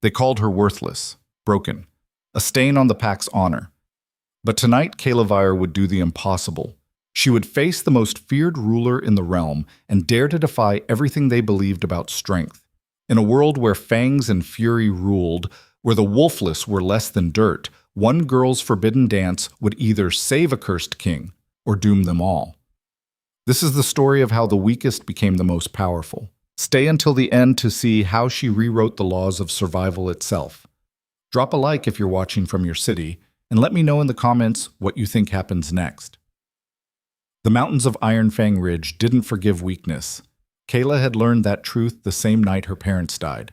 They called her worthless, broken, a stain on the pack's honor. But tonight, Kalavire would do the impossible. She would face the most feared ruler in the realm and dare to defy everything they believed about strength. In a world where fangs and fury ruled, where the wolfless were less than dirt, one girl's forbidden dance would either save a cursed king or doom them all. This is the story of how the weakest became the most powerful. Stay until the end to see how she rewrote the laws of survival itself. Drop a like if you're watching from your city, and let me know in the comments what you think happens next. The mountains of Iron Fang Ridge didn't forgive weakness. Kayla had learned that truth the same night her parents died.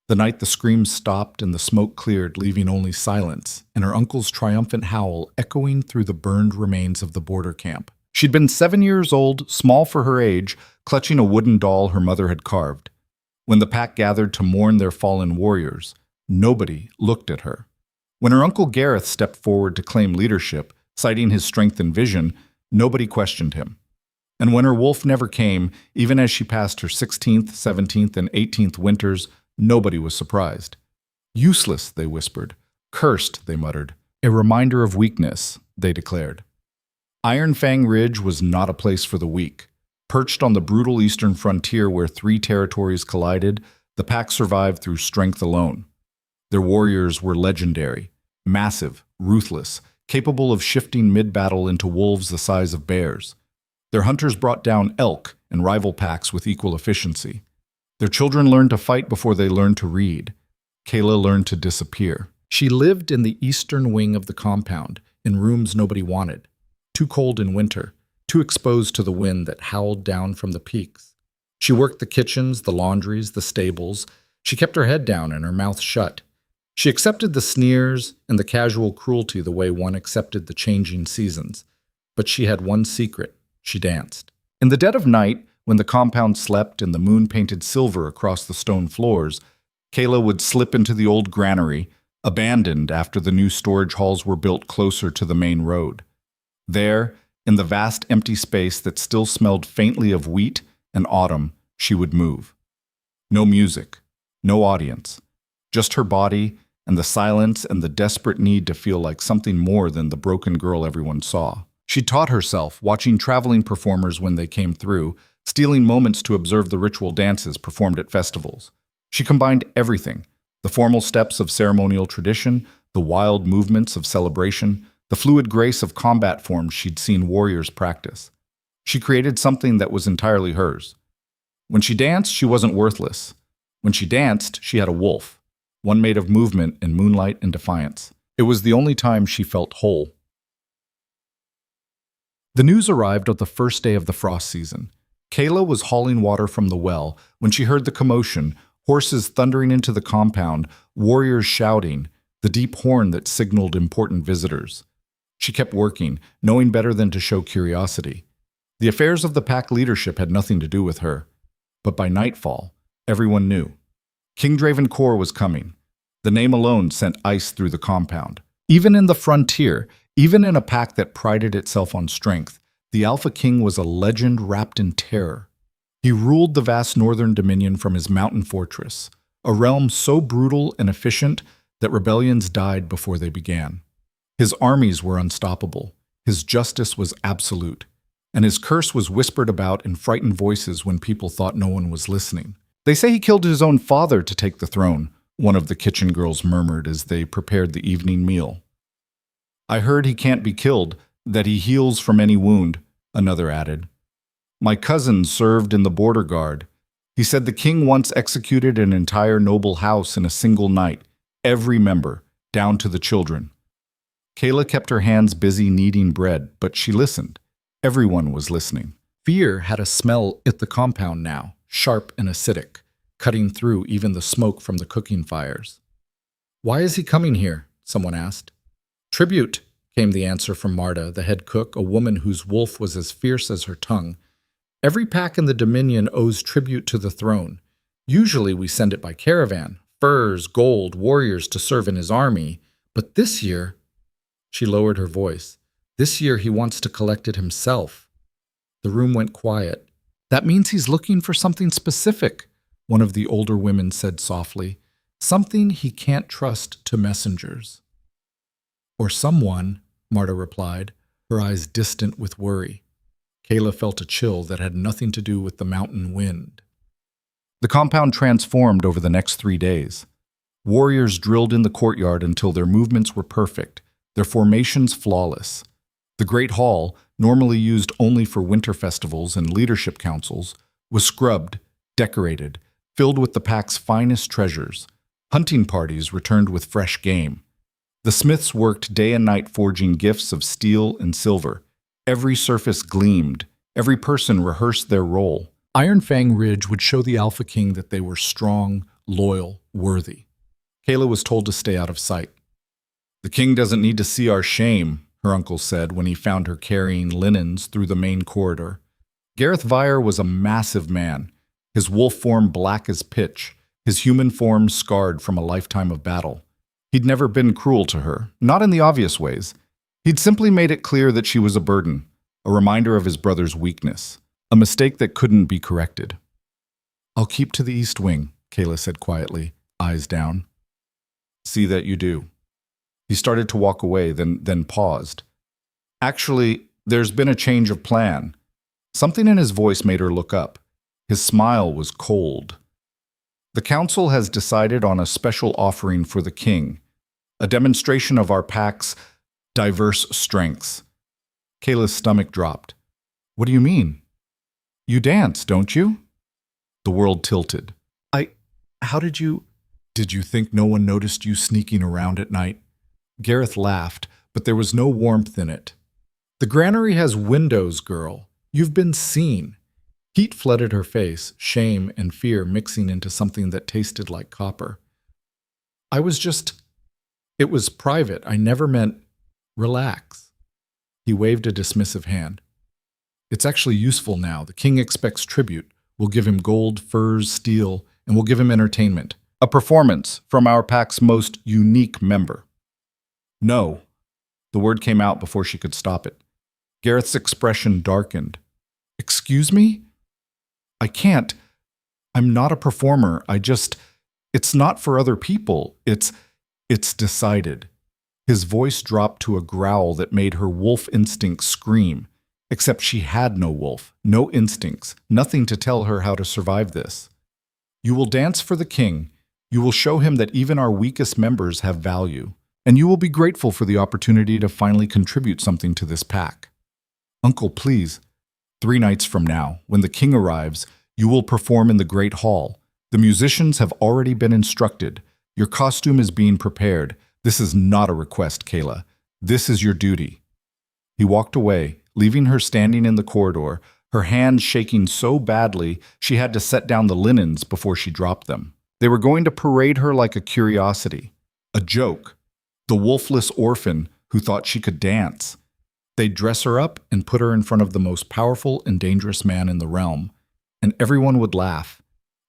The night the screams stopped and the smoke cleared, leaving only silence, and her uncle's triumphant howl echoing through the burned remains of the border camp. She'd been 7 years old, small for her age, clutching a wooden doll her mother had carved. When the pack gathered to mourn their fallen warriors, nobody looked at her. When her Uncle Gareth stepped forward to claim leadership, citing his strength and vision, nobody questioned him. And when her wolf never came, even as she passed her 16th, 17th, and 18th winters, nobody was surprised. Useless, they whispered. Cursed, they muttered. A reminder of weakness, they declared. Iron Fang Ridge was not a place for the weak. Perched on the brutal eastern frontier where 3 territories collided, the pack survived through strength alone. Their warriors were legendary, massive, ruthless, capable of shifting mid-battle into wolves the size of bears. Their hunters brought down elk and rival packs with equal efficiency. Their children learned to fight before they learned to read. Kayla learned to disappear. She lived in the eastern wing of the compound, in rooms nobody wanted. Too cold in winter, too exposed to the wind that howled down from the peaks. She worked the kitchens, the laundries, the stables. She kept her head down and her mouth shut. She accepted the sneers and the casual cruelty the way one accepted the changing seasons. But she had one secret. She danced. In the dead of night, when the compound slept and the moon painted silver across the stone floors, Kayla would slip into the old granary, abandoned after the new storage halls were built closer to the main road. There, in the vast empty space that still smelled faintly of wheat and autumn, she would move. No music, no audience, just her body and the silence and the desperate need to feel like something more than the broken girl everyone saw. She taught herself, watching traveling performers when they came through, stealing moments to observe the ritual dances performed at festivals. She combined everything, the formal steps of ceremonial tradition, the wild movements of celebration, the fluid grace of combat forms she'd seen warriors practice. She created something that was entirely hers. When she danced, she wasn't worthless. When she danced, she had a wolf, one made of movement and moonlight and defiance. It was the only time she felt whole. The news arrived on the first day of the frost season. Kayla was hauling water from the well when she heard the commotion, horses thundering into the compound, warriors shouting, the deep horn that signaled important visitors. She kept working, knowing better than to show curiosity. The affairs of the pack leadership had nothing to do with her. But by nightfall, everyone knew. King Dravenkor was coming. The name alone sent ice through the compound. Even in the frontier, even in a pack that prided itself on strength, the Alpha King was a legend wrapped in terror. He ruled the vast northern dominion from his mountain fortress, a realm so brutal and efficient that rebellions died before they began. His armies were unstoppable, his justice was absolute, and his curse was whispered about in frightened voices when people thought no one was listening. They say he killed his own father to take the throne, one of the kitchen girls murmured as they prepared the evening meal. I heard he can't be killed, that he heals from any wound, another added. My cousin served in the border guard. He said the king once executed an entire noble house in a single night, every member, down to the children. Kayla kept her hands busy kneading bread, but she listened. Everyone was listening. Fear had a smell at the compound now, sharp and acidic, cutting through even the smoke from the cooking fires. Why is he coming here? Someone asked. Tribute, came the answer from Marta, the head cook, a woman whose wolf was as fierce as her tongue. Every pack in the Dominion owes tribute to the throne. Usually we send it by caravan, furs, gold, warriors to serve in his army. But this year, she lowered her voice, this year he wants to collect it himself. The room went quiet. That means he's looking for something specific, one of the older women said softly. Something he can't trust to messengers. Or someone, Marta replied, her eyes distant with worry. Kayla felt a chill that had nothing to do with the mountain wind. The compound transformed over the next 3 days. Warriors drilled in the courtyard until their movements were perfect, their formations flawless. The Great Hall, normally used only for winter festivals and leadership councils, was scrubbed, decorated, filled with the pack's finest treasures. Hunting parties returned with fresh game. The smiths worked day and night forging gifts of steel and silver. Every surface gleamed. Every person rehearsed their role. Iron Fang Ridge would show the Alpha King that they were strong, loyal, worthy. Kayla was told to stay out of sight. "The king doesn't need to see our shame," her uncle said when he found her carrying linens through the main corridor. Gareth Vire was a massive man, his wolf form black as pitch, his human form scarred from a lifetime of battle. He'd never been cruel to her, not in the obvious ways. He'd simply made it clear that she was a burden, a reminder of his brother's weakness, a mistake that couldn't be corrected. "I'll keep to the east wing," Kayla said quietly, eyes down. "See that you do." He started to walk away, then paused. "Actually, there's been a change of plan." Something in his voice made her look up. His smile was cold. "The council has decided on a special offering for the king, a demonstration of our pack's diverse strengths." Kayla's stomach dropped. "What do you mean? You dance, don't you?" The world tilted. How did you think no one noticed you sneaking around at night?" Gareth laughed, but there was no warmth in it. "The granary has windows, girl. You've been seen." Heat flooded her face, shame and fear mixing into something that tasted like copper. It was private. I never meant..." "Relax." He waved a dismissive hand. "It's actually useful now. The king expects tribute. We'll give him gold, furs, steel, and we'll give him entertainment. A performance from our pack's most unique member." "No." The word came out before she could stop it. Gareth's expression darkened. "Excuse me? I can't. I'm not a performer. It's not for other people. It's decided." His voice dropped to a growl that made her wolf instincts scream. Except she had no wolf, no instincts, nothing to tell her how to survive this. "You will dance for the king. You will show him that even our weakest members have value. And you will be grateful for the opportunity to finally contribute something to this pack." "Uncle, please." 3 nights from now, when the king arrives, you will perform in the Great Hall. The musicians have already been instructed. Your costume is being prepared. This is not a request, Kayla. This is your duty." He walked away, leaving her standing in the corridor, her hands shaking so badly she had to set down the linens before she dropped them. They were going to parade her like a curiosity, a joke, the wolfless orphan who thought she could dance. They'd dress her up and put her in front of the most powerful and dangerous man in the realm, and everyone would laugh,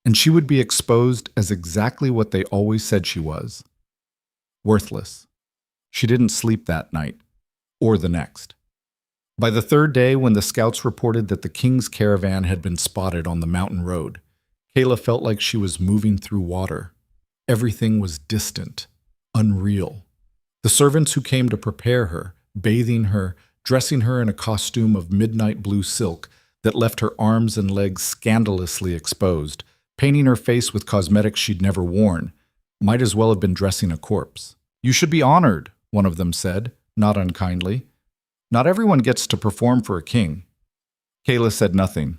and she would be exposed as exactly what they always said she was. Worthless. She didn't sleep that night, or the next. By the 3rd day, when the scouts reported that the king's caravan had been spotted on the mountain road, Kayla felt like she was moving through water. Everything was distant, unreal. The servants who came to prepare her, bathing her, dressing her in a costume of midnight blue silk that left her arms and legs scandalously exposed, painting her face with cosmetics she'd never worn, might as well have been dressing a corpse. "You should be honored," one of them said, not unkindly. "Not everyone gets to perform for a king." Kayla said nothing.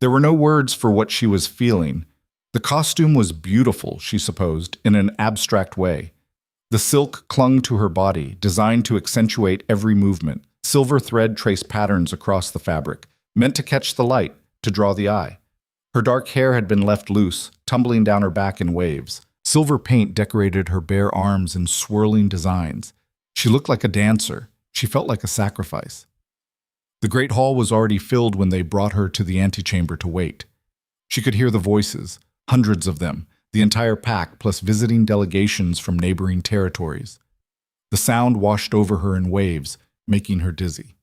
There were no words for what she was feeling. The costume was beautiful, she supposed, in an abstract way. The silk clung to her body, designed to accentuate every movement. Silver thread traced patterns across the fabric, meant to catch the light, to draw the eye. Her dark hair had been left loose, tumbling down her back in waves. Silver paint decorated her bare arms in swirling designs. She looked like a dancer. She felt like a sacrifice. The great hall was already filled when they brought her to the antechamber to wait. She could hear the voices, hundreds of them, the entire pack plus visiting delegations from neighboring territories. The sound washed over her in waves, making her dizzy.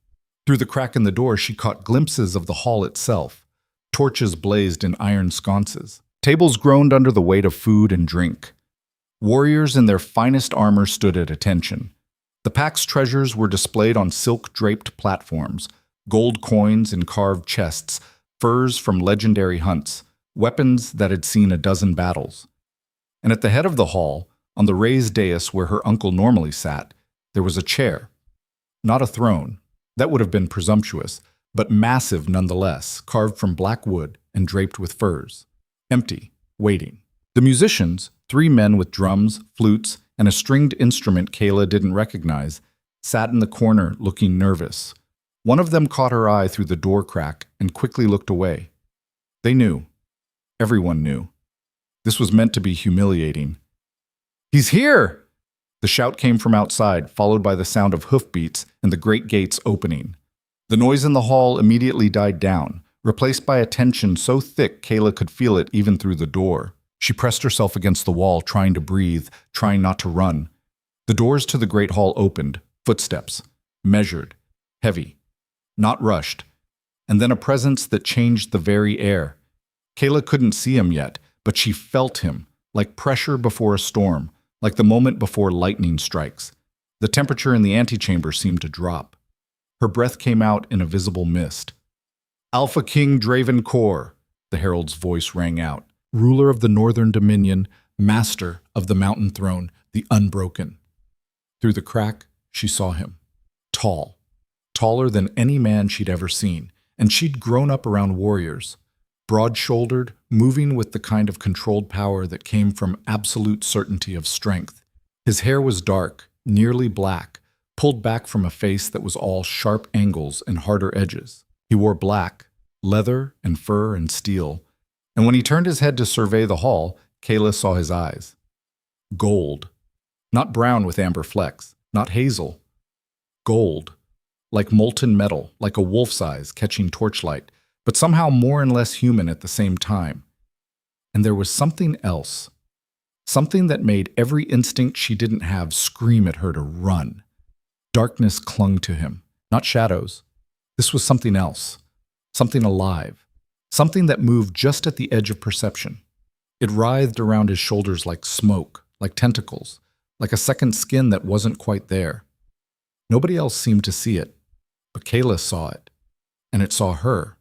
Through the crack in the door, she caught glimpses of the hall itself. Torches blazed in iron sconces. Tables groaned under the weight of food and drink. Warriors in their finest armor stood at attention. The pack's treasures were displayed on silk-draped platforms, gold coins in carved chests, furs from legendary hunts, weapons that had seen a dozen battles. And at the head of the hall, on the raised dais where her uncle normally sat, there was a chair. Not a throne. That would have been presumptuous, but massive nonetheless, carved from black wood and draped with furs. Empty, waiting. The musicians, 3 men with drums, flutes, and a stringed instrument Kayla didn't recognize, sat in the corner looking nervous. One of them caught her eye through the door crack and quickly looked away. They knew. Everyone knew. This was meant to be humiliating. "He's here!" The shout came from outside, followed by the sound of hoofbeats and the great gates opening. The noise in the hall immediately died down, replaced by a tension so thick Kayla could feel it even through the door. She pressed herself against the wall, trying to breathe, trying not to run. The doors to the great hall opened, footsteps, measured, heavy, not rushed, and then a presence that changed the very air. Kayla couldn't see him yet, but she felt him, like pressure before a storm, like the moment before lightning strikes. The temperature in the antechamber seemed to drop. Her breath came out in a visible mist. "Alpha King Draven Kor," the herald's voice rang out. "Ruler of the Northern Dominion, master of the mountain throne, the unbroken." Through the crack, she saw him. Tall. Taller than any man she'd ever seen, and she'd grown up around warriors. Broad-shouldered, moving with the kind of controlled power that came from absolute certainty of strength. His hair was dark, nearly black, pulled back from a face that was all sharp angles and harder edges. He wore black, leather and fur and steel, and when he turned his head to survey the hall, Kayla saw his eyes. Gold. Not brown with amber flecks, not hazel. Gold. Like molten metal, like a wolf's eyes catching torchlight, but somehow more and less human at the same time. And there was something else. Something that made every instinct she didn't have scream at her to run. Darkness clung to him, not shadows. This was something else. Something alive. Something that moved just at the edge of perception. It writhed around his shoulders like smoke, like tentacles, like a second skin that wasn't quite there. Nobody else seemed to see it, but Kayla saw it, and it saw her.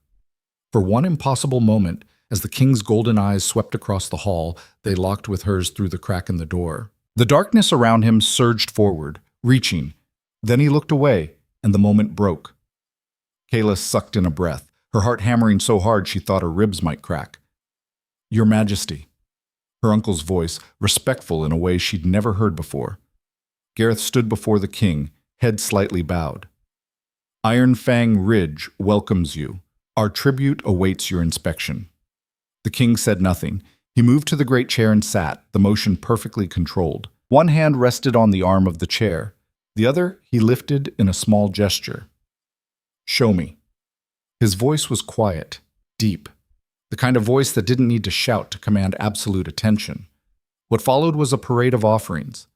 For one impossible moment, as the king's golden eyes swept across the hall, they locked with hers through the crack in the door. The darkness around him surged forward, reaching. Then he looked away, and the moment broke. Kayla sucked in a breath, her heart hammering so hard she thought her ribs might crack. "Your Majesty." Her uncle's voice, respectful in a way she'd never heard before. Gareth stood before the king, head slightly bowed. "Iron Fang Ridge welcomes you. Our tribute awaits your inspection." The king said nothing. He moved to the great chair and sat, the motion perfectly controlled. One hand rested on the arm of the chair. The other he lifted in a small gesture. "Show me." His voice was quiet, deep, the kind of voice that didn't need to shout to command absolute attention. What followed was a parade of offerings.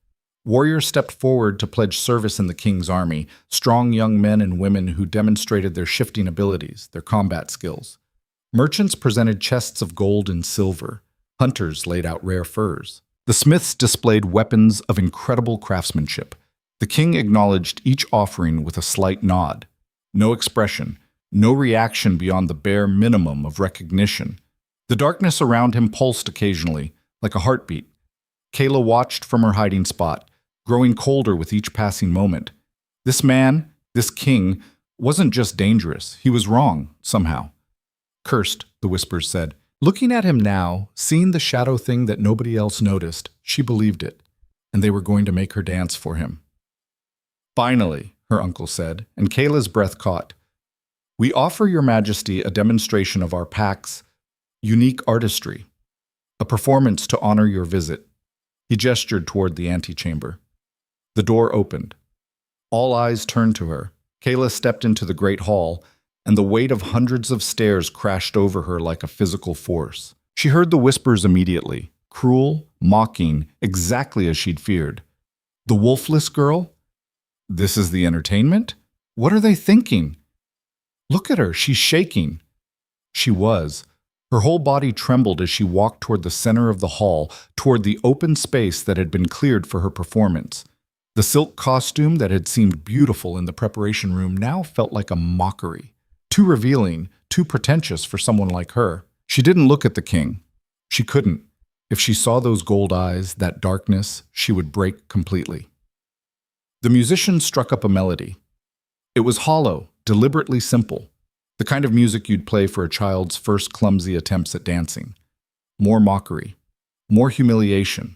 Warriors stepped forward to pledge service in the king's army, strong young men and women who demonstrated their shifting abilities, their combat skills. Merchants presented chests of gold and silver. Hunters laid out rare furs. The smiths displayed weapons of incredible craftsmanship. The king acknowledged each offering with a slight nod. No expression, no reaction beyond the bare minimum of recognition. The darkness around him pulsed occasionally, like a heartbeat. Kayla watched from her hiding spot, growing colder with each passing moment. This man, this king, wasn't just dangerous. He was wrong, somehow. "Cursed," the whispers said. Looking at him now, seeing the shadow thing that nobody else noticed, she believed it, and they were going to make her dance for him. "Finally," her uncle said, and Kayla's breath caught. "We offer your Majesty a demonstration of our pack's unique artistry, a performance to honor your visit." He gestured toward the antechamber. The door opened. All eyes turned to her. Kayla stepped into the great hall, and the weight of hundreds of stairs crashed over her like a physical force. She heard the whispers immediately, cruel, mocking, exactly as she'd feared. "The wolfless girl? This is the entertainment? What are they thinking? Look at her, she's shaking." She was. Her whole body trembled as she walked toward the center of the hall, toward the open space that had been cleared for her performance. The silk costume that had seemed beautiful in the preparation room now felt like a mockery, too revealing, too pretentious for someone like her. She didn't look at the king. She couldn't. If she saw those gold eyes, that darkness, she would break completely. The musician struck up a melody. It was hollow, deliberately simple, the kind of music you'd play for a child's first clumsy attempts at dancing. More mockery, more humiliation.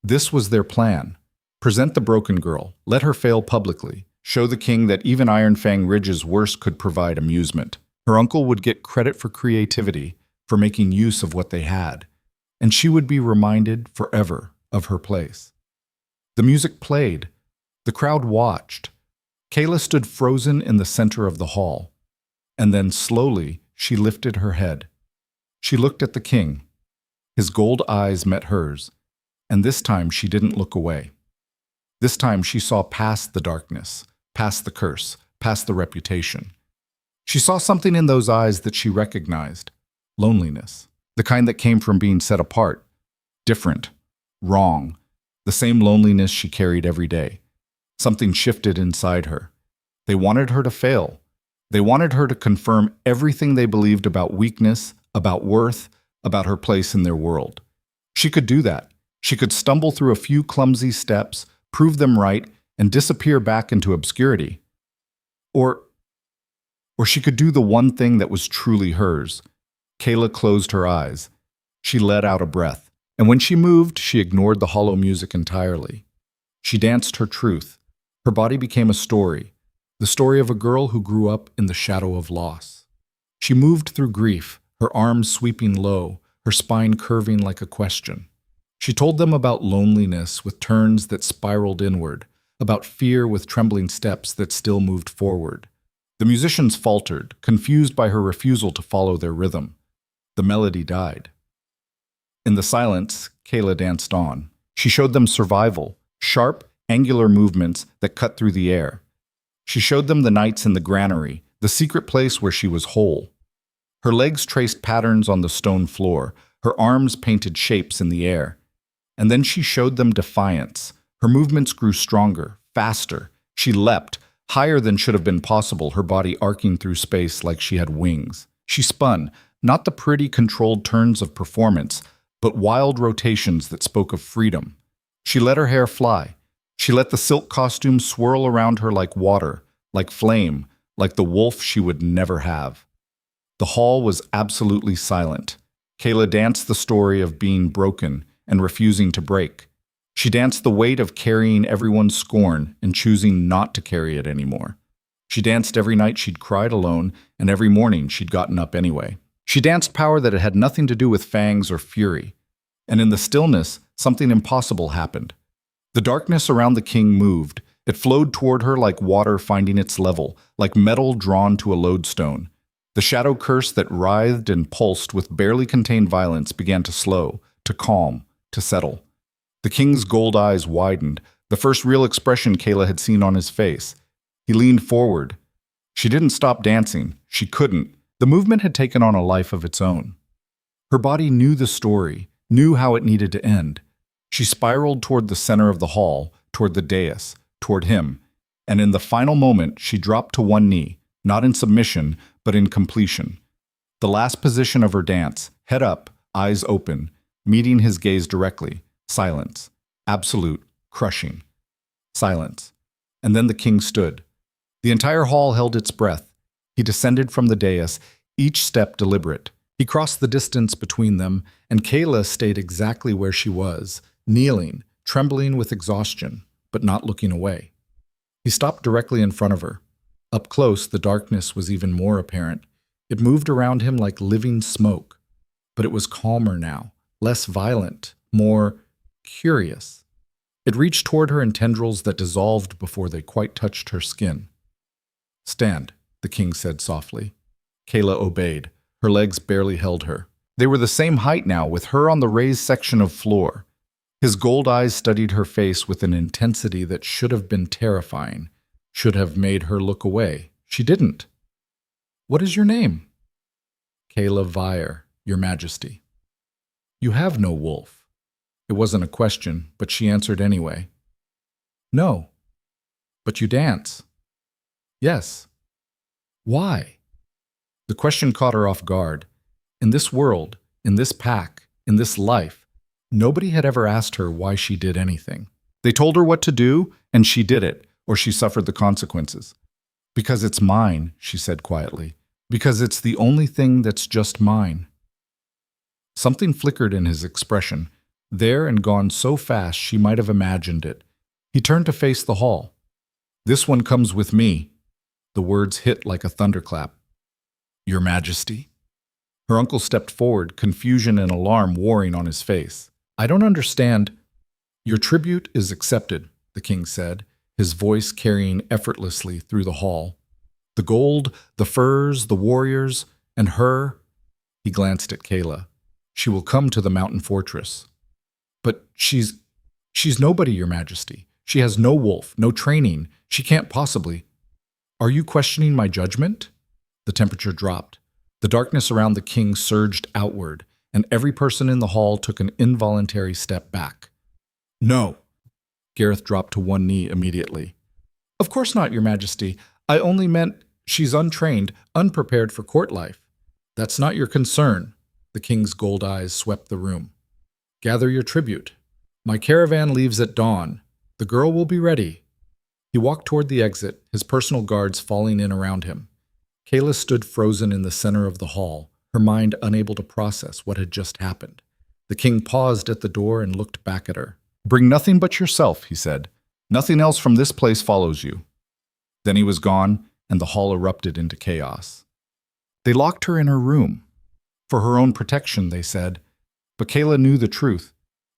This was their plan. Present the broken girl, let her fail publicly, show the king that even Iron Fang Ridge's worst could provide amusement. Her uncle would get credit for creativity, for making use of what they had, and she would be reminded forever of her place. The music played. The crowd watched. Kayla stood frozen in the center of the hall, and then slowly she lifted her head. She looked at the king. His gold eyes met hers, and this time she didn't look away. This time she saw past the darkness, past the curse, past the reputation. She saw something in those eyes that she recognized. Loneliness. The kind that came from being set apart. Different. Wrong. The same loneliness she carried every day. Something shifted inside her. They wanted her to fail. They wanted her to confirm everything they believed about weakness, about worth, about her place in their world. She could do that. She could stumble through a few clumsy steps, prove them right, and disappear back into obscurity. Or she could do the one thing that was truly hers. Kayla closed her eyes. She let out a breath, and when she moved, she ignored the hollow music entirely. She danced her truth. Her body became a story, the story of a girl who grew up in the shadow of loss. She moved through grief, her arms sweeping low, her spine curving like a question. She told them about loneliness with turns that spiraled inward, about fear with trembling steps that still moved forward. The musicians faltered, confused by her refusal to follow their rhythm. The melody died. In the silence, Kayla danced on. She showed them survival, sharp, angular movements that cut through the air. She showed them the nights in the granary, the secret place where she was whole. Her legs traced patterns on the stone floor, her arms painted shapes in the air. And then she showed them defiance. Her movements grew stronger, faster. She leapt, higher than should have been possible, her body arcing through space like she had wings. She spun, not the pretty, controlled turns of performance, but wild rotations that spoke of freedom. She let her hair fly. She let the silk costume swirl around her like water, like flame, like the wolf she would never have. The hall was absolutely silent. Kayla danced the story of being broken and refusing to break. She danced the weight of carrying everyone's scorn and choosing not to carry it anymore. She danced every night she'd cried alone, and every morning she'd gotten up anyway. She danced power that had nothing to do with fangs or fury. And in the stillness, something impossible happened. The darkness around the king moved. It flowed toward her like water finding its level, like metal drawn to a lodestone. The shadow curse that writhed and pulsed with barely contained violence began to slow, to calm, to settle. The king's gold eyes widened, the first real expression Kayla had seen on his face. He leaned forward. She didn't stop dancing. She couldn't. The movement had taken on a life of its own. Her body knew the story, knew how it needed to end. She spiraled toward the center of the hall, toward the dais, toward him, and in the final moment she dropped to one knee, not in submission, but in completion. The last position of her dance, head up, eyes open, meeting his gaze directly. Silence. Absolute. Crushing. Silence. And then the king stood. The entire hall held its breath. He descended from the dais, each step deliberate. He crossed the distance between them, and Kayla stayed exactly where she was, kneeling, trembling with exhaustion, but not looking away. He stopped directly in front of her. Up close, the darkness was even more apparent. It moved around him like living smoke, but it was calmer now, less violent, more curious. It reached toward her in tendrils that dissolved before they quite touched her skin. "Stand," the king said softly. Kayla obeyed. Her legs barely held her. They were the same height now, with her on the raised section of floor. His gold eyes studied her face with an intensity that should have been terrifying, should have made her look away. She didn't. "What is your name?" "Kayla Vire," Your Majesty." "You have no wolf." It wasn't a question, but she answered anyway. "No." "But you dance." "Yes." "Why?" The question caught her off guard. In this world, in this pack, in this life, nobody had ever asked her why she did anything. They told her what to do, and she did it, or she suffered the consequences. "Because it's mine," she said quietly. "Because it's the only thing that's just mine." Something flickered in his expression, there and gone so fast she might have imagined it. He turned to face the hall. "This one comes with me." The words hit like a thunderclap. "Your Majesty?" Her uncle stepped forward, confusion and alarm warring on his face. "I don't understand." "Your tribute is accepted," the king said, his voice carrying effortlessly through the hall. "The gold, the furs, the warriors, and her." He glanced at Kayla. "She will come to the mountain fortress." "But she's nobody, Your Majesty. She has no wolf, no training. She can't possibly." "Are you questioning my judgment?" The temperature dropped. The darkness around the king surged outward, and every person in the hall took an involuntary step back. "No." Gareth dropped to one knee immediately. "Of course not, Your Majesty. I only meant she's untrained, unprepared for court life." "That's not your concern." The king's gold eyes swept the room. "Gather your tribute. My caravan leaves at dawn. The girl will be ready." He walked toward the exit, his personal guards falling in around him. Kayla stood frozen in the center of the hall, her mind unable to process what had just happened. The king paused at the door and looked back at her. "Bring nothing but yourself," he said. "Nothing else from this place follows you." Then he was gone, and the hall erupted into chaos. They locked her in her room. For her own protection, they said. But Kayla knew the truth.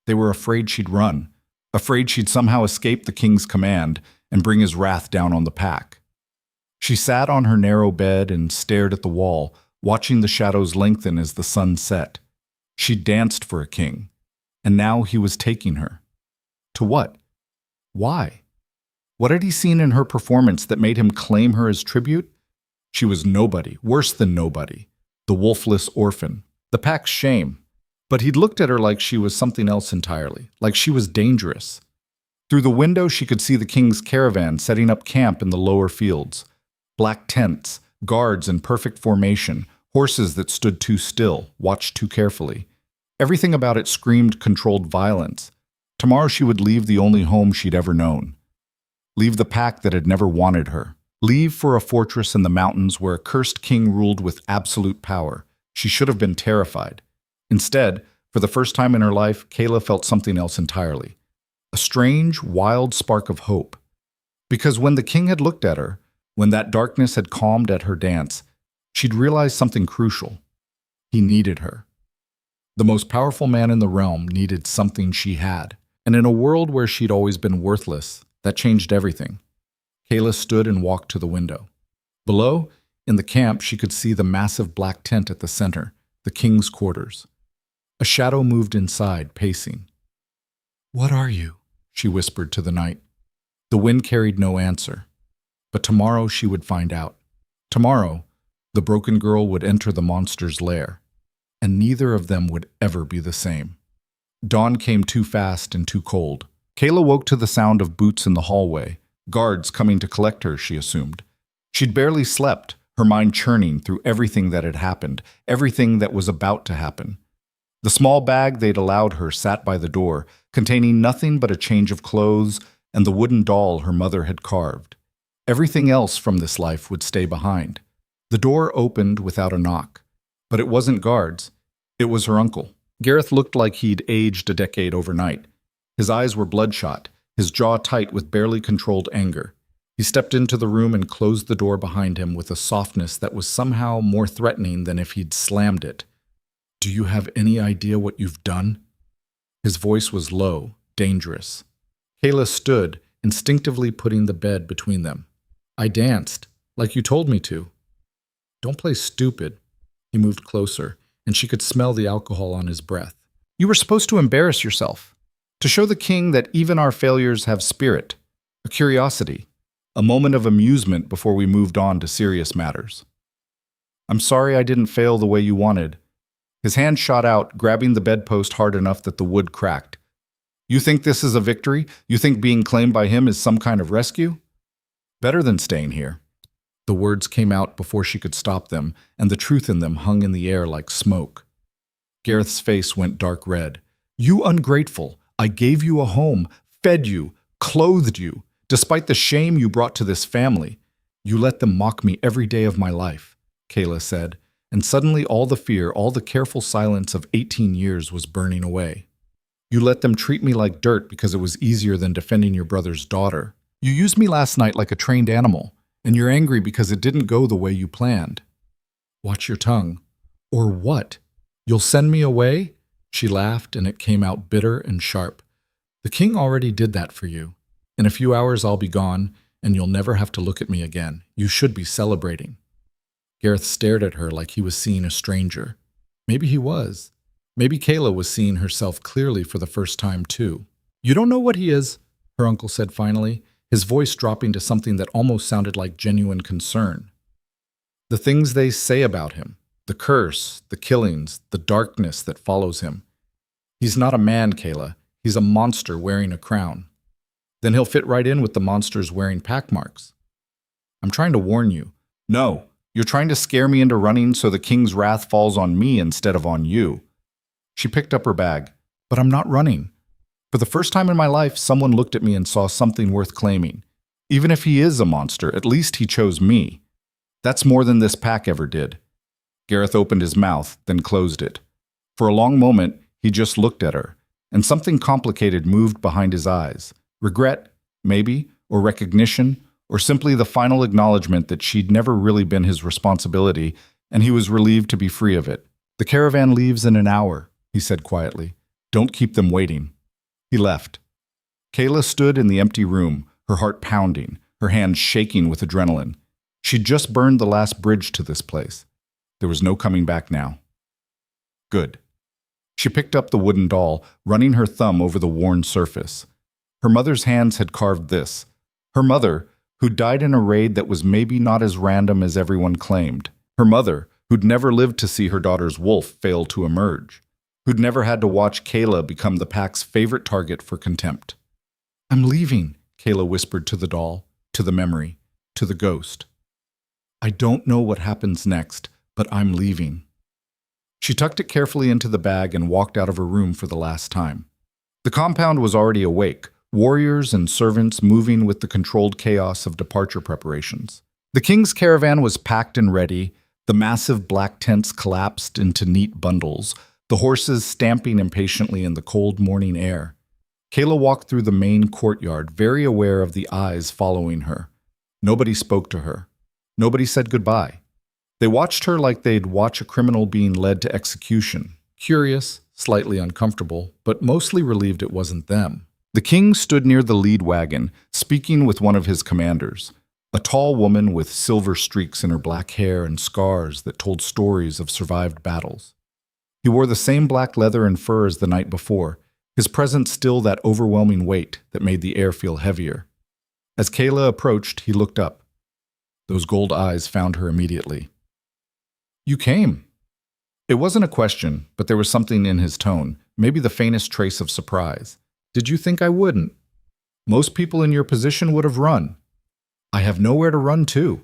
They were afraid she'd run, afraid she'd somehow escape the king's command and bring his wrath down on the pack. She sat on her narrow bed and stared at the wall, watching the shadows lengthen as the sun set. She danced for a king, and now he was taking her. To what? Why? What had he seen in her performance that made him claim her as tribute? She was nobody, worse than nobody, the wolfless orphan, the pack's shame. But he'd looked at her like she was something else entirely, like she was dangerous. Through the window she could see the king's caravan setting up camp in the lower fields. Black tents, guards in perfect formation, horses that stood too still, watched too carefully. Everything about it screamed controlled violence. Tomorrow she would leave the only home she'd ever known. Leave the pack that had never wanted her. Leave for a fortress in the mountains where a cursed king ruled with absolute power. She should have been terrified. Instead, for the first time in her life, Kayla felt something else entirely. A strange, wild spark of hope. Because when the king had looked at her, when that darkness had calmed at her dance, she'd realized something crucial. He needed her. The most powerful man in the realm needed something she had. And in a world where she'd always been worthless, that changed everything. Kayla stood and walked to the window. Below, in the camp, she could see the massive black tent at the center, the king's quarters. A shadow moved inside, pacing. "What are you?" she whispered to the night. The wind carried no answer. But tomorrow she would find out. Tomorrow, the broken girl would enter the monster's lair, and neither of them would ever be the same. Dawn came too fast and too cold. Kayla woke to the sound of boots in the hallway, guards coming to collect her, she assumed. She'd barely slept, her mind churning through everything that had happened, everything that was about to happen. The small bag they'd allowed her sat by the door, containing nothing but a change of clothes and the wooden doll her mother had carved. Everything else from this life would stay behind. The door opened without a knock. But it wasn't guards. It was her uncle. Gareth looked like he'd aged a decade overnight. His eyes were bloodshot, his jaw tight with barely controlled anger. He stepped into the room and closed the door behind him with a softness that was somehow more threatening than if he'd slammed it. "Do you have any idea what you've done?" His voice was low, dangerous. Kayla stood, instinctively putting the bed between them. "I danced, like you told me to." "Don't play stupid." He moved closer, and she could smell the alcohol on his breath. "You were supposed to embarrass yourself, to show the king that even our failures have spirit, a curiosity, a moment of amusement before we moved on to serious matters. I'm sorry I didn't fail the way you wanted, His hand shot out, grabbing the bedpost hard enough that the wood cracked. You think this is a victory? You think being claimed by him is some kind of rescue? Better than staying here. The words came out before she could stop them, and the truth in them hung in the air like smoke. Gareth's face went dark red. You ungrateful! I gave you a home, fed you, clothed you. Despite the shame you brought to this family, you let them mock me every day of my life, Kayla said, and suddenly all the fear, all the careful silence of 18 years was burning away. You let them treat me like dirt because it was easier than defending your brother's daughter. You used me last night like a trained animal, and you're angry because it didn't go the way you planned. Watch your tongue. Or what? You'll send me away? She laughed, and it came out bitter and sharp. The king already did that for you. In a few hours I'll be gone, and you'll never have to look at me again. You should be celebrating. Gareth stared at her like he was seeing a stranger. Maybe he was. Maybe Kayla was seeing herself clearly for the first time, too. You don't know what he is, her uncle said finally, his voice dropping to something that almost sounded like genuine concern. The things they say about him, the curse, the killings, the darkness that follows him. He's not a man, Kayla. He's a monster wearing a crown. Then he'll fit right in with the monsters wearing pack marks. I'm trying to warn you. No, you're trying to scare me into running so the king's wrath falls on me instead of on you. She picked up her bag. But I'm not running. For the first time in my life, someone looked at me and saw something worth claiming. Even if he is a monster, at least he chose me. That's more than this pack ever did. Gareth opened his mouth, then closed it. For a long moment, he just looked at her, and something complicated moved behind his eyes. Regret, maybe, or recognition, or simply the final acknowledgement that she'd never really been his responsibility, and he was relieved to be free of it. The caravan leaves in an hour, he said quietly. Don't keep them waiting. He left. Kayla stood in the empty room, her heart pounding, her hands shaking with adrenaline. She'd just burned the last bridge to this place. There was no coming back now. Good. She picked up the wooden doll, running her thumb over the worn surface. Her mother's hands had carved this. Her mother, who died in a raid that was maybe not as random as everyone claimed. Her mother, who'd never lived to see her daughter's wolf fail to emerge. Who'd never had to watch Kayla become the pack's favorite target for contempt. I'm leaving, Kayla whispered to the doll, to the memory, to the ghost. I don't know what happens next, but I'm leaving. She tucked it carefully into the bag and walked out of her room for the last time. The compound was already awake, warriors and servants moving with the controlled chaos of departure preparations. The king's caravan was packed and ready, the massive black tents collapsed into neat bundles, the horses stamping impatiently in the cold morning air. Kayla walked through the main courtyard, very aware of the eyes following her. Nobody spoke to her. Nobody said goodbye. They watched her like they'd watch a criminal being led to execution, curious, slightly uncomfortable, but mostly relieved it wasn't them. The king stood near the lead wagon, speaking with one of his commanders, a tall woman with silver streaks in her black hair and scars that told stories of survived battles. He wore the same black leather and fur as the night before, his presence still that overwhelming weight that made the air feel heavier. As Kayla approached, he looked up. Those gold eyes found her immediately. You came. It wasn't a question, but there was something in his tone, maybe the faintest trace of surprise. Did you think I wouldn't? Most people in your position would have run. I have nowhere to run to.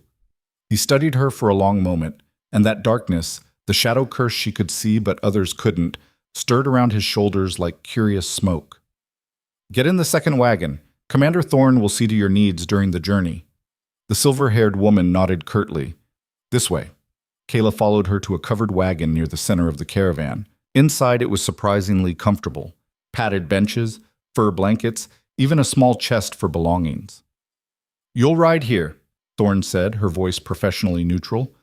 He studied her for a long moment, and that darkness, the shadow curse she could see but others couldn't, stirred around his shoulders like curious smoke. Get in the second wagon. Commander Thorne will see to your needs during the journey. The silver-haired woman nodded curtly. This way. Kayla followed her to a covered wagon near the center of the caravan. Inside it was surprisingly comfortable. Padded benches, fur blankets, even a small chest for belongings. You'll ride here, Thorne said, her voice professionally neutral.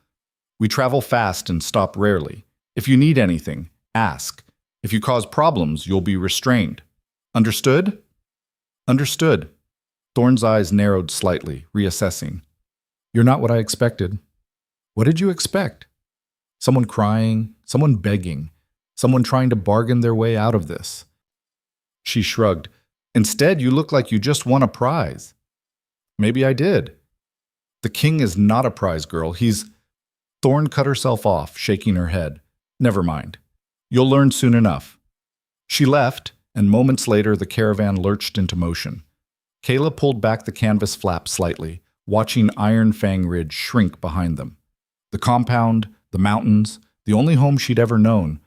We travel fast and stop rarely. If you need anything, ask. If you cause problems, you'll be restrained. Understood? Understood. Thorne's eyes narrowed slightly, reassessing. You're not what I expected. What did you expect? Someone crying, someone begging, someone trying to bargain their way out of this. She shrugged. Instead, you look like you just won a prize. Maybe I did. The king is not a prize girl. Thorne cut herself off, shaking her head. Never mind. You'll learn soon enough." She left, and moments later the caravan lurched into motion. Kayla pulled back the canvas flap slightly, watching Iron Fang Ridge shrink behind them. The compound, the mountains, the only home she'd ever known,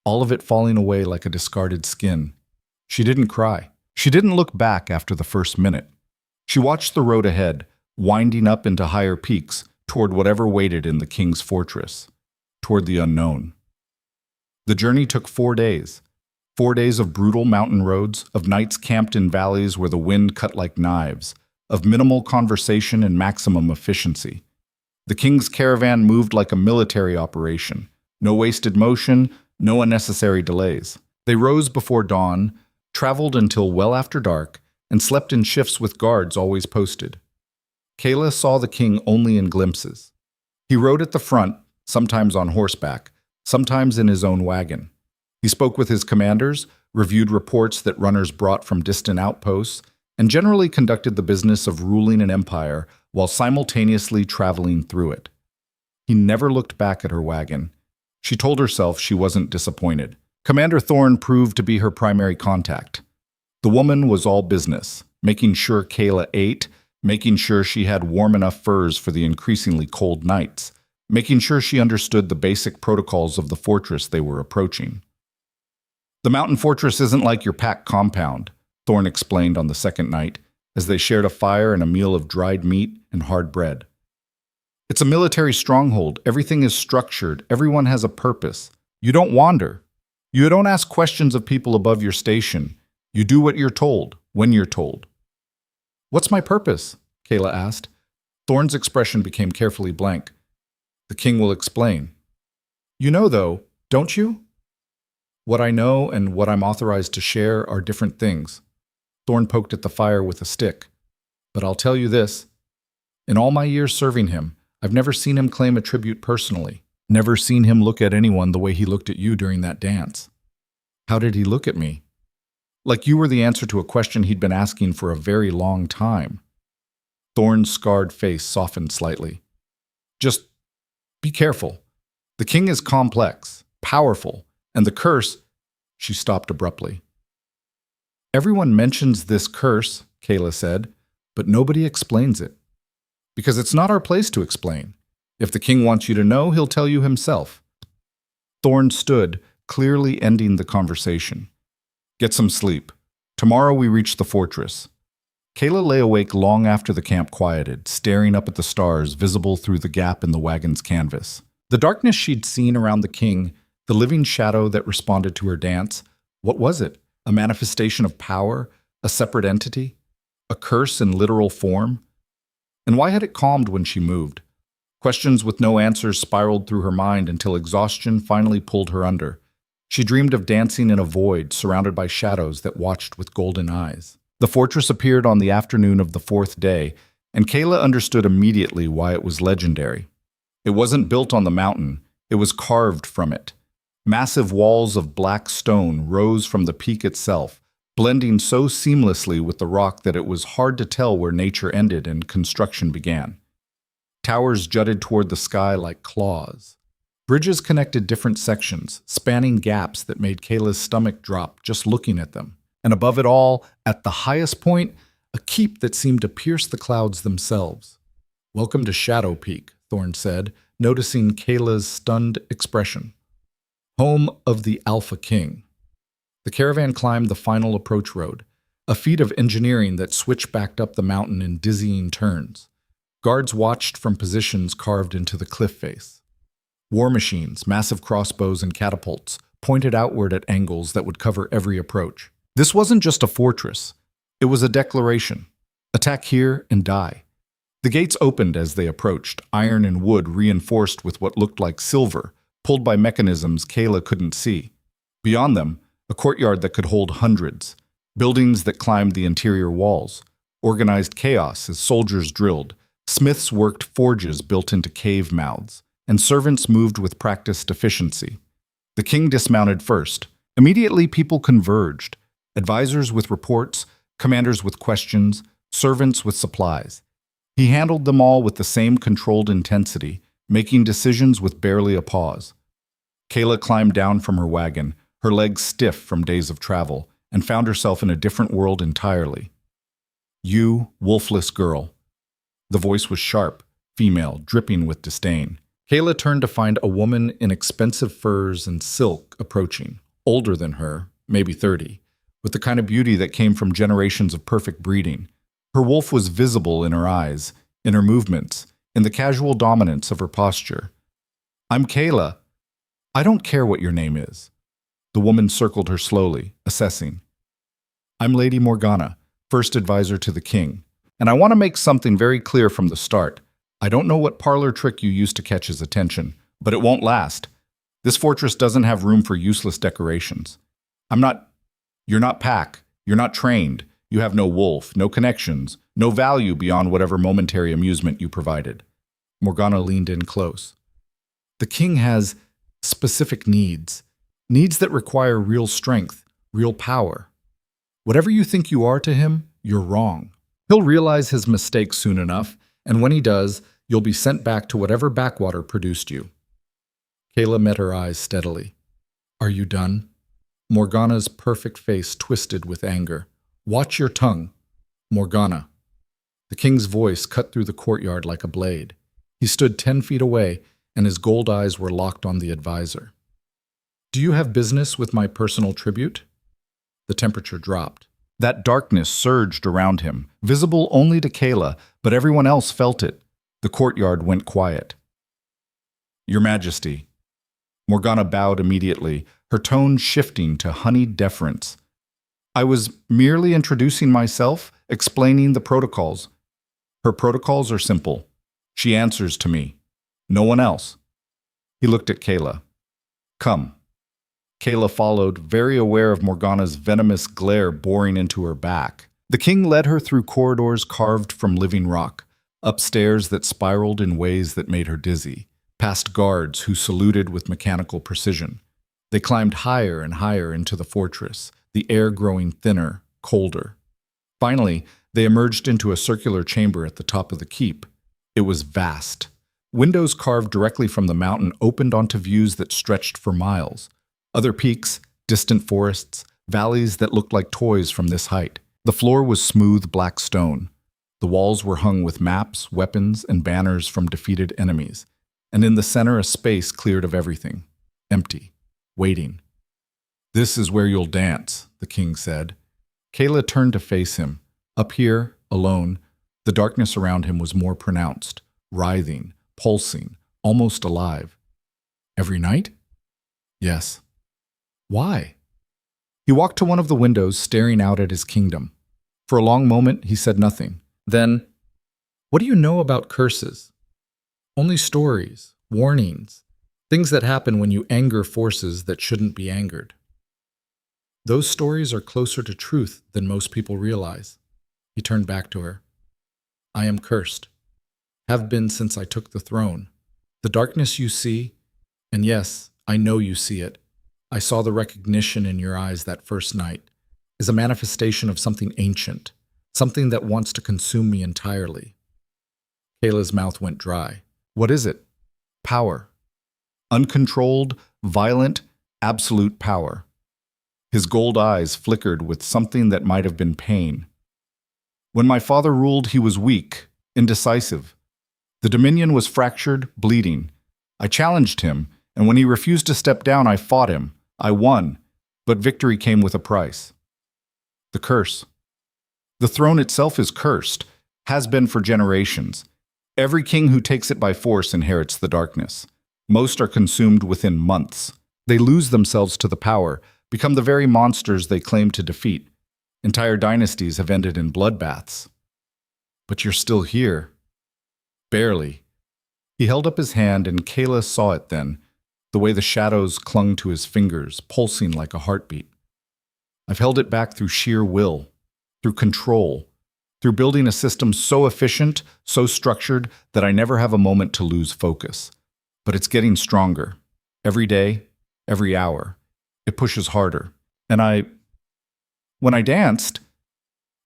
all of it falling away like a discarded skin. She didn't cry. She didn't look back after the first minute. She watched the road ahead, winding up into higher peaks, toward whatever waited in the king's fortress, toward the unknown. The journey took 4 days. 4 days of brutal mountain roads, of nights camped in valleys where the wind cut like knives, of minimal conversation and maximum efficiency. The king's caravan moved like a military operation. No wasted motion, no unnecessary delays. They rose before dawn, traveled until well after dark, and slept in shifts with guards always posted. Kayla saw the king only in glimpses. He rode at the front, sometimes on horseback, sometimes in his own wagon. He spoke with his commanders, reviewed reports that runners brought from distant outposts, and generally conducted the business of ruling an empire while simultaneously traveling through it. He never looked back at her wagon. She told herself she wasn't disappointed. Commander Thorne proved to be her primary contact. The woman was all business, making sure Kayla ate, making sure she had warm enough furs for the increasingly cold nights, making sure she understood the basic protocols of the fortress they were approaching. "The mountain fortress isn't like your packed compound," Thorne explained on the second night, as they shared a fire and a meal of dried meat and hard bread. "It's a military stronghold. Everything is structured. Everyone has a purpose. You don't wander. You don't ask questions of people above your station. You do what you're told, when you're told." "What's my purpose?" Kayla asked. Thorne's expression became carefully blank. "The king will explain." "You know, though, don't you?" "What I know and what I'm authorized to share are different things." Thorne poked at the fire with a stick. "But I'll tell you this. In all my years serving him, I've never seen him claim a tribute personally. Never seen him look at anyone the way he looked at you during that dance." "How did he look at me?" "Like you were the answer to a question he'd been asking for a very long time." Thorne's scarred face softened slightly. "Just be careful. The king is complex, powerful, and the curse—" She stopped abruptly. "Everyone mentions this curse," Kayla said, "but nobody explains it. Because it's not our place to explain. If the king wants you to know, he'll tell you himself." Thorne stood, clearly ending the conversation. "Get some sleep. Tomorrow we reach the fortress." Kayla lay awake long after the camp quieted, staring up at the stars visible through the gap in the wagon's canvas. The darkness she'd seen around the king, the living shadow that responded to her dance, what was it? A manifestation of power? A separate entity? A curse in literal form? And why had it calmed when she moved? Questions with no answers spiraled through her mind until exhaustion finally pulled her under. She dreamed of dancing in a void surrounded by shadows that watched with golden eyes. The fortress appeared on the afternoon of the 4th day, and Kayla understood immediately why it was legendary. It wasn't built on the mountain, it was carved from it. Massive walls of black stone rose from the peak itself, blending so seamlessly with the rock that it was hard to tell where nature ended and construction began. Towers jutted toward the sky like claws. Bridges connected different sections, spanning gaps that made Kayla's stomach drop just looking at them. And above it all, at the highest point, a keep that seemed to pierce the clouds themselves. "Welcome to Shadow Peak," Thorne said, noticing Kayla's stunned expression. "Home of the Alpha King." The caravan climbed the final approach road, a feat of engineering that switchbacked up the mountain in dizzying turns. Guards watched from positions carved into the cliff face. War machines, massive crossbows, and catapults pointed outward at angles that would cover every approach. This wasn't just a fortress. It was a declaration. Attack here and die. The gates opened as they approached, iron and wood reinforced with what looked like silver, pulled by mechanisms Kayla couldn't see. Beyond them, a courtyard that could hold hundreds, buildings that climbed the interior walls, organized chaos as soldiers drilled, smiths worked forges built into cave mouths, and servants moved with practiced efficiency. The king dismounted first. Immediately people converged, advisors with reports, commanders with questions, servants with supplies. He handled them all with the same controlled intensity, making decisions with barely a pause. Kayla climbed down from her wagon, her legs stiff from days of travel, and found herself in a different world entirely. You, wolfless girl. The voice was sharp, female, dripping with disdain. Kayla turned to find a woman in expensive furs and silk approaching, older than her, maybe 30, with the kind of beauty that came from generations of perfect breeding. Her wolf was visible in her eyes, in her movements, in the casual dominance of her posture. I'm Kayla. I don't care what your name is. The woman circled her slowly, assessing. I'm Lady Morgana, first advisor to the king, and I want to make something very clear from the start. I don't know what parlor trick you used to catch his attention, but it won't last. This fortress doesn't have room for useless decorations. You're not pack. You're not trained. You have no wolf, no connections, no value beyond whatever momentary amusement you provided. Morgana leaned in close. The king has specific needs that require real strength, real power. Whatever you think you are to him, you're wrong. He'll realize his mistake soon enough, and when he does, you'll be sent back to whatever backwater produced you. Kayla met her eyes steadily. Are you done? Morgana's perfect face twisted with anger. Watch your tongue, Morgana. The king's voice cut through the courtyard like a blade. He stood 10 feet away, and his gold eyes were locked on the advisor. Do you have business with my personal tribute? The temperature dropped. That darkness surged around him, visible only to Kayla, but everyone else felt it. The courtyard went quiet. Your Majesty. Morgana bowed immediately, her tone shifting to honeyed deference. I was merely introducing myself, explaining the protocols. Her protocols are simple. She answers to me. No one else. He looked at Kayla. Come. Kayla followed, very aware of Morgana's venomous glare boring into her back. The king led her through corridors carved from living rock, up stairs that spiraled in ways that made her dizzy, past guards who saluted with mechanical precision. They climbed higher and higher into the fortress, the air growing thinner, colder. Finally, they emerged into a circular chamber at the top of the keep. It was vast. Windows carved directly from the mountain opened onto views that stretched for miles. Other peaks, distant forests, valleys that looked like toys from this height. The floor was smooth black stone. The walls were hung with maps, weapons, and banners from defeated enemies. And in the center, a space cleared of everything. Empty. Waiting. This is where you'll dance, the king said. Kayla turned to face him. Up here, alone, the darkness around him was more pronounced, writhing, pulsing, almost alive. Every night? Yes. Why? He walked to one of the windows, staring out at his kingdom. For a long moment, he said nothing. Then, what do you know about curses? Only stories, warnings, things that happen when you anger forces that shouldn't be angered. Those stories are closer to truth than most people realize. He turned back to her. I am cursed. Have been since I took the throne. The darkness you see, and yes, I know you see it. I saw the recognition in your eyes that first night, is a manifestation of something ancient, something that wants to consume me entirely. Kayla's mouth went dry. What is it? Power. Uncontrolled, violent, absolute power. His gold eyes flickered with something that might have been pain. When my father ruled, he was weak, indecisive. The dominion was fractured, bleeding. I challenged him, and when he refused to step down, I fought him. I won, but victory came with a price. The curse. The throne itself is cursed, has been for generations. Every king who takes it by force inherits the darkness. Most are consumed within months. They lose themselves to the power, become the very monsters they claim to defeat. Entire dynasties have ended in bloodbaths. But you're still here. Barely. He held up his hand, and Kayla saw it then, the way the shadows clung to his fingers, pulsing like a heartbeat. I've held it back through sheer will, through control, through building a system so efficient, so structured, that I never have a moment to lose focus. But it's getting stronger. Every day, every hour. It pushes harder. And when I danced,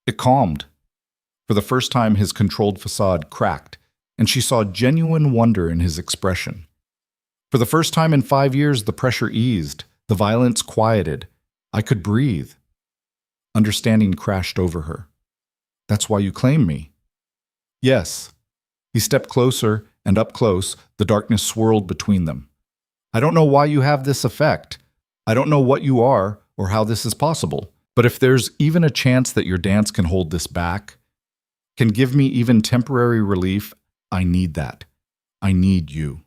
it calmed. For the first time, his controlled facade cracked, and she saw genuine wonder in his expression. For the first time in 5 years, the pressure eased, the violence quieted. I could breathe. Understanding crashed over her. That's why you claim me. Yes. He stepped closer, and up close, the darkness swirled between them. I don't know why you have this effect. I don't know what you are or how this is possible. But if there's even a chance that your dance can hold this back, can give me even temporary relief, I need that. I need you.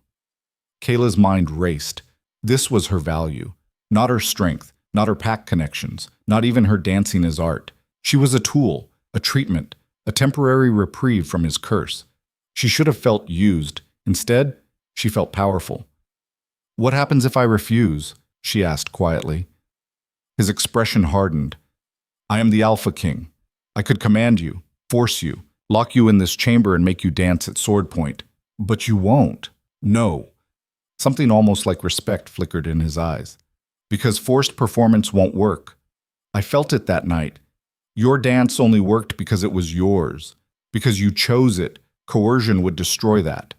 Kayla's mind raced. This was her value, not her strength, not her pack connections, not even her dancing as art. She was a tool, a treatment, a temporary reprieve from his curse. She should have felt used. Instead, she felt powerful. What happens if I refuse? She asked quietly. His expression hardened. I am the Alpha King. I could command you, force you, lock you in this chamber and make you dance at sword point. But you won't. No. Something almost like respect flickered in his eyes. Because forced performance won't work. I felt it that night. Your dance only worked because it was yours. Because you chose it. Coercion would destroy that.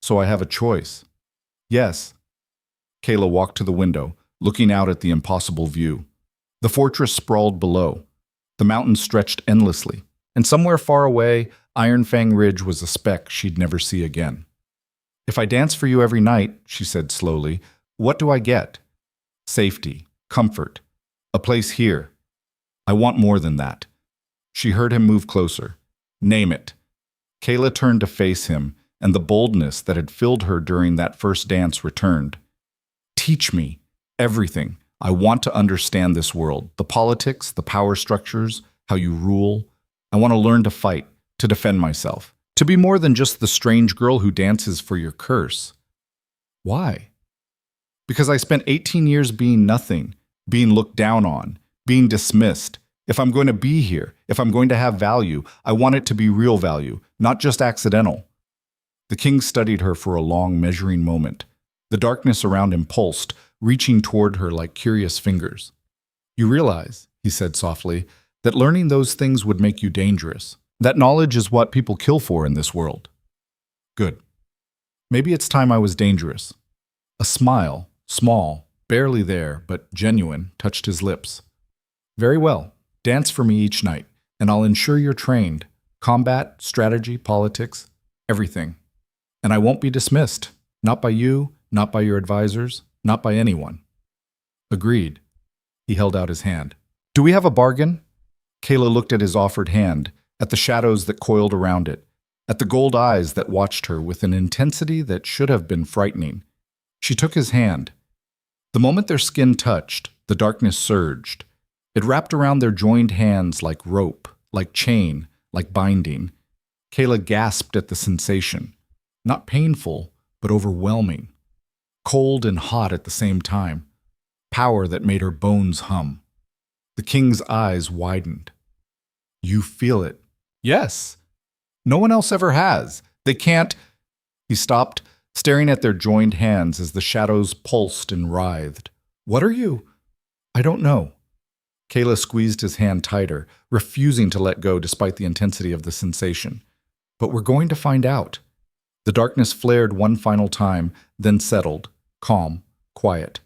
So I have a choice. Yes. Kayla walked to the window, looking out at the impossible view. The fortress sprawled below. The mountains stretched endlessly, and somewhere far away, Iron Fang Ridge was a speck she'd never see again. If I dance for you every night, she said slowly, what do I get? Safety, comfort, a place here. I want more than that. She heard him move closer. Name it. Kayla turned to face him, and the boldness that had filled her during that first dance returned. Teach me everything. I want to understand this world, the politics, the power structures, how you rule. I want to learn to fight, to defend myself, to be more than just the strange girl who dances for your curse. Why? Because I spent 18 years being nothing, being looked down on, being dismissed. If I'm going to be here, if I'm going to have value, I want it to be real value, not just accidental. The king studied her for a long, measuring moment. The darkness around him pulsed, reaching toward her like curious fingers. You realize, he said softly, that learning those things would make you dangerous. That knowledge is what people kill for in this world. Good. Maybe it's time I was dangerous. A smile, small, barely there, but genuine, touched his lips. Very well. Dance for me each night, and I'll ensure you're trained. Combat, strategy, politics, everything. And I won't be dismissed. Not by you, not by your advisors, not by anyone. Agreed. He held out his hand. Do we have a bargain? Kayla looked at his offered hand, at the shadows that coiled around it, at the gold eyes that watched her with an intensity that should have been frightening. She took his hand. The moment their skin touched, the darkness surged. It wrapped around their joined hands like rope, like chain, like binding. Kayla gasped at the sensation. Not painful, but overwhelming. Cold and hot at the same time. Power that made her bones hum. The king's eyes widened. You feel it. Yes. No one else ever has. They can't. He stopped, staring at their joined hands as the shadows pulsed and writhed. What are you? I don't know. Kayla squeezed his hand tighter, refusing to let go despite the intensity of the sensation. But we're going to find out. The darkness flared one final time, then settled, calm, quiet,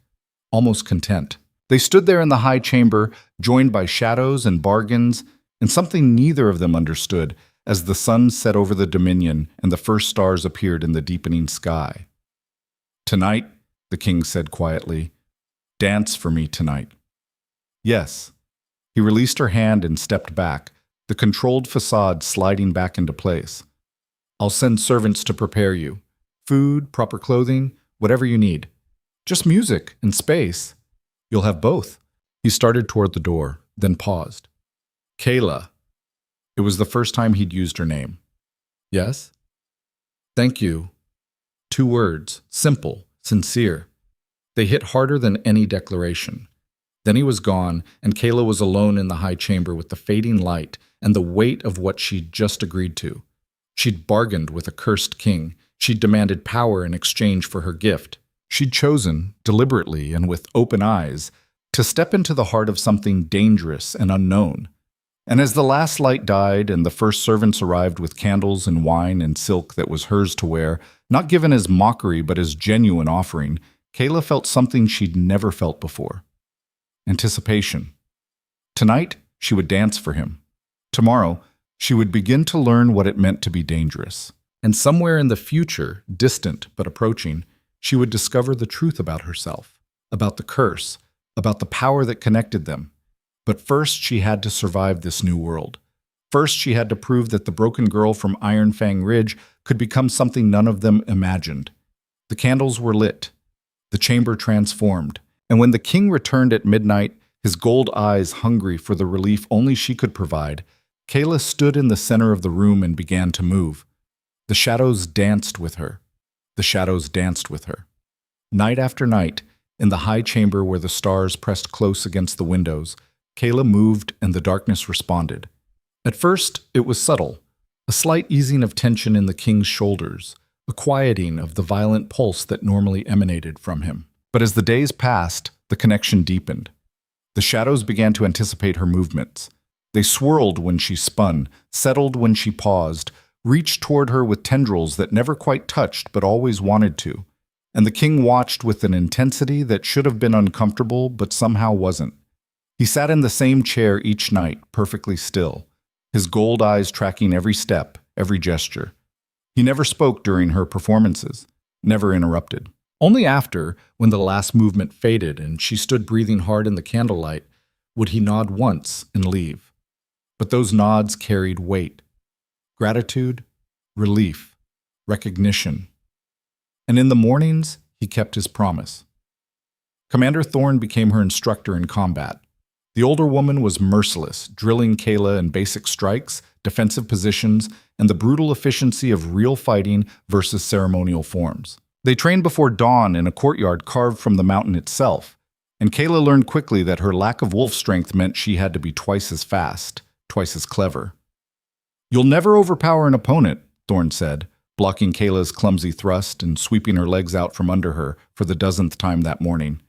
almost content. They stood there in the high chamber, joined by shadows and bargains, and something neither of them understood as the sun set over the dominion and the first stars appeared in the deepening sky. Tonight, the king said quietly, dance for me tonight. Yes. He released her hand and stepped back, the controlled facade sliding back into place. I'll send servants to prepare you. Food, proper clothing, whatever you need. Just music and space. You'll have both. He started toward the door, then paused. Kayla. It was the first time he'd used her name. Yes? Thank you. 2 words, simple, sincere. They hit harder than any declaration. Then he was gone, and Kayla was alone in the high chamber with the fading light and the weight of what she'd just agreed to. She'd bargained with a cursed king. She'd demanded power in exchange for her gift. She'd chosen, deliberately and with open eyes, to step into the heart of something dangerous and unknown. And as the last light died and the first servants arrived with candles and wine and silk that was hers to wear, not given as mockery but as genuine offering, Kayla felt something she'd never felt before. Anticipation. Tonight, she would dance for him. Tomorrow, she would begin to learn what it meant to be dangerous. And somewhere in the future, distant but approaching, she would discover the truth about herself, about the curse, about the power that connected them. But first, she had to survive this new world. First, she had to prove that the broken girl from Iron Fang Ridge could become something none of them imagined. The candles were lit. The chamber transformed. And when the king returned at midnight, his gold eyes hungry for the relief only she could provide, Kayla stood in the center of the room and began to move. The shadows danced with her. The shadows danced with her. Night after night, in the high chamber where the stars pressed close against the windows, Kayla moved and the darkness responded. At first, it was subtle, a slight easing of tension in the king's shoulders, a quieting of the violent pulse that normally emanated from him. But as the days passed, the connection deepened. The shadows began to anticipate her movements. They swirled when she spun, settled when she paused, reached toward her with tendrils that never quite touched but always wanted to. And the king watched with an intensity that should have been uncomfortable but somehow wasn't. He sat in the same chair each night, perfectly still, his gold eyes tracking every step, every gesture. He never spoke during her performances, never interrupted. Only after, when the last movement faded and she stood breathing hard in the candlelight, would he nod once and leave. But those nods carried weight. Gratitude, relief, recognition. And in the mornings, he kept his promise. Commander Thorne became her instructor in combat. The older woman was merciless, drilling Kayla in basic strikes, defensive positions, and the brutal efficiency of real fighting versus ceremonial forms. They trained before dawn in a courtyard carved from the mountain itself, and Kayla learned quickly that her lack of wolf strength meant she had to be twice as fast, twice as clever. "You'll never overpower an opponent," Thorne said, blocking Kayla's clumsy thrust and sweeping her legs out from under her for the dozenth time that morning.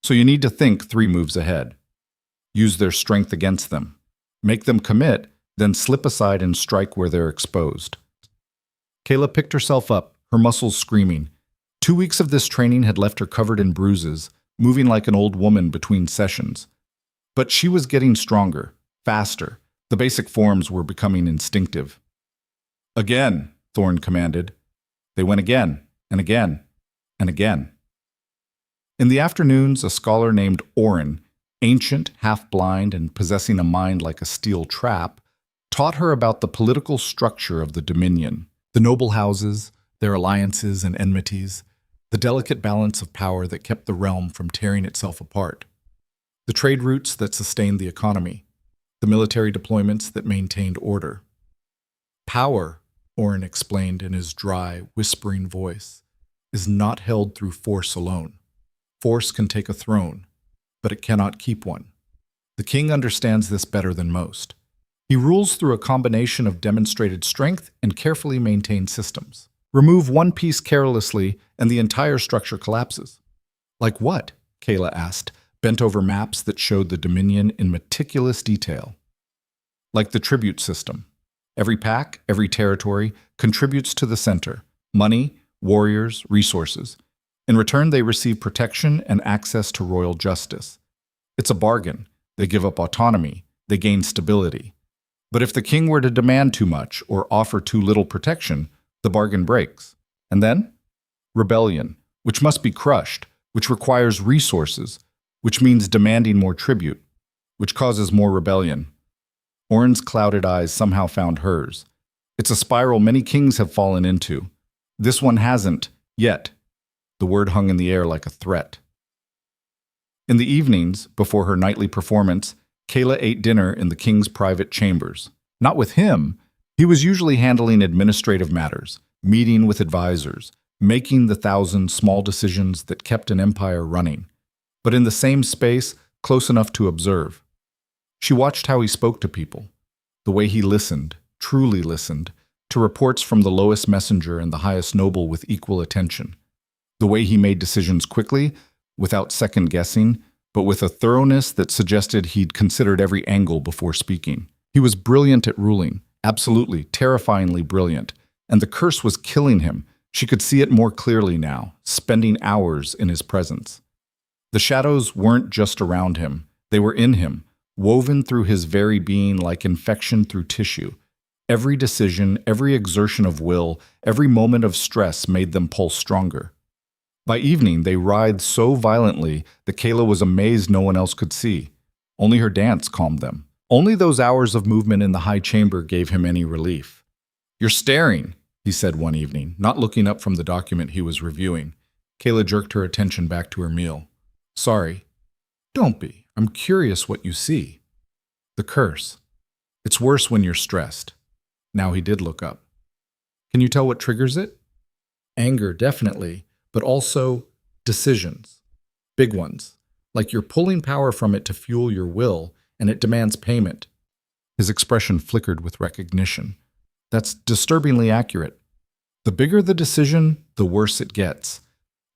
"So you need to think 3 moves ahead. Use their strength against them. Make them commit, then slip aside and strike where they're exposed." Kayla picked herself up, her muscles screaming. 2 weeks of this training had left her covered in bruises, moving like an old woman between sessions. But she was getting stronger, faster. The basic forms were becoming instinctive. "Again," Thorne commanded. They went again, and again, and again. In the afternoons, a scholar named Orin, ancient, half-blind, and possessing a mind like a steel trap, taught her about the political structure of the Dominion, the noble houses, their alliances and enmities, the delicate balance of power that kept the realm from tearing itself apart, the trade routes that sustained the economy, the military deployments that maintained order. Power, Orin explained in his dry, whispering voice, is not held through force alone. Force can take a throne, but it cannot keep one. The king understands this better than most. He rules through a combination of demonstrated strength and carefully maintained systems. Remove one piece carelessly, and the entire structure collapses. "Like what?" Kayla asked, bent over maps that showed the Dominion in meticulous detail. "Like the tribute system. Every pack, every territory, contributes to the center. Money, warriors, resources. In return, they receive protection and access to royal justice. It's a bargain. They give up autonomy. They gain stability. But if the king were to demand too much or offer too little protection, the bargain breaks. And then? Rebellion, which must be crushed, which requires resources, which means demanding more tribute, which causes more rebellion." Orin's clouded eyes somehow found hers. "It's a spiral many kings have fallen into. This one hasn't, yet." The word hung in the air like a threat. In the evenings, before her nightly performance, Kayla ate dinner in the king's private chambers. Not with him. He was usually handling administrative matters, meeting with advisors, making the 1,000 small decisions that kept an empire running. But in the same space, close enough to observe. She watched how he spoke to people, the way he listened, truly listened, to reports from the lowest messenger and the highest noble with equal attention. The way he made decisions quickly, without second-guessing, but with a thoroughness that suggested he'd considered every angle before speaking. He was brilliant at ruling, absolutely, terrifyingly brilliant, and the curse was killing him. She could see it more clearly now, spending hours in his presence. The shadows weren't just around him, they were in him, woven through his very being like infection through tissue. Every decision, every exertion of will, every moment of stress made them pulse stronger. By evening, they writhed so violently that Kayla was amazed no one else could see. Only her dance calmed them. Only those hours of movement in the high chamber gave him any relief. "You're staring," he said one evening, not looking up from the document he was reviewing. Kayla jerked her attention back to her meal. "Sorry." "Don't be. I'm curious what you see." "The curse. It's worse when you're stressed." Now he did look up. "Can you tell what triggers it?" "Anger, definitely, but also decisions. Big ones. Like you're pulling power from it to fuel your will, and it demands payment." His expression flickered with recognition. "That's disturbingly accurate. The bigger the decision, the worse it gets.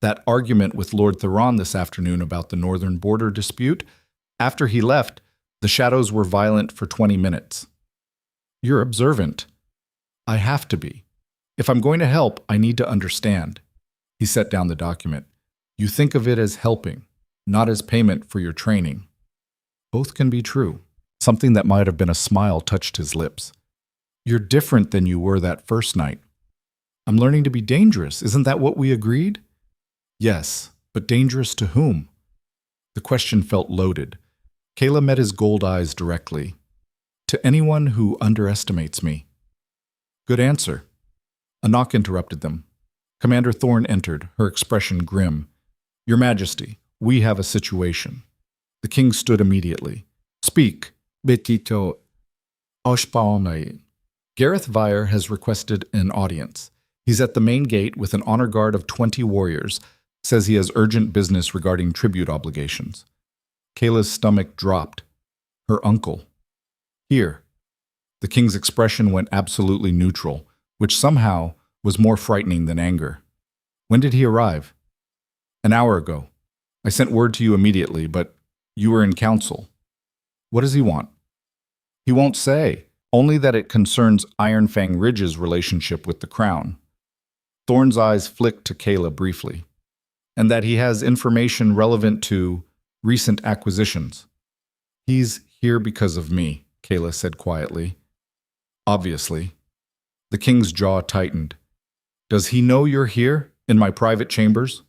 That argument with Lord Theron this afternoon about the northern border dispute, after he left, the shadows were violent for 20 minutes. You're observant." "I have to be. If I'm going to help, I need to understand." He set down the document. "You think of it as helping, not as payment for your training." Both can be true. Something that might have been a smile touched his lips. "You're different than you were that first night." "I'm learning to be dangerous. Isn't that what we agreed?" "Yes, but dangerous to whom?" The question felt loaded. Kayla met his gold eyes directly. "To anyone who underestimates me." "Good answer." A knock interrupted them. Commander Thorne entered, her expression grim. "Your Majesty, we have a situation." The king stood immediately. "Speak." "Betito Oshpaonai." "Gareth Vire has requested an audience. He's at the main gate with an honor guard of 20 warriors. Says he has urgent business regarding tribute obligations." Kayla's stomach dropped. Her uncle. "Here." The king's expression went absolutely neutral, which somehow was more frightening than anger. "When did he arrive?" "An hour ago. I sent word to you immediately, but you were in council." "What does he want?" "He won't say, only that it concerns Ironfang Ridge's relationship with the crown." Thorne's eyes flicked to Kayla briefly. "And that he has information relevant to recent acquisitions." "He's here because of me," Kayla said quietly. "Obviously." The king's jaw tightened. "Does he know you're here, in my private chambers?"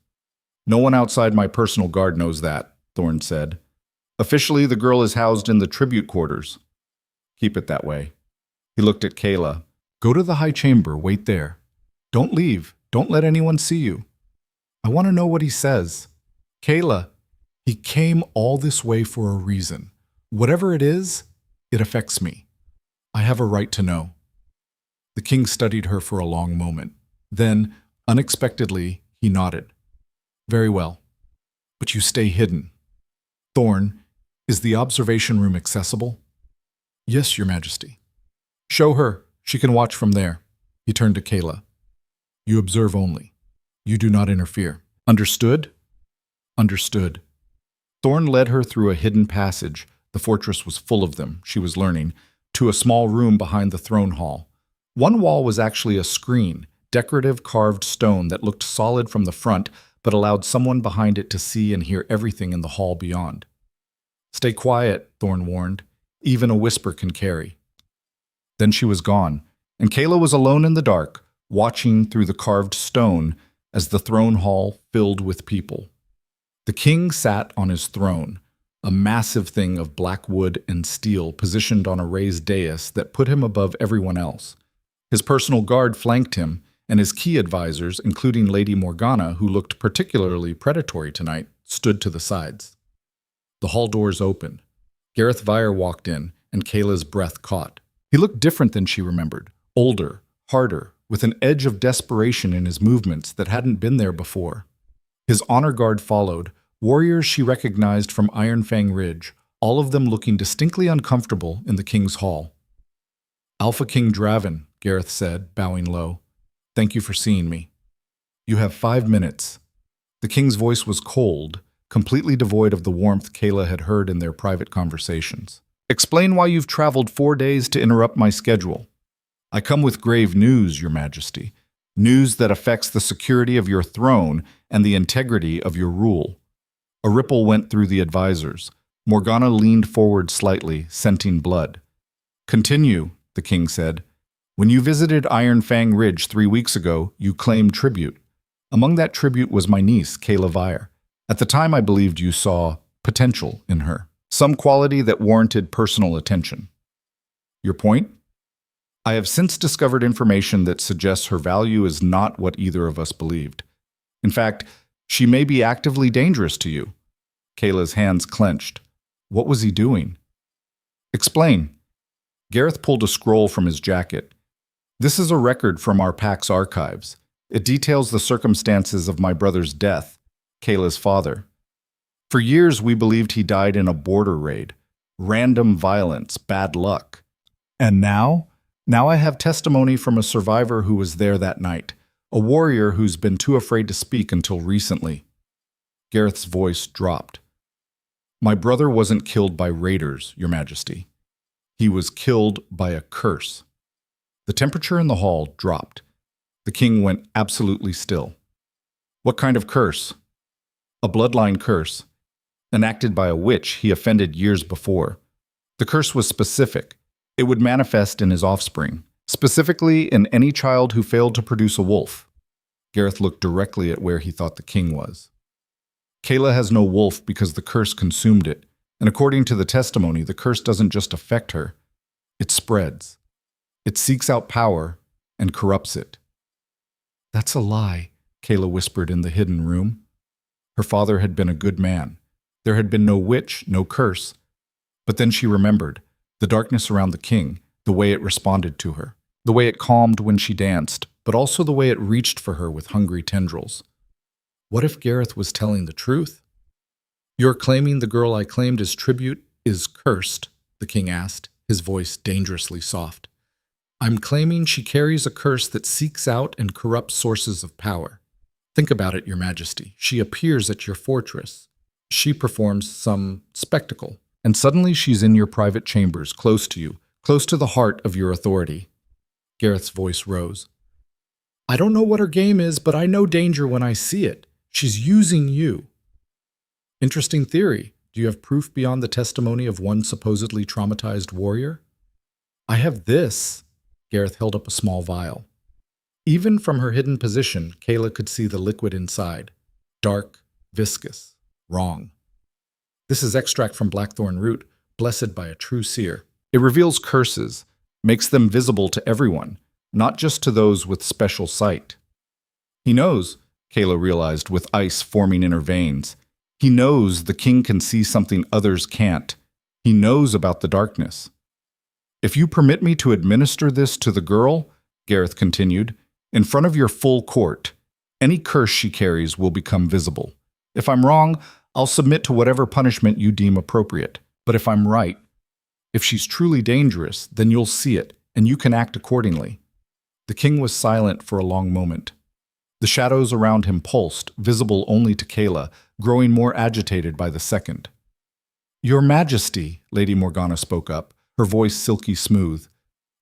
"No one outside my personal guard knows that," Thorne said. "Officially, the girl is housed in the tribute quarters." "Keep it that way." He looked at Kayla. "Go to the high chamber, wait there. Don't leave, don't let anyone see you. I want to know what he says." "Kayla, he came all this way for a reason. Whatever it is, it affects me. I have a right to know." The king studied her for a long moment. Then, unexpectedly, he nodded. "Very well. But you stay hidden." "Thorne, is the observation room accessible?" "Yes, Your Majesty." "Show her. She can watch from there." He turned to Kayla. "You observe only. You do not interfere. Understood?" "Understood." Thorne led her through a hidden passage. The fortress was full of them, she was learning, to a small room behind the throne hall. One wall was actually a screen, decorative carved stone that looked solid from the front, but allowed someone behind it to see and hear everything in the hall beyond. "Stay quiet," Thorne warned. "Even a whisper can carry." Then she was gone, and Kayla was alone in the dark, watching through the carved stone as the throne hall filled with people. The king sat on his throne, a massive thing of black wood and steel positioned on a raised dais that put him above everyone else. His personal guard flanked him, and his key advisors, including Lady Morgana, who looked particularly predatory tonight, stood to the sides. The hall doors opened. Gareth Vire walked in, and Kayla's breath caught. He looked different than she remembered, older, harder, with an edge of desperation in his movements that hadn't been there before. His honor guard followed, warriors she recognized from Ironfang Ridge, all of them looking distinctly uncomfortable in the king's hall. "Alpha King Draven," Gareth said, bowing low. "Thank you for seeing me." "You have 5 minutes." The king's voice was cold, completely devoid of the warmth Kayla had heard in their private conversations. Explain why you've traveled 4 days to interrupt my schedule. I come with grave news, Your Majesty. News that affects the security of your throne and the integrity of your rule. A ripple went through the advisors. Morgana leaned forward slightly, scenting blood. Continue, the king said. When you visited Iron Fang Ridge 3 weeks ago, you claimed tribute. Among that tribute was my niece, Kayla Vire. At the time, I believed you saw potential in her, some quality that warranted personal attention. Your point? I have since discovered information that suggests her value is not what either of us believed. In fact, she may be actively dangerous to you. Kayla's hands clenched. What was he doing? Explain. Gareth pulled a scroll from his jacket. This is a record from our pack's archives. It details the circumstances of my brother's death, Kayla's father. For years, we believed he died in a border raid. Random violence, bad luck. And now? Now I have testimony from a survivor who was there that night, a warrior who's been too afraid to speak until recently. Gareth's voice dropped. My brother wasn't killed by raiders, Your Majesty. He was killed by a curse. The temperature in the hall dropped. The king went absolutely still. What kind of curse? A bloodline curse, enacted by a witch he offended years before. The curse was specific. It would manifest in his offspring, specifically in any child who failed to produce a wolf. Gareth looked directly at where he thought the king was. Kayla has no wolf because the curse consumed it, and according to the testimony, the curse doesn't just affect her. It spreads. It seeks out power and corrupts it. That's a lie, Kayla whispered in the hidden room. Her father had been a good man. There had been no witch, no curse. But then she remembered the darkness around the king, the way it responded to her, the way it calmed when she danced, but also the way it reached for her with hungry tendrils. What if Gareth was telling the truth? You're claiming the girl I claimed as tribute is cursed, the king asked, his voice dangerously soft. I'm claiming she carries a curse that seeks out and corrupts sources of power. Think about it, Your Majesty. She appears at your fortress. She performs some spectacle. And suddenly she's in your private chambers, close to you, close to the heart of your authority. Gareth's voice rose. I don't know what her game is, but I know danger when I see it. She's using you. Interesting theory. Do you have proof beyond the testimony of one supposedly traumatized warrior? I have this. Gareth held up a small vial. Even from her hidden position, Kayla could see the liquid inside. Dark, viscous, wrong. This is extract from blackthorn root, blessed by a true seer. It reveals curses, makes them visible to everyone, not just to those with special sight. He knows, Kayla realized with ice forming in her veins. He knows the king can see something others can't. He knows about the darkness. If you permit me to administer this to the girl, Gareth continued, in front of your full court, any curse she carries will become visible. If I'm wrong, I'll submit to whatever punishment you deem appropriate. But if I'm right, if she's truly dangerous, then you'll see it, and you can act accordingly. The king was silent for a long moment. The shadows around him pulsed, visible only to Kayla, growing more agitated by the second. Your Majesty, Lady Morgana spoke up, her voice silky smooth.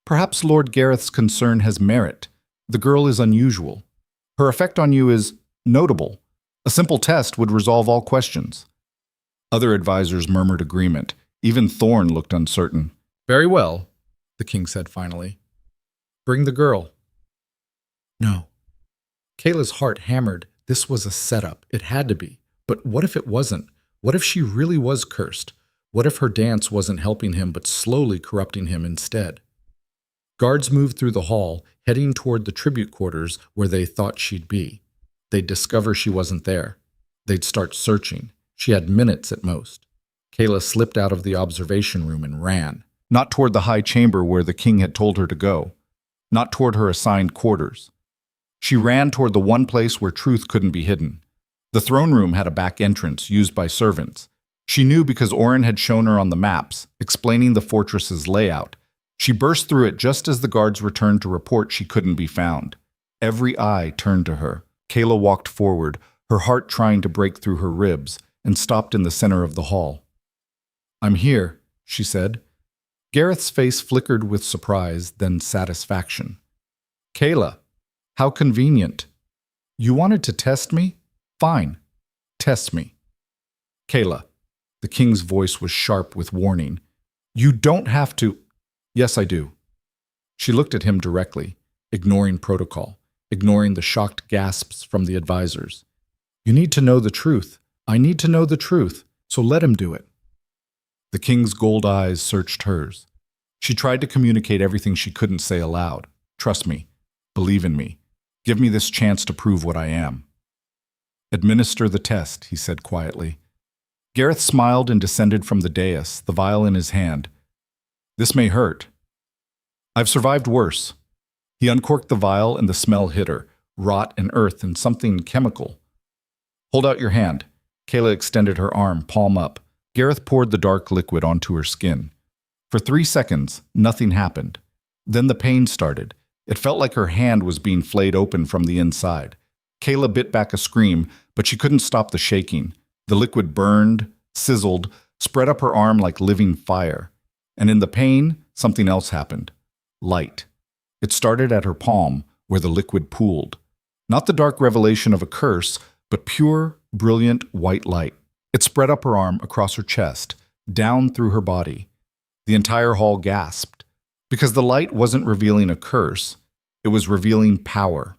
Perhaps Lord Gareth's concern has merit. The girl is unusual. Her effect on you is notable. A simple test would resolve all questions. Other advisors murmured agreement. Even Thorne looked uncertain. Very well, the king said finally. Bring the girl. No. Kayla's heart hammered. This was a setup. It had to be. But what if it wasn't? What if she really was cursed? What if her dance wasn't helping him but slowly corrupting him instead? Guards moved through the hall, heading toward the tribute quarters where they thought she'd be. They'd discover she wasn't there. They'd start searching. She had minutes at most. Kayla slipped out of the observation room and ran, not toward the high chamber where the king had told her to go, not toward her assigned quarters. She ran toward the one place where truth couldn't be hidden. The throne room had a back entrance used by servants. She knew because Oren had shown her on the maps, explaining the fortress's layout. She burst through it just as the guards returned to report she couldn't be found. Every eye turned to her. Kayla walked forward, her heart trying to break through her ribs, and stopped in the center of the hall. I'm here, she said. Gareth's face flickered with surprise, then satisfaction. Kayla, how convenient. You wanted to test me? Fine. Test me. Kayla. The king's voice was sharp with warning. You don't have to. Yes, I do. She looked at him directly, ignoring protocol, ignoring the shocked gasps from the advisors. You need to know the truth. I need to know the truth, so let him do it. The king's gold eyes searched hers. She tried to communicate everything she couldn't say aloud. Trust me. Believe in me. Give me this chance to prove what I am. Administer the test, he said quietly. Gareth smiled and descended from the dais, the vial in his hand. This may hurt. I've survived worse. He uncorked the vial and the smell hit her, rot and earth and something chemical. Hold out your hand. Kayla extended her arm, palm up. Gareth poured the dark liquid onto her skin. For 3 seconds, nothing happened. Then the pain started. It felt like her hand was being flayed open from the inside. Kayla bit back a scream, but she couldn't stop the shaking. The liquid burned, sizzled, spread up her arm like living fire. And in the pain, something else happened. Light. It started at her palm, where the liquid pooled. Not the dark revelation of a curse, but pure, brilliant white light. It spread up her arm, across her chest, down through her body. The entire hall gasped, because the light wasn't revealing a curse, it was revealing power.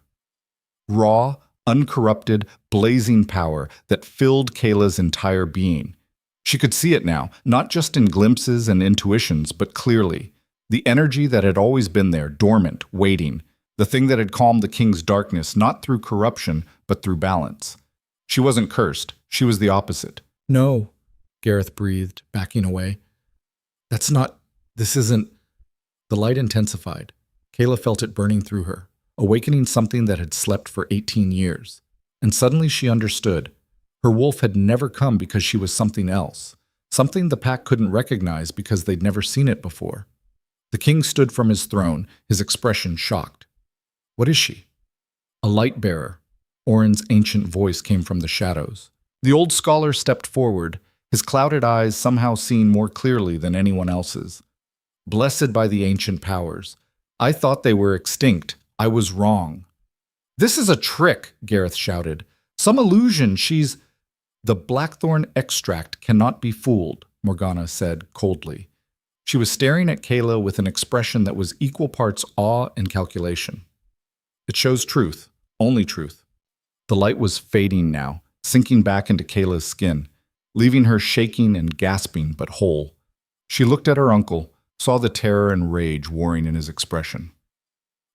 Raw, uncorrupted, blazing power that filled Kayla's entire being. She could see it now, not just in glimpses and intuitions, but clearly. The energy that had always been there, dormant, waiting. The thing that had calmed the king's darkness, not through corruption, but through balance. She wasn't cursed. She was the opposite. No, Gareth breathed, backing away. This isn't. The light intensified. Kayla felt it burning through her, awakening something that had slept for 18 years. And suddenly she understood. Her wolf had never come because she was something else. Something the pack couldn't recognize because they'd never seen it before. The king stood from his throne, his expression shocked. What is she? A light bearer. Orin's ancient voice came from the shadows. The old scholar stepped forward, his clouded eyes somehow seeing more clearly than anyone else's. Blessed by the ancient powers. I thought they were extinct. I was wrong. This is a trick, Gareth shouted. Some illusion. She's... The blackthorn extract cannot be fooled, Morgana said coldly. She was staring at Kayla with an expression that was equal parts awe and calculation. It shows truth, only truth. The light was fading now, sinking back into Kayla's skin, leaving her shaking and gasping but whole. She looked at her uncle, saw the terror and rage warring in his expression.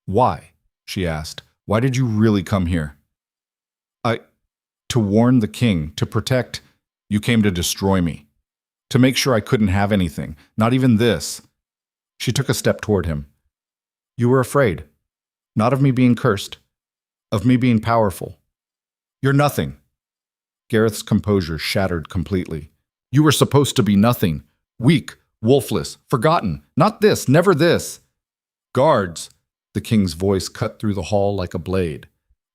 Why? She asked. Why did you really come here? To warn the king, to protect. You came to destroy me. To make sure I couldn't have anything, not even this. She took a step toward him. You were afraid. Not of me being cursed. Of me being powerful. You're nothing. Gareth's composure shattered completely. You were supposed to be nothing. Weak, wolfless, forgotten. Not this, never this. Guards. The king's voice cut through the hall like a blade.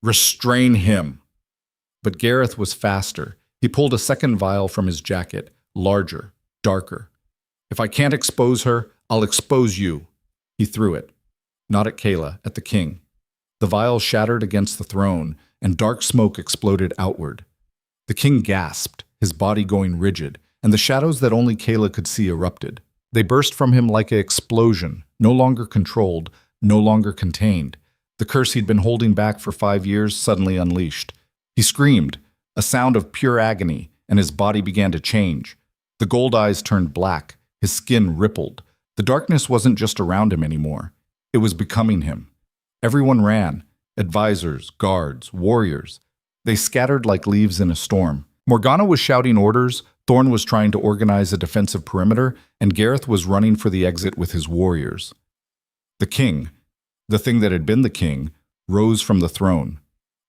Restrain him. But Gareth was faster. He pulled a second vial from his jacket, larger, darker. If I can't expose her, I'll expose you. He threw it. Not at Kayla, at the king. The vial shattered against the throne, and dark smoke exploded outward. The king gasped, his body going rigid, and the shadows that only Kayla could see erupted. They burst from him like an explosion, no longer controlled, no longer contained. The curse he'd been holding back for 5 years suddenly unleashed. He screamed, a sound of pure agony, and his body began to change. The gold eyes turned black, his skin rippled. The darkness wasn't just around him anymore. It was becoming him. Everyone ran, advisors, guards, warriors. They scattered like leaves in a storm. Morgana was shouting orders, Thorn was trying to organize a defensive perimeter, and Gareth was running for the exit with his warriors. The king, the thing that had been the king, rose from the throne.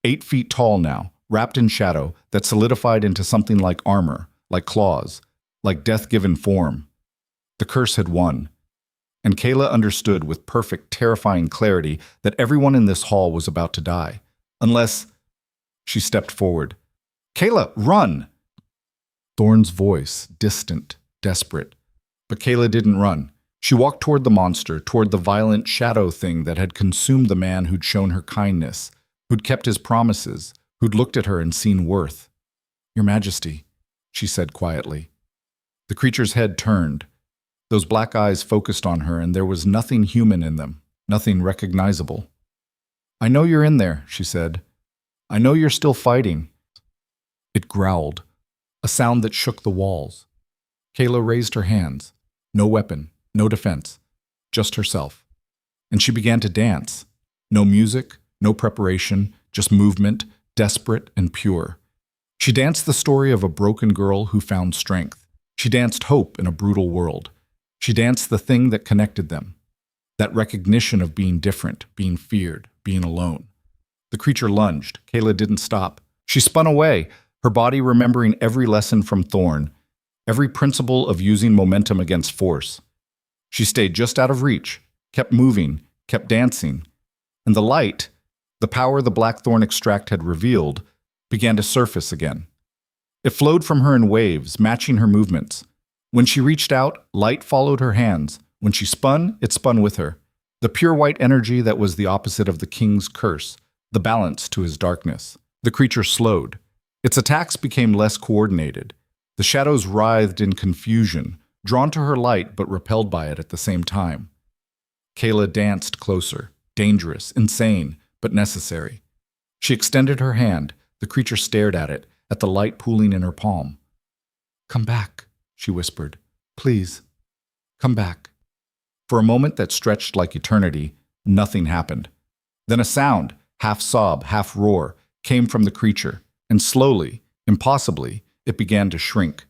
8 feet tall now, wrapped in shadow that solidified into something like armor, like claws, like death-given form. The curse had won. And Kayla understood with perfect, terrifying clarity that everyone in this hall was about to die. Unless... She stepped forward. Kayla, run! Thorn's voice, distant, desperate. But Kayla didn't run. She walked toward the monster, toward the violent shadow thing that had consumed the man who'd shown her kindness, who'd kept his promises, who'd looked at her and seen worth. "Your Majesty," she said quietly. The creature's head turned. Those black eyes focused on her, and there was nothing human in them, nothing recognizable. "I know you're in there," she said. "I know you're still fighting." It growled, a sound that shook the walls. Kayla raised her hands. No weapon, no defense, just herself. And she began to dance. No music, no preparation, just movement, desperate and pure. She danced the story of a broken girl who found strength. She danced hope in a brutal world. She danced the thing that connected them. That recognition of being different, being feared, being alone. The creature lunged. Kayla didn't stop. She spun away, her body remembering every lesson from Thorn, every principle of using momentum against force. She stayed just out of reach, kept moving, kept dancing. And the light, the power the blackthorn extract had revealed, began to surface again. It flowed from her in waves, matching her movements. When she reached out, light followed her hands. When she spun, it spun with her. The pure white energy that was the opposite of the king's curse, the balance to his darkness. The creature slowed. Its attacks became less coordinated. The shadows writhed in confusion, drawn to her light but repelled by it at the same time. Kayla danced closer, dangerous, insane, but necessary. She extended her hand. The creature stared at it, at the light pooling in her palm. "Come back," she whispered. "Please, come back." For a moment that stretched like eternity, nothing happened. Then a sound, half sob, half roar, came from the creature, and slowly, impossibly, it began to shrink.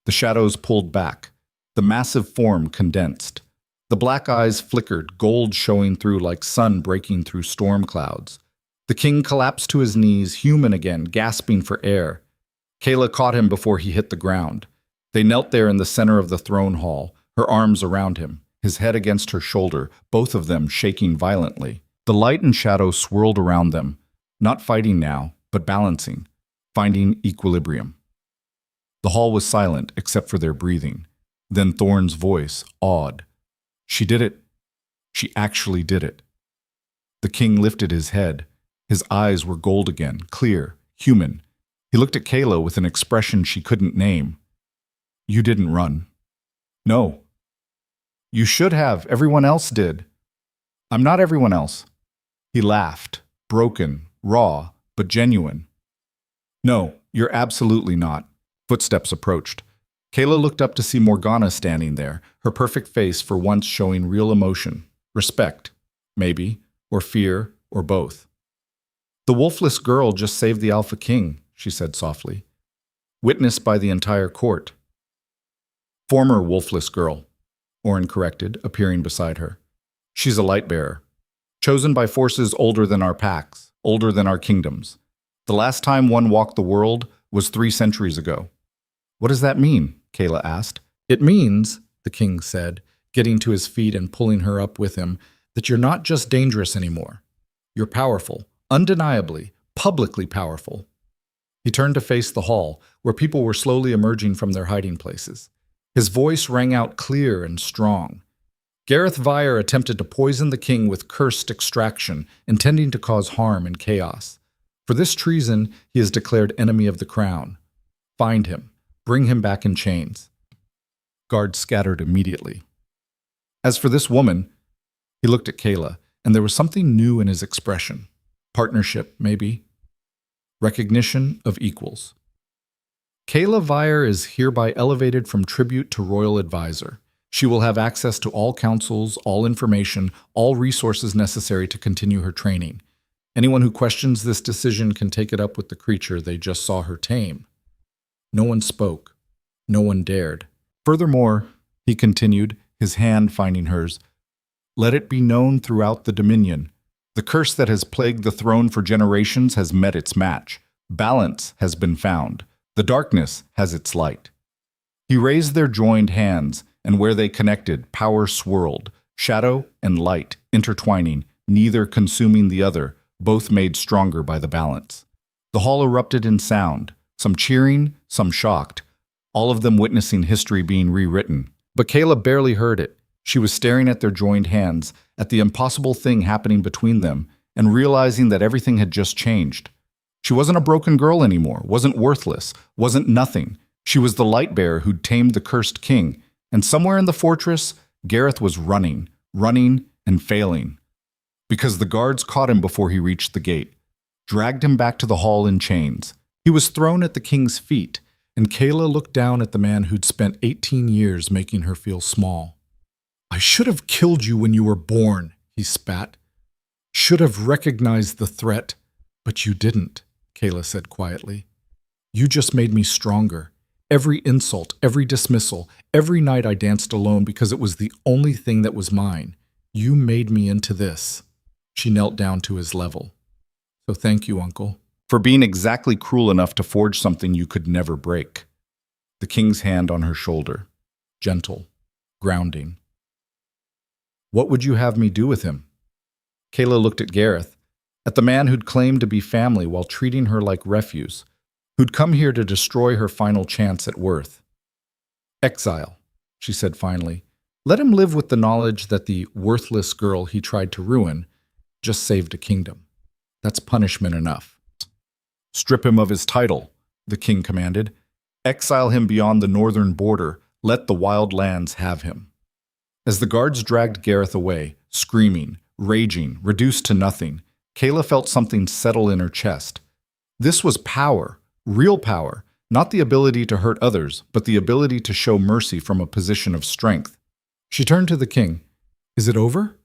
The shadows pulled back. The massive form condensed. The black eyes flickered, gold showing through like sun breaking through storm clouds. The king collapsed to his knees, human again, gasping for air. Kayla caught him before he hit the ground. They knelt there in the center of the throne hall, her arms around him, his head against her shoulder, both of them shaking violently. The light and shadow swirled around them, not fighting now, but balancing, finding equilibrium. The hall was silent except for their breathing. Then Thorn's voice, awed. "She did it. She actually did it." The king lifted his head. His eyes were gold again, clear, human. He looked at Kayla with an expression she couldn't name. "You didn't run." "No." "You should have. Everyone else did." "I'm not everyone else." He laughed, broken, raw, but genuine. "No, you're absolutely not." Footsteps approached. Kayla looked up to see Morgana standing there, her perfect face for once showing real emotion. Respect, maybe, or fear, or both. "The wolfless girl just saved the Alpha King," she said softly. "Witnessed by the entire court." "Former wolfless girl," Orin corrected, appearing beside her. "She's a light bearer. Chosen by forces older than our packs, older than our kingdoms. The last time one walked the world was 3 centuries ago." "What does that mean?" Kayla asked. "It means," the king said, getting to his feet and pulling her up with him, "that you're not just dangerous anymore. You're powerful, undeniably, publicly powerful." He turned to face the hall, where people were slowly emerging from their hiding places. His voice rang out clear and strong. Gareth Vire attempted to poison the king with cursed extraction, intending to cause harm and chaos. For this treason, he is declared enemy of the crown. Find him. Bring him back in chains. Guards scattered immediately. As for this woman, he looked at Kayla, and there was something new in his expression. Partnership, maybe. Recognition of equals. Kayla Vire is hereby elevated from tribute to royal advisor. She will have access to all counsels, all information, all resources necessary to continue her training. Anyone who questions this decision can take it up with the creature they just saw her tame. No one spoke. No one dared. Furthermore, he continued, his hand finding hers, let it be known throughout the Dominion. The curse that has plagued the throne for generations has met its match. Balance has been found. The darkness has its light. He raised their joined hands, and where they connected, power swirled, shadow and light intertwining, neither consuming the other, both made stronger by the balance. The hall erupted in sound, some cheering, some shocked, all of them witnessing history being rewritten. But Kayla barely heard it. She was staring at their joined hands, at the impossible thing happening between them, and realizing that everything had just changed. She wasn't a broken girl anymore, wasn't worthless, wasn't nothing. She was the light bearer who'd tamed the cursed king, and somewhere in the fortress, Gareth was running, and failing. Because the guards caught him before he reached the gate, dragged him back to the hall in chains. He was thrown at the king's feet, and Kayla looked down at the man who'd spent 18 years making her feel small. "I should have killed you when you were born," he spat. "Should have recognized the threat, but you didn't," Kayla said quietly. "You just made me stronger. Every insult, every dismissal, every night I danced alone because it was the only thing that was mine. You made me into this." She knelt down to his level. "So thank you, Uncle, for being exactly cruel enough to forge something you could never break." The king's hand on her shoulder, gentle, grounding. "What would you have me do with him?" Kayla looked at Gareth, at the man who'd claimed to be family while treating her like refuse, who'd come here to destroy her final chance at worth. "Exile," she said finally. "Let him live with the knowledge that the worthless girl he tried to ruin just saved a kingdom. That's punishment enough." "Strip him of his title," the king commanded. "Exile him beyond the northern border. Let the wild lands have him." As the guards dragged Gareth away, screaming, raging, reduced to nothing, Kayla felt something settle in her chest. This was power, real power, not the ability to hurt others, but the ability to show mercy from a position of strength. She turned to the king. "Is it over?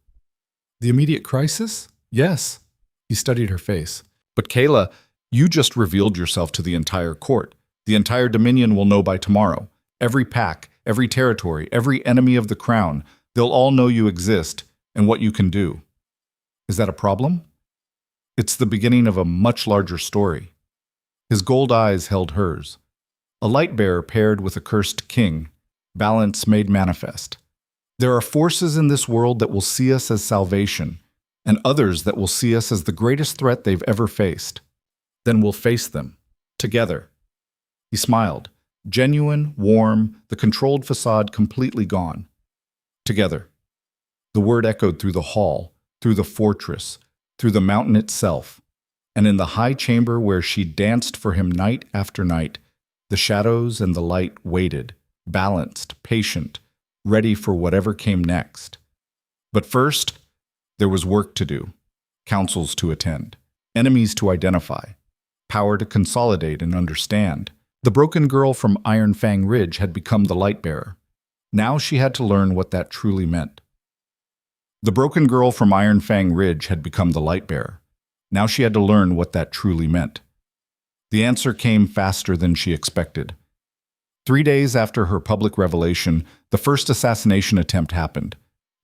The immediate crisis?" "Yes." He studied her face. "But Kayla, you just revealed yourself to the entire court. The entire Dominion will know by tomorrow. Every pack, every territory, every enemy of the crown, they'll all know you exist and what you can do. Is that a problem?" "It's the beginning of a much larger story." His gold eyes held hers. A light bearer paired with a cursed king, balance made manifest. There are forces in this world that will see us as salvation, and others that will see us as the greatest threat they've ever faced. Then we'll face them, together. He smiled, genuine, warm, the controlled facade completely gone. Together. The word echoed through the hall, through the fortress, through the mountain itself, and in the high chamber where she danced for him night after night, the shadows and the light waited, balanced, patient, ready for whatever came next. But first, there was work to do, councils to attend, enemies to identify, power to consolidate and understand. The broken girl from Iron Fang Ridge had become the light bearer. Now she had to learn what that truly meant. The broken girl from Iron Fang Ridge had become the light bearer. Now she had to learn what that truly meant. The answer came faster than she expected. 3 days after her public revelation, the first assassination attempt happened.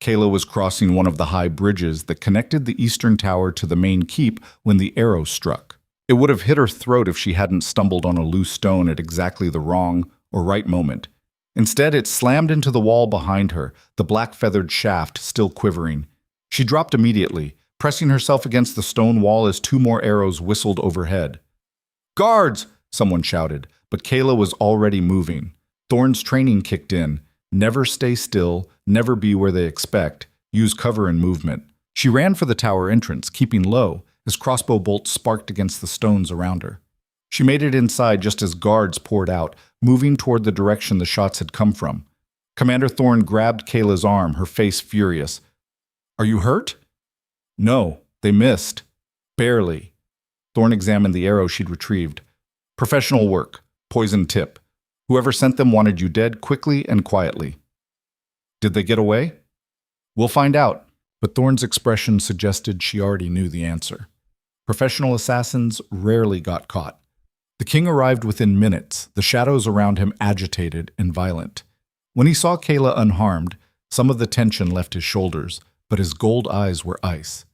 Kayla was crossing one of the high bridges that connected the eastern tower to the main keep when the arrow struck. It would have hit her throat if she hadn't stumbled on a loose stone at exactly the wrong or right moment. Instead, it slammed into the wall behind her, the black-feathered shaft still quivering. She dropped immediately, pressing herself against the stone wall as 2 more arrows whistled overhead. "Guards!" someone shouted, but Kayla was already moving. Thorn's training kicked in. Never stay still, never be where they expect, use cover and movement. She ran for the tower entrance, keeping low, as crossbow bolts sparked against the stones around her. She made it inside just as guards poured out, moving toward the direction the shots had come from. Commander Thorn grabbed Kayla's arm, her face furious. "Are you hurt?" "No, they missed. Barely." Thorn examined the arrow she'd retrieved. "Professional work. Poison tip. Whoever sent them wanted you dead quickly and quietly." "Did they get away?" "We'll find out." But Thorn's expression suggested she already knew the answer. Professional assassins rarely got caught. The king arrived within minutes, the shadows around him agitated and violent. When he saw Kayla unharmed, some of the tension left his shoulders, but his gold eyes were ice.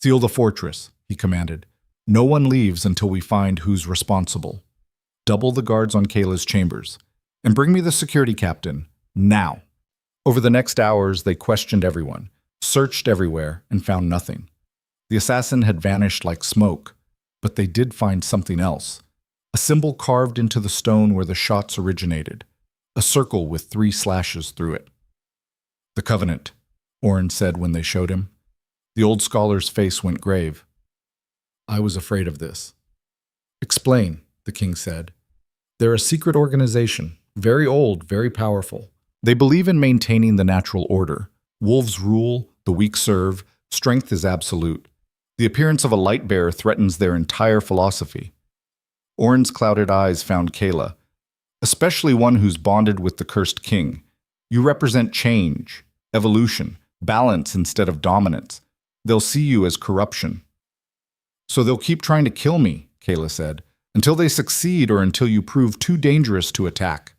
"Seal the fortress," he commanded. "No one leaves until we find who's responsible. Double the guards on Kayla's chambers. And bring me the security captain, now." Over the next hours, they questioned everyone, searched everywhere, and found nothing. The assassin had vanished like smoke, but they did find something else. A symbol carved into the stone where the shots originated. A circle with 3 slashes through it. The Covenant, Orin said when they showed him. The old scholar's face went grave. I was afraid of this. Explain, the king said. They're a secret organization, very old, very powerful. They believe in maintaining the natural order. Wolves rule, the weak serve, strength is absolute. The appearance of a light bearer threatens their entire philosophy. Orin's clouded eyes found Kayla, especially one who's bonded with the cursed king. You represent change, evolution, balance instead of dominance. They'll see you as corruption. So they'll keep trying to kill me, Kayla said, until they succeed or until you prove too dangerous to attack.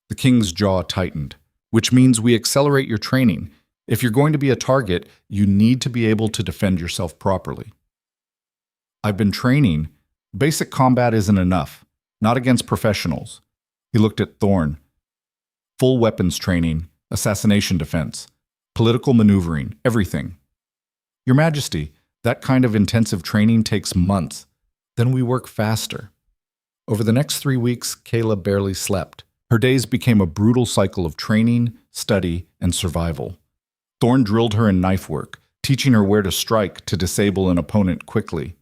The king's jaw tightened, which means we accelerate your training. If you're going to be a target, you need to be able to defend yourself properly. I've been training. Basic combat isn't enough, not against professionals. He looked at Thorn. Full weapons training, assassination defense, political maneuvering, everything. Your Majesty, that kind of intensive training takes months. Then we work faster. Over the next 3 weeks, Kayla barely slept. Her days became a brutal cycle of training, study, and survival. Thorn drilled her in knife work, teaching her where to strike to disable an opponent quickly,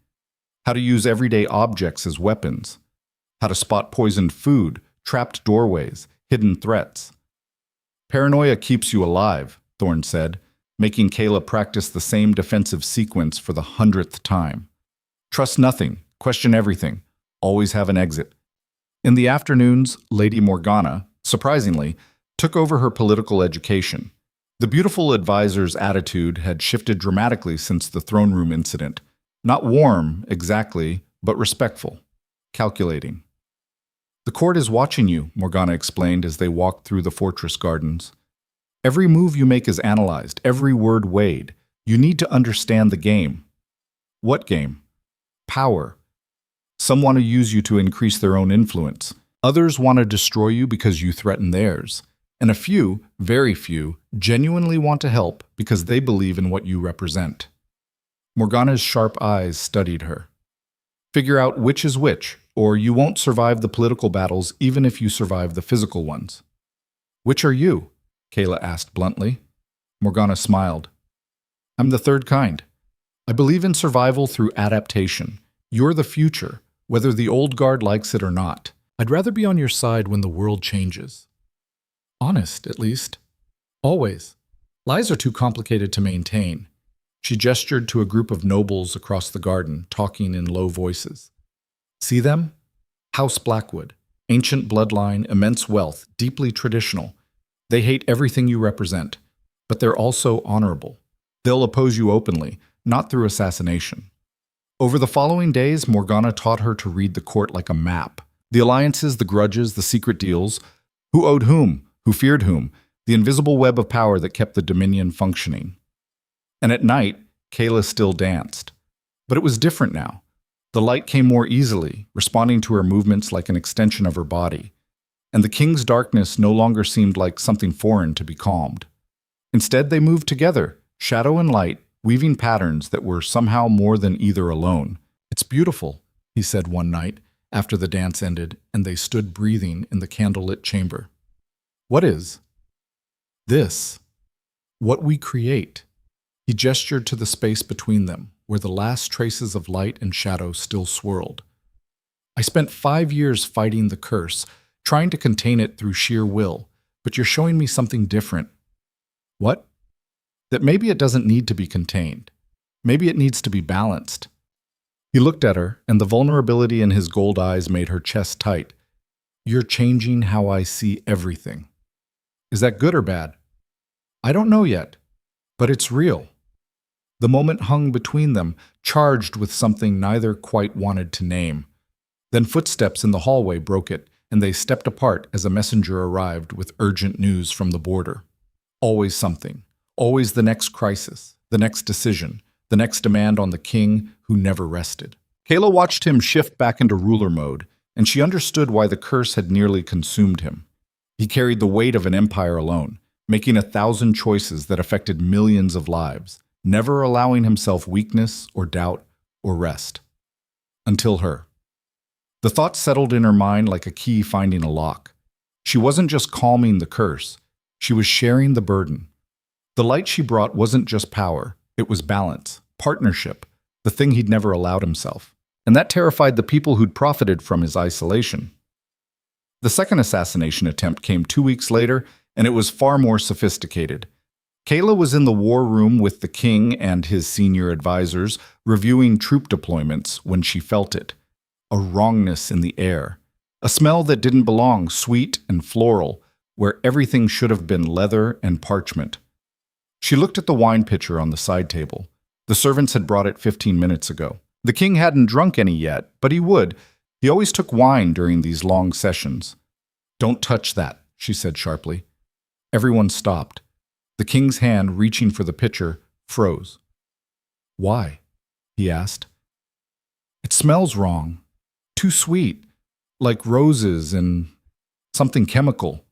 how to use everyday objects as weapons, how to spot poisoned food, trapped doorways, hidden threats. Paranoia keeps you alive, Thorn said, making Kayla practice the same defensive sequence for the 100th time. Trust nothing, question everything, always have an exit. In the afternoons, Lady Morgana, surprisingly, took over her political education. The beautiful advisor's attitude had shifted dramatically since the throne room incident. Not warm, exactly, but respectful, calculating. The court is watching you, Morgana explained as they walked through the fortress gardens. Every move you make is analyzed, every word weighed. You need to understand the game. What game? Power. Some want to use you to increase their own influence. Others want to destroy you because you threaten theirs. And a few, very few, genuinely want to help because they believe in what you represent. Morgana's sharp eyes studied her. Figure out which is which, or you won't survive the political battles even if you survive the physical ones. Which are you? Kayla asked bluntly. Morgana smiled. I'm the third kind. I believe in survival through adaptation. You're the future, whether the old guard likes it or not. I'd rather be on your side when the world changes. Honest, at least. Always. Lies are too complicated to maintain. She gestured to a group of nobles across the garden, talking in low voices. See them? House Blackwood. Ancient bloodline, immense wealth, deeply traditional. They hate everything you represent, but they're also honorable. They'll oppose you openly, not through assassination. Over the following days, Morgana taught her to read the court like a map. The alliances, the grudges, the secret deals. Who owed whom? Who feared whom? The invisible web of power that kept the Dominion functioning. And at night, Kayla still danced. But it was different now. The light came more easily, responding to her movements like an extension of her body. And the king's darkness no longer seemed like something foreign to be calmed. Instead, they moved together, shadow and light, weaving patterns that were somehow more than either alone. It's beautiful, he said one night, after the dance ended, and they stood breathing in the candlelit chamber. What is? This. What we create. He gestured to the space between them, where the last traces of light and shadow still swirled. I spent 5 years fighting the curse, trying to contain it through sheer will, but you're showing me something different. What? That maybe it doesn't need to be contained. Maybe it needs to be balanced. He looked at her, and the vulnerability in his gold eyes made her chest tight. You're changing how I see everything. Is that good or bad? I don't know yet, but it's real. The moment hung between them, charged with something neither quite wanted to name. Then footsteps in the hallway broke it, and they stepped apart as a messenger arrived with urgent news from the border. Always something. Always the next crisis, the next decision, the next demand on the king who never rested. Kayla watched him shift back into ruler mode, and she understood why the curse had nearly consumed him. He carried the weight of an empire alone, making 1,000 choices that affected millions of lives, never allowing himself weakness or doubt or rest. Until her. The thought settled in her mind like a key finding a lock. She wasn't just calming the curse, she was sharing the burden. The light she brought wasn't just power, it was balance, partnership, the thing he'd never allowed himself. And that terrified the people who'd profited from his isolation. The second assassination attempt came 2 weeks later, and it was far more sophisticated. Kayla was in the war room with the king and his senior advisors, reviewing troop deployments when she felt it. A wrongness in the air. A smell that didn't belong, sweet and floral, where everything should have been leather and parchment. She looked at the wine pitcher on the side table. The servants had brought it 15 minutes ago. The king hadn't drunk any yet, but he would. He always took wine during these long sessions. "Don't touch that," she said sharply. Everyone stopped. The king's hand, reaching for the pitcher, froze. "Why?" he asked. "It smells wrong. Too sweet. Like roses and something chemical."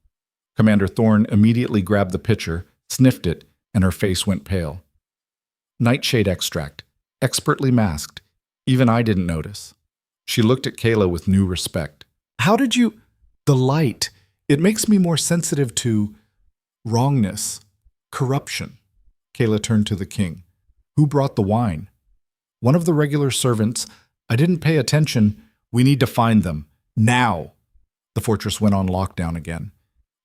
Commander Thorne immediately grabbed the pitcher, sniffed it, and her face went pale. "Nightshade extract, expertly masked. Even I didn't notice." She looked at Kayla with new respect. "How did you—" "The light. It makes me more sensitive to wrongness, corruption." Kayla turned to the king. "Who brought the wine?" "One of the regular servants. I didn't pay attention. We need to find them. Now." The fortress went on lockdown again.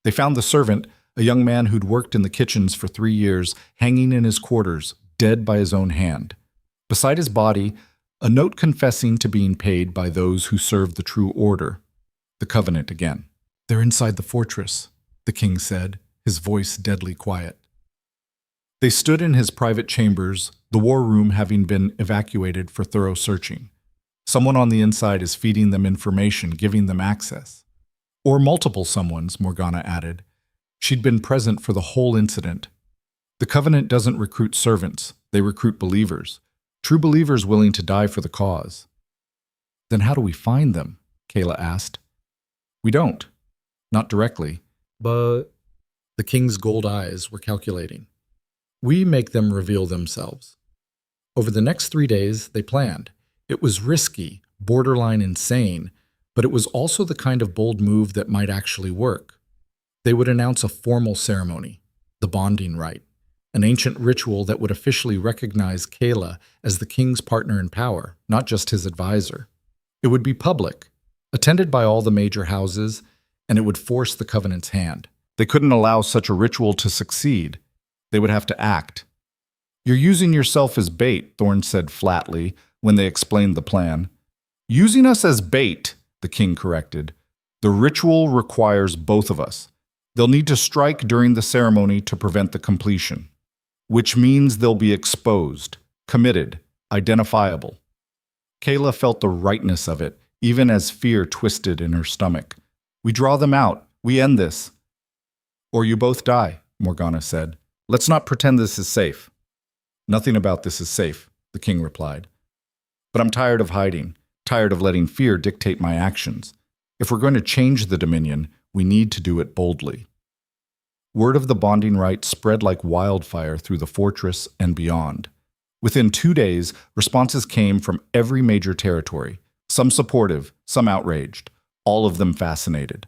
They found the servant, a young man who'd worked in the kitchens for 3 years, hanging in his quarters, dead by his own hand. Beside his body, a note confessing to being paid by those who served the true order. The covenant again. "They're inside the fortress," the king said, his voice deadly quiet. They stood in his private chambers, the war room having been evacuated for thorough searching. Someone on the inside is feeding them information, giving them access. Or multiple someones, Morgana added. She'd been present for the whole incident. The covenant doesn't recruit servants, they recruit believers. True believers willing to die for the cause. "Then how do we find them?" Kayla asked. "We don't. Not directly. But—" The king's gold eyes were calculating. "We make them reveal themselves." Over the next 3 days, they planned. It was risky, borderline insane, but it was also the kind of bold move that might actually work. They would announce a formal ceremony, the bonding rite, an ancient ritual that would officially recognize Kayla as the king's partner in power, not just his advisor. It would be public, attended by all the major houses, and it would force the covenant's hand. They couldn't allow such a ritual to succeed. They would have to act. "You're using yourself as bait," Thorne said flatly when they explained the plan. "Using us as bait," the king corrected. "The ritual requires both of us. They'll need to strike during the ceremony to prevent the completion. Which means they'll be exposed, committed, identifiable." Kayla felt the rightness of it, even as fear twisted in her stomach. "We draw them out. We end this." "Or you both die," Morgana said. "Let's not pretend this is safe." "Nothing about this is safe," the king replied. "But I'm tired of hiding, tired of letting fear dictate my actions. If we're going to change the Dominion, we need to do it boldly." Word of the bonding rite spread like wildfire through the fortress and beyond. Within 2 days, responses came from every major territory, some supportive, some outraged, all of them fascinated.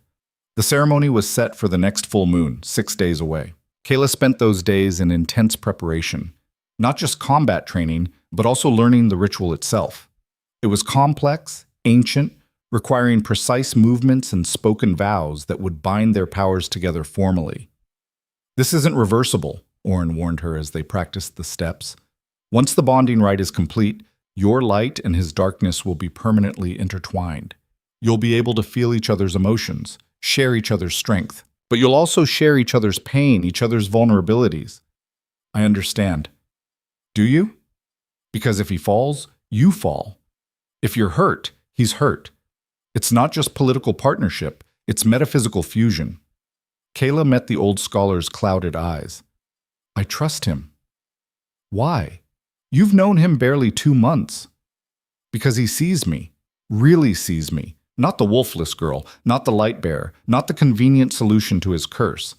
The ceremony was set for the next full moon, 6 days away. Kayla spent those days in intense preparation, not just combat training, but also learning the ritual itself. It was complex, ancient, requiring precise movements and spoken vows that would bind their powers together formally. "This isn't reversible," Orin warned her as they practiced the steps. "Once the bonding rite is complete, your light and his darkness will be permanently intertwined. You'll be able to feel each other's emotions, share each other's strength, but you'll also share each other's pain, each other's vulnerabilities." "I understand." "Do you? Because if he falls, you fall. If you're hurt, he's hurt. It's not just political partnership, it's metaphysical fusion." Kayla met the old scholar's clouded eyes. "I trust him." "Why? You've known him barely 2 months." "Because he sees me, really sees me. Not the wolfless girl, not the light bearer, not the convenient solution to his curse.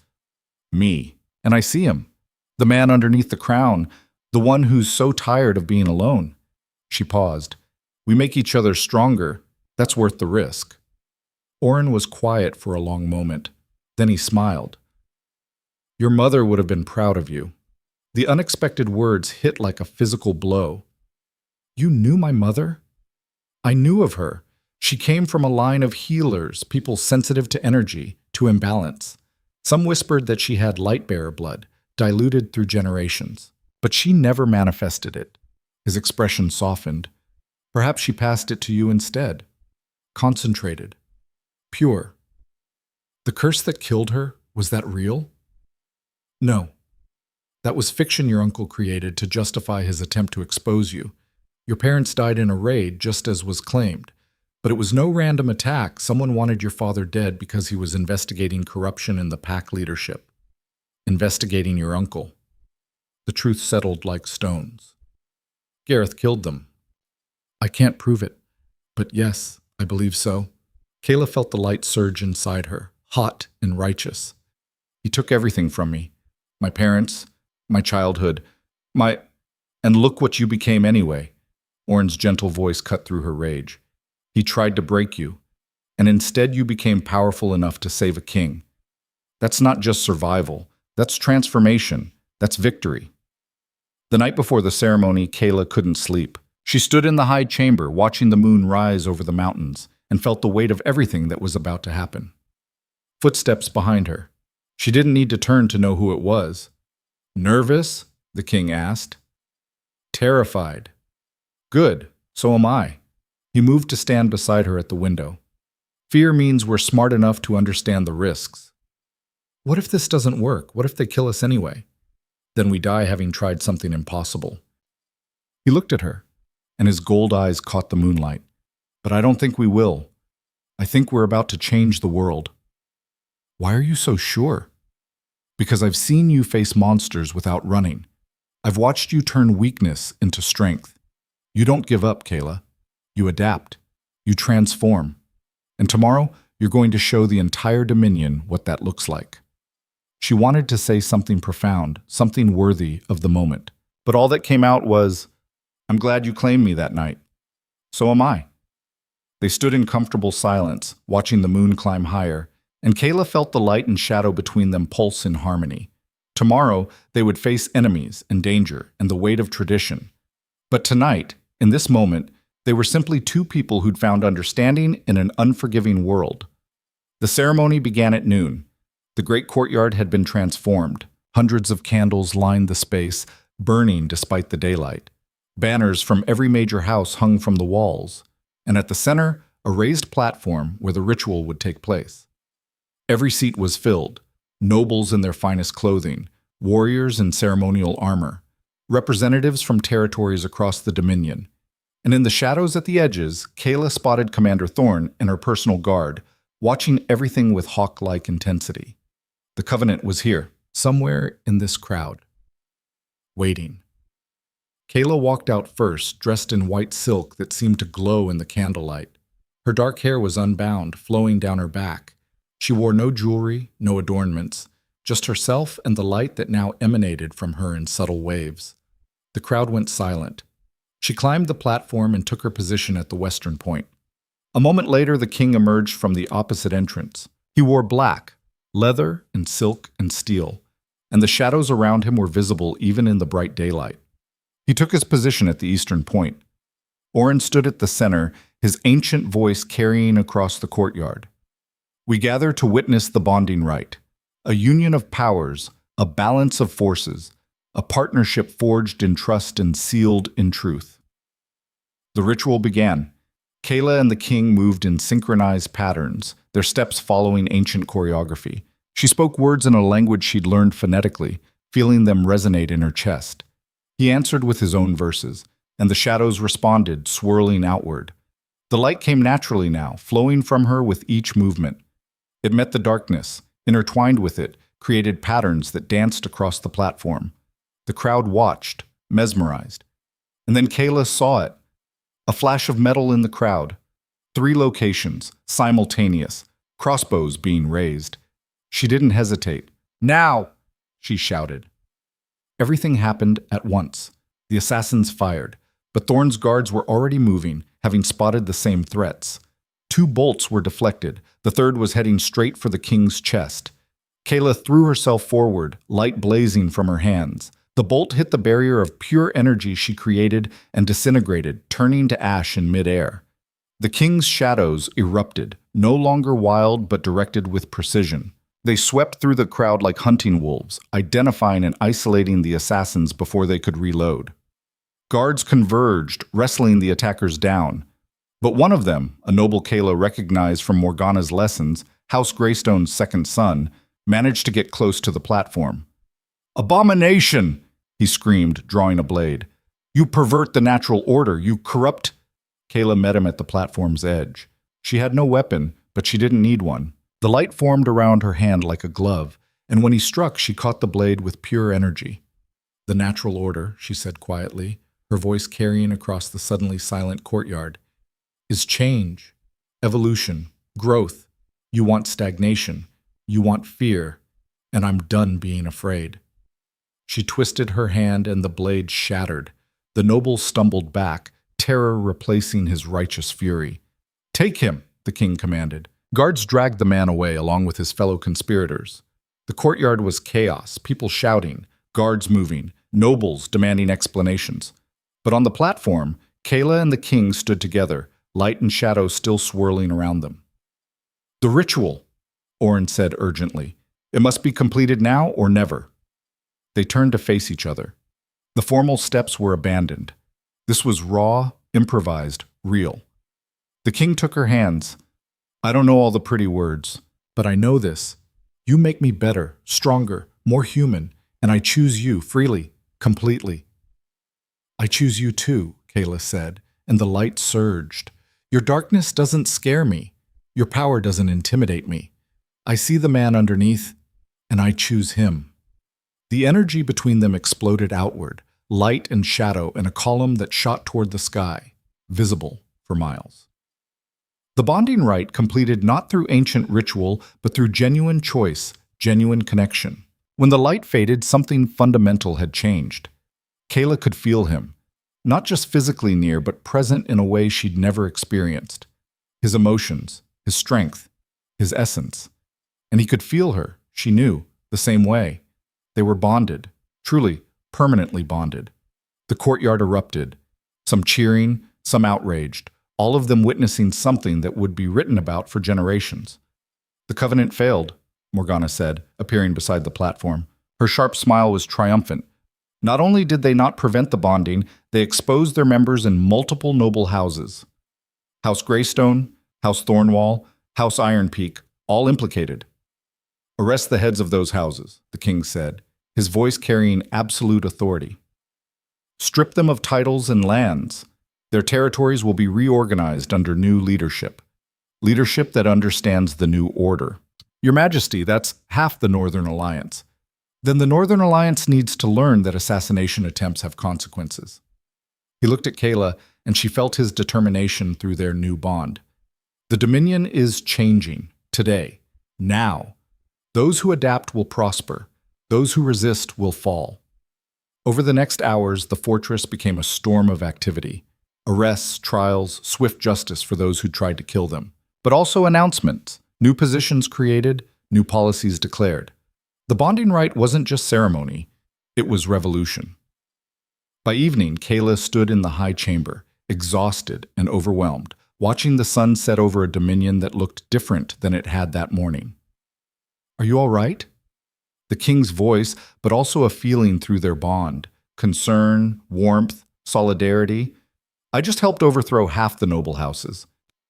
Me. And I see him. The man underneath the crown, the one who's so tired of being alone." She paused. "We make each other stronger. That's worth the risk." Orin was quiet for a long moment. Then he smiled. "Your mother would have been proud of you." The unexpected words hit like a physical blow. You knew my mother? I knew of her. She came from a line of healers, people sensitive to energy, to imbalance. Some whispered that she had light-bearer blood, diluted through generations. But she never manifested it. His expression softened. Perhaps she passed it to you instead. Concentrated. Pure. The curse that killed her, was that real? No. That was fiction your uncle created to justify his attempt to expose you. Your parents died in a raid, just as was claimed. But it was no random attack. Someone wanted your father dead because he was investigating corruption in the pack leadership. Investigating your uncle. The truth settled like stones. Gareth killed them. I can't prove it, but yes, I believe so. Kayla felt the light surge inside her, hot and righteous. He took everything from me. My parents, my childhood, and look what you became anyway. Orrin's gentle voice cut through her rage. He tried to break you, and instead you became powerful enough to save a king. That's not just survival. That's transformation. That's victory. The night before the ceremony, Kayla couldn't sleep. She stood in the high chamber, watching the moon rise over the mountains, and felt the weight of everything that was about to happen. Footsteps behind her. She didn't need to turn to know who it was. Nervous? The king asked. Terrified. Good, so am I. He moved to stand beside her at the window. Fear means we're smart enough to understand the risks. What if this doesn't work? What if they kill us anyway? Then we die having tried something impossible. He looked at her, and his gold eyes caught the moonlight. But I don't think we will. I think we're about to change the world. Why are you so sure? Because I've seen you face monsters without running. I've watched you turn weakness into strength. You don't give up, Kayla. You adapt. You transform. And tomorrow, you're going to show the entire Dominion what that looks like. She wanted to say something profound, something worthy of the moment. But all that came out was, I'm glad you claimed me that night. So am I. They stood in comfortable silence, watching the moon climb higher, and Kayla felt the light and shadow between them pulse in harmony. Tomorrow, they would face enemies and danger and the weight of tradition. But tonight, in this moment, they were simply two people who'd found understanding in an unforgiving world. The ceremony began at noon. The great courtyard had been transformed. Hundreds of candles lined the space, burning despite the daylight. Banners from every major house hung from the walls, and at the center, a raised platform where the ritual would take place. Every seat was filled, nobles in their finest clothing, warriors in ceremonial armor, representatives from territories across the Dominion. And in the shadows at the edges, Kayla spotted Commander Thorne and her personal guard, watching everything with hawk-like intensity. The Covenant was here, somewhere in this crowd. Waiting. Kayla walked out first, dressed in white silk that seemed to glow in the candlelight. Her dark hair was unbound, flowing down her back. She wore no jewelry, no adornments, just herself and the light that now emanated from her in subtle waves. The crowd went silent. She climbed the platform and took her position at the western point. A moment later, the king emerged from the opposite entrance. He wore black, leather and silk and steel, and the shadows around him were visible even in the bright daylight. He took his position at the eastern point. Orrin stood at the center, his ancient voice carrying across the courtyard. We gather to witness the bonding rite, a union of powers, a balance of forces, a partnership forged in trust and sealed in truth. The ritual began. Kayla and the king moved in synchronized patterns, their steps following ancient choreography. She spoke words in a language she'd learned phonetically, feeling them resonate in her chest. He answered with his own verses, and the shadows responded, swirling outward. The light came naturally now, flowing from her with each movement. It met the darkness, intertwined with it, created patterns that danced across the platform. The crowd watched, mesmerized. And then Kayla saw it. A flash of metal in the crowd. 3 locations, simultaneous, crossbows being raised. She didn't hesitate. Now! She shouted. Everything happened at once. The assassins fired, but Thorne's guards were already moving, having spotted the same threats. 2 bolts were deflected. The third was heading straight for the king's chest. Kayla threw herself forward, light blazing from her hands. The bolt hit the barrier of pure energy she created and disintegrated, turning to ash in midair. The king's shadows erupted, no longer wild but directed with precision. They swept through the crowd like hunting wolves, identifying and isolating the assassins before they could reload. Guards converged, wrestling the attackers down. But one of them, a noble Kayla recognized from Morgana's lessons, House Greystone's second son, managed to get close to the platform. "Abomination!" he screamed, drawing a blade. "You pervert the natural order, you corrupt—" Kayla met him at the platform's edge. She had no weapon, but she didn't need one. The light formed around her hand like a glove, and when he struck, she caught the blade with pure energy. "The natural order," she said quietly, her voice carrying across the suddenly silent courtyard, "is change, evolution, growth. You want stagnation. You want fear. And I'm done being afraid." She twisted her hand and the blade shattered. The noble stumbled back, terror replacing his righteous fury. "Take him," the king commanded. Guards dragged the man away along with his fellow conspirators. The courtyard was chaos, people shouting, guards moving, nobles demanding explanations. But on the platform, Kayla and the king stood together, light and shadow still swirling around them. "The ritual," Orin said urgently. "It must be completed now or never." They turned to face each other. The formal steps were abandoned. This was raw, improvised, real. The king took her hands. "I don't know all the pretty words, but I know this. You make me better, stronger, more human, and I choose you freely, completely." "I choose you too," Kayla said, and the light surged. "Your darkness doesn't scare me. Your power doesn't intimidate me. I see the man underneath, and I choose him." The energy between them exploded outward, light and shadow in a column that shot toward the sky, visible for miles. The bonding rite completed not through ancient ritual, but through genuine choice, genuine connection. When the light faded, something fundamental had changed. Kayla could feel him, not just physically near, but present in a way she'd never experienced. His emotions, his strength, his essence. And he could feel her, she knew, the same way. They were bonded, truly, permanently bonded. The courtyard erupted, some cheering, some outraged, all of them witnessing something that would be written about for generations. "The covenant failed," Morgana said, appearing beside the platform. Her sharp smile was triumphant. "Not only did they not prevent the bonding, they exposed their members in multiple noble houses. House Greystone, House Thornwall, House Ironpeak, all implicated. Arrest the heads of those houses," the king said, his voice carrying absolute authority. "Strip them of titles and lands. Their territories will be reorganized under new leadership. Leadership that understands the new order. Your Majesty, that's half the Northern Alliance. Then the Northern Alliance needs to learn that assassination attempts have consequences." He looked at Kayla, and she felt his determination through their new bond. The Dominion is changing, today, now. Those who adapt will prosper. Those who resist will fall. Over the next hours, the fortress became a storm of activity. Arrests, trials, swift justice for those who tried to kill them. But also announcements, new positions created, new policies declared. The bonding rite wasn't just ceremony, it was revolution. By evening, Kayla stood in the high chamber, exhausted and overwhelmed, watching the sun set over a dominion that looked different than it had that morning. "Are you all right?" The king's voice, but also a feeling through their bond. Concern, warmth, solidarity. "I just helped overthrow half the noble houses.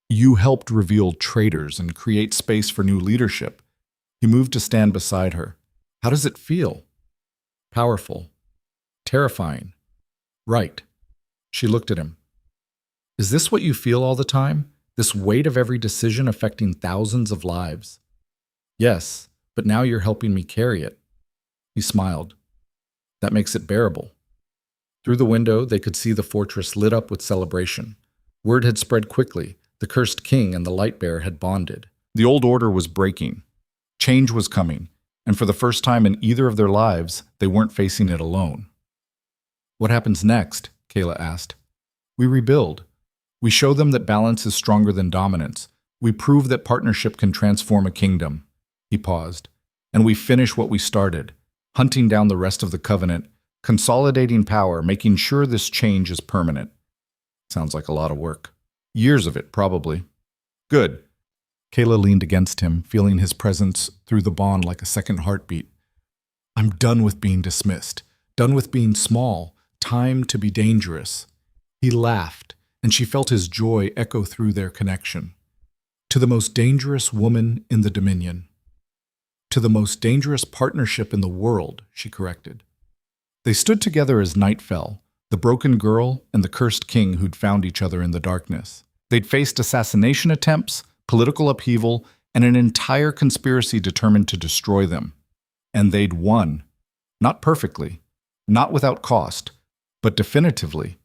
You helped reveal traitors and create space for new leadership." He moved to stand beside her. "How does it feel?" "Powerful. Terrifying. Right." She looked at him. "Is this what you feel all the time? This weight of every decision affecting thousands of lives?" "Yes, but now you're helping me carry it." He smiled. "That makes it bearable." Through the window, they could see the fortress lit up with celebration. Word had spread quickly. The cursed king and the light bearer had bonded. The old order was breaking. Change was coming, and for the first time in either of their lives, they weren't facing it alone. "What happens next?" Kayla asked. "We rebuild. We show them that balance is stronger than dominance. We prove that partnership can transform a kingdom." He paused. "And we finish what we started, hunting down the rest of the covenant, consolidating power, making sure this change is permanent. Sounds like a lot of work. Years of it, probably. Good. Kayla leaned against him, feeling his presence through the bond like a second heartbeat. I'm done with being dismissed, done with being small, time to be dangerous. He laughed, and she felt his joy echo through their connection. To the most dangerous woman in the Dominion. To the most dangerous partnership in the world, she corrected. They stood together as night fell, the broken girl and the cursed king who'd found each other in the darkness. They'd faced assassination attempts, political upheaval, and an entire conspiracy determined to destroy them. And they'd won. Not perfectly, not without cost, but definitively.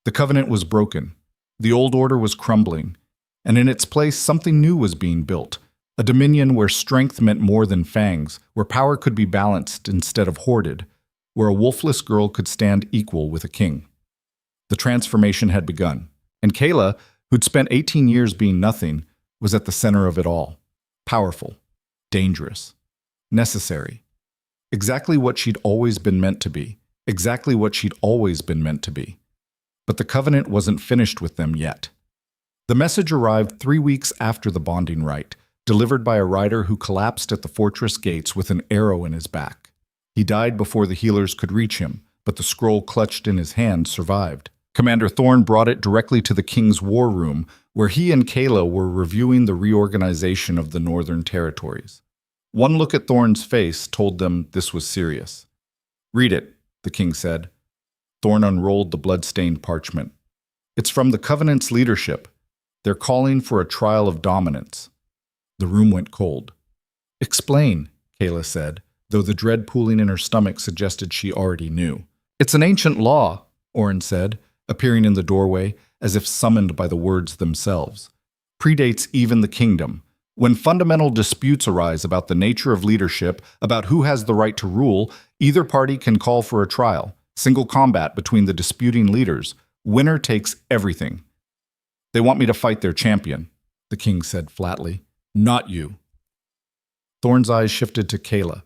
The covenant was broken. The old order was crumbling. And in its place, something new was being built. A dominion where strength meant more than fangs, where power could be balanced instead of hoarded, where a wolfless girl could stand equal with a king. The transformation had begun. And Kayla, who'd spent 18 years being nothing, was at the center of it all. Powerful. Dangerous. Necessary. Exactly what she'd always been meant to be. Exactly what she'd always been meant to be. But the covenant wasn't finished with them yet. The message arrived 3 weeks after the bonding rite, delivered by a rider who collapsed at the fortress gates with an arrow in his back. He died before the healers could reach him, but the scroll clutched in his hand survived. Commander Thorne brought it directly to the king's war room, where he and Kayla were reviewing the reorganization of the northern territories. One look at Thorne's face told them this was serious. Read it, the king said. Thorne unrolled the blood-stained parchment. It's from the Covenant's leadership. They're calling for a trial of dominance. The room went cold. Explain, Kayla said, though the dread pooling in her stomach suggested she already knew. It's an ancient law, Orin said, appearing in the doorway as if summoned by the words themselves. Predates even the kingdom. When fundamental disputes arise about the nature of leadership, about who has the right to rule, either party can call for a trial, single combat between the disputing leaders. Winner takes everything. They want me to fight their champion, the king said flatly. Not you. Thorne's eyes shifted to Kayla.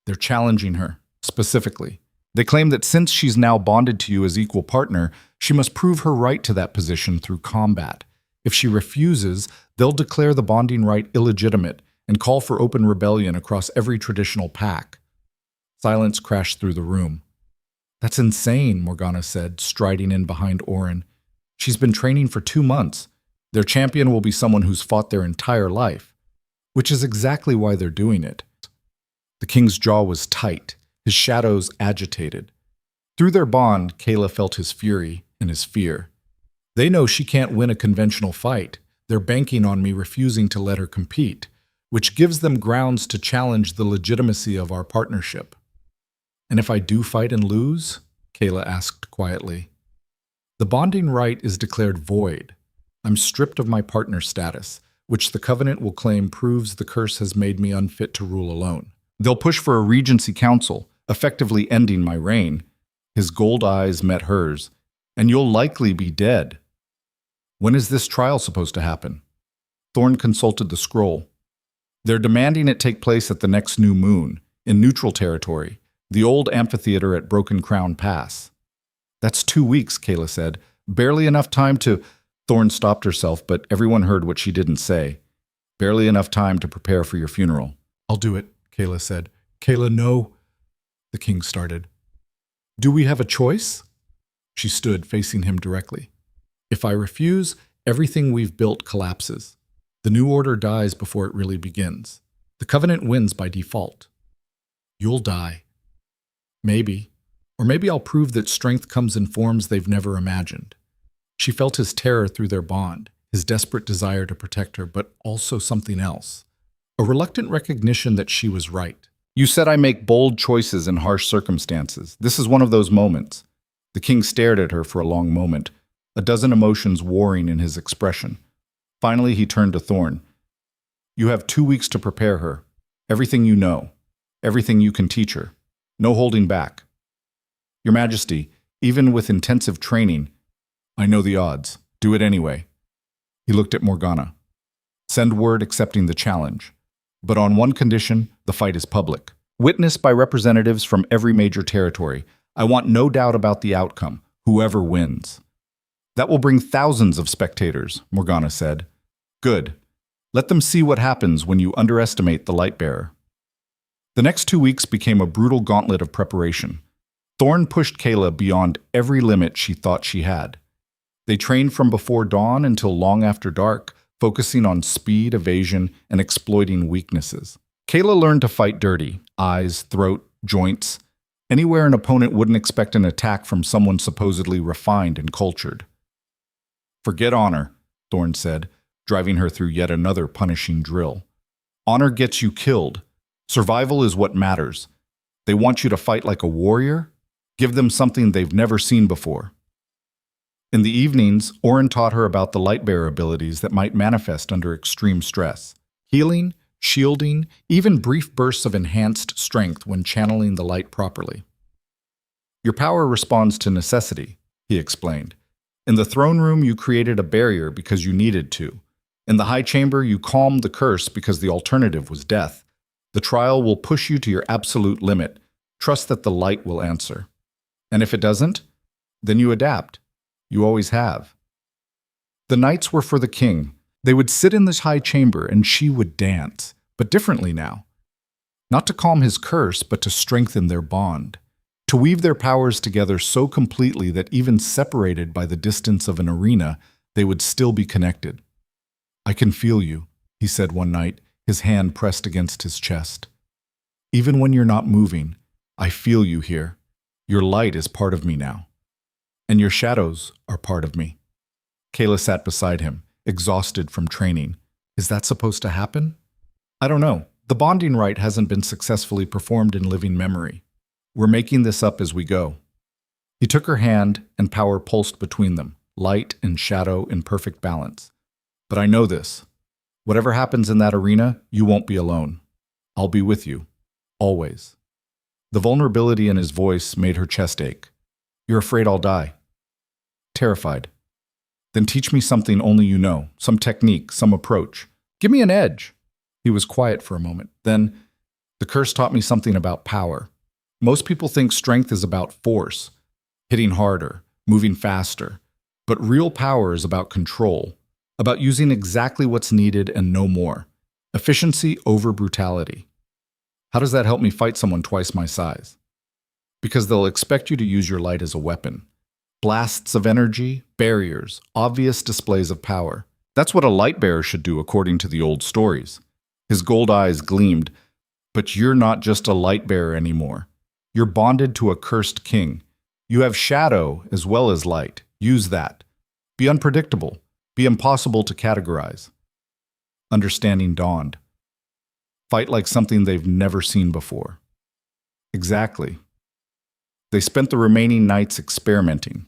They're challenging her, specifically. They claim that since she's now bonded to you as equal partner, she must prove her right to that position through combat. If she refuses, they'll declare the bonding rite illegitimate and call for open rebellion across every traditional pack. Silence crashed through the room. That's insane, Morgana said, striding in behind Orin. She's been training for 2 months. Their champion will be someone who's fought their entire life, which is exactly why they're doing it. The king's jaw was tight, his shadows agitated. Through their bond, Kayla felt his fury and his fear. They know she can't win a conventional fight. They're banking on me refusing to let her compete, which gives them grounds to challenge the legitimacy of our partnership. And if I do fight and lose? Kayla asked quietly. The bonding rite is declared void. I'm stripped of my partner status, which the covenant will claim proves the curse has made me unfit to rule alone. They'll push for a regency council, effectively ending my reign. His gold eyes met hers. And you'll likely be dead. When is this trial supposed to happen? Thorne consulted the scroll. They're demanding it take place at the next new moon, in neutral territory, the old amphitheater at Broken Crown Pass. That's 2 weeks, Kayla said. Barely enough time to... Thorne stopped herself, but everyone heard what she didn't say. Barely enough time to prepare for your funeral. I'll do it, Kayla said. Kayla, no. The king started. Do we have a choice? She stood, facing him directly. If I refuse, everything we've built collapses. The new order dies before it really begins. The covenant wins by default. You'll die. Maybe. Or maybe I'll prove that strength comes in forms they've never imagined. She felt his terror through their bond, his desperate desire to protect her, but also something else. A reluctant recognition that she was right. You said I make bold choices in harsh circumstances. This is one of those moments. The king stared at her for a long moment, a dozen emotions warring in his expression. Finally, he turned to Thorne. You have 2 weeks to prepare her. Everything you know. Everything you can teach her. No holding back. Your Majesty, even with intensive training, I know the odds. Do it anyway. He looked at Morgana. Send word accepting the challenge. But on one condition, the fight is public. Witnessed by representatives from every major territory. I want no doubt about the outcome, whoever wins. That will bring thousands of spectators, Morgana said. Good. Let them see what happens when you underestimate the Lightbearer. The next 2 weeks became a brutal gauntlet of preparation. Thorn pushed Kayla beyond every limit she thought she had. They trained from before dawn until long after dark, focusing on speed, evasion, and exploiting weaknesses. Kayla learned to fight dirty, eyes, throat, joints, anywhere an opponent wouldn't expect an attack from someone supposedly refined and cultured. Forget honor, Thorn said, driving her through yet another punishing drill. Honor gets you killed. Survival is what matters. They want you to fight like a warrior? Give them something they've never seen before. In the evenings, Orin taught her about the Lightbearer abilities that might manifest under extreme stress. Healing, shielding, even brief bursts of enhanced strength when channeling the light properly. Your power responds to necessity, he explained. In the throne room, you created a barrier because you needed to. In the high chamber, you calmed the curse because the alternative was death. The trial will push you to your absolute limit. Trust that the light will answer. And if it doesn't, then you adapt. You always have. The nights were for the king. They would sit in this high chamber and she would dance, but differently now. Not to calm his curse, but to strengthen their bond. To weave their powers together so completely that even separated by the distance of an arena, they would still be connected. I can feel you, he said one night, his hand pressed against his chest. Even when you're not moving, I feel you here. Your light is part of me now. And your shadows are part of me. Kayla sat beside him, exhausted from training. Is that supposed to happen? I don't know. The bonding rite hasn't been successfully performed in living memory. We're making this up as we go. He took her hand and power pulsed between them, light and shadow in perfect balance. But I know this. Whatever happens in that arena, you won't be alone. I'll be with you. Always. The vulnerability in his voice made her chest ache. You're afraid I'll die. Terrified. Then teach me something only you know, some technique, some approach. Give me an edge. He was quiet for a moment. Then, the curse taught me something about power. Most people think strength is about force, hitting harder, moving faster. But real power is about control, about using exactly what's needed and no more. Efficiency over brutality. How does that help me fight someone twice my size? Because they'll expect you to use your light as a weapon. Blasts of energy, barriers, obvious displays of power. That's what a light bearer should do according to the old stories. His gold eyes gleamed. But you're not just a light bearer anymore. You're bonded to a cursed king. You have shadow as well as light. Use that. Be unpredictable. Be impossible to categorize. Understanding dawned. Fight like something they've never seen before. Exactly. They spent the remaining nights experimenting.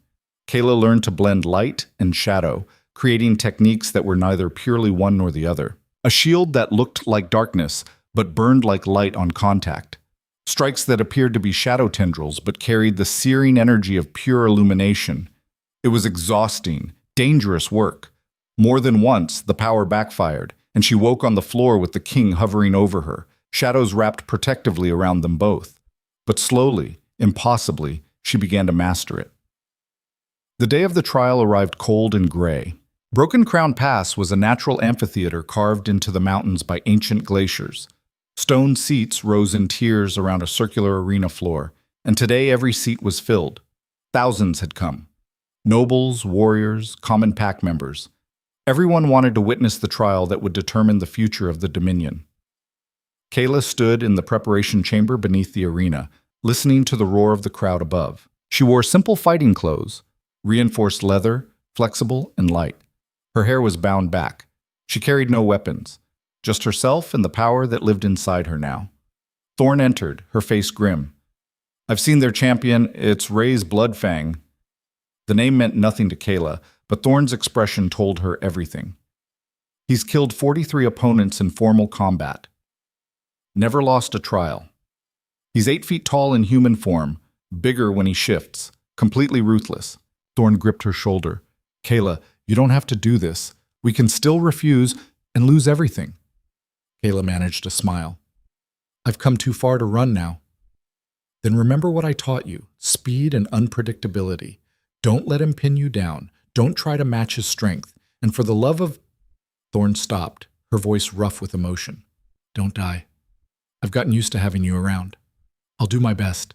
Kayla learned to blend light and shadow, creating techniques that were neither purely one nor the other. A shield that looked like darkness, but burned like light on contact. Strikes that appeared to be shadow tendrils, but carried the searing energy of pure illumination. It was exhausting, dangerous work. More than once, the power backfired, and she woke on the floor with the king hovering over her, shadows wrapped protectively around them both. But slowly, impossibly, she began to master it. The day of the trial arrived cold and gray. Broken Crown Pass was a natural amphitheater carved into the mountains by ancient glaciers. Stone seats rose in tiers around a circular arena floor, and today every seat was filled. Thousands had come. Nobles, warriors, common pack members. Everyone wanted to witness the trial that would determine the future of the Dominion. Kayla stood in the preparation chamber beneath the arena, listening to the roar of the crowd above. She wore simple fighting clothes, reinforced leather, flexible and light. Her hair was bound back. She carried no weapons, just herself and the power that lived inside her now. Thorn entered, her face grim. I've seen their champion, it's Ray's Bloodfang. The name meant nothing to Kayla, but Thorn's expression told her everything. He's killed 43 opponents in formal combat. Never lost a trial. He's 8 feet tall in human form, bigger when he shifts, completely ruthless. Thorn gripped her shoulder. Kayla, you don't have to do this. We can still refuse and lose everything. Kayla managed a smile. I've come too far to run now. Then remember what I taught you, speed and unpredictability. Don't let him pin you down. Don't try to match his strength. And for the love of... Thorn stopped, her voice rough with emotion. Don't die. I've gotten used to having you around. I'll do my best.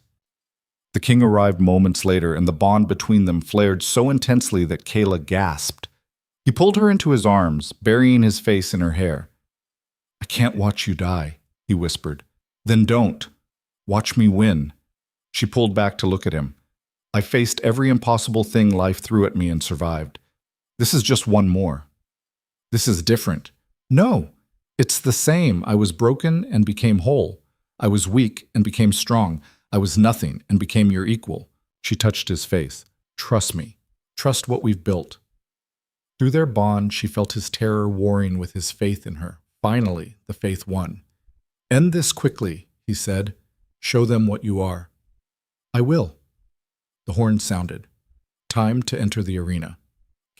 The king arrived moments later, and the bond between them flared so intensely that Kayla gasped. He pulled her into his arms, burying his face in her hair. I can't watch you die, he whispered. Then don't. Watch me win. She pulled back to look at him. I faced every impossible thing life threw at me and survived. This is just one more. This is different. No, it's the same. I was broken and became whole. I was weak and became strong. I was nothing and became your equal. She touched his face. Trust me. Trust what we've built. Through their bond, she felt his terror warring with his faith in her. Finally, the faith won. End this quickly, he said. Show them what you are. I will. The horn sounded. Time to enter the arena.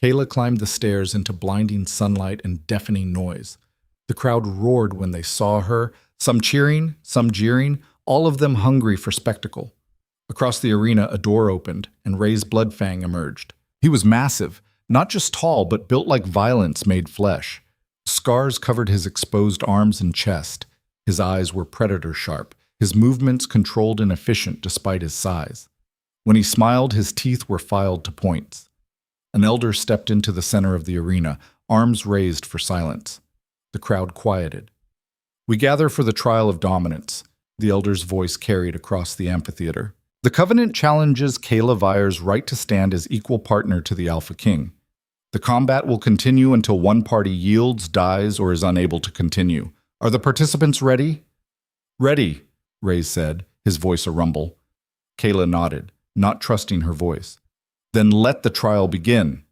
Kayla climbed the stairs into blinding sunlight and deafening noise. The crowd roared when they saw her, some cheering, some jeering, all of them hungry for spectacle. Across the arena, a door opened, and Ray's Bloodfang emerged. He was massive, not just tall, but built like violence made flesh. Scars covered his exposed arms and chest. His eyes were predator-sharp, his movements controlled and efficient despite his size. When he smiled, his teeth were filed to points. An elder stepped into the center of the arena, arms raised for silence. The crowd quieted. We gather for the trial of dominance, the elder's voice carried across the amphitheater. The Covenant challenges Kayla Vyer's right to stand as equal partner to the Alpha King. The combat will continue until one party yields, dies, or is unable to continue. Are the participants ready? Ready, Ray said, his voice a rumble. Kayla nodded, not trusting her voice. Then let the trial begin.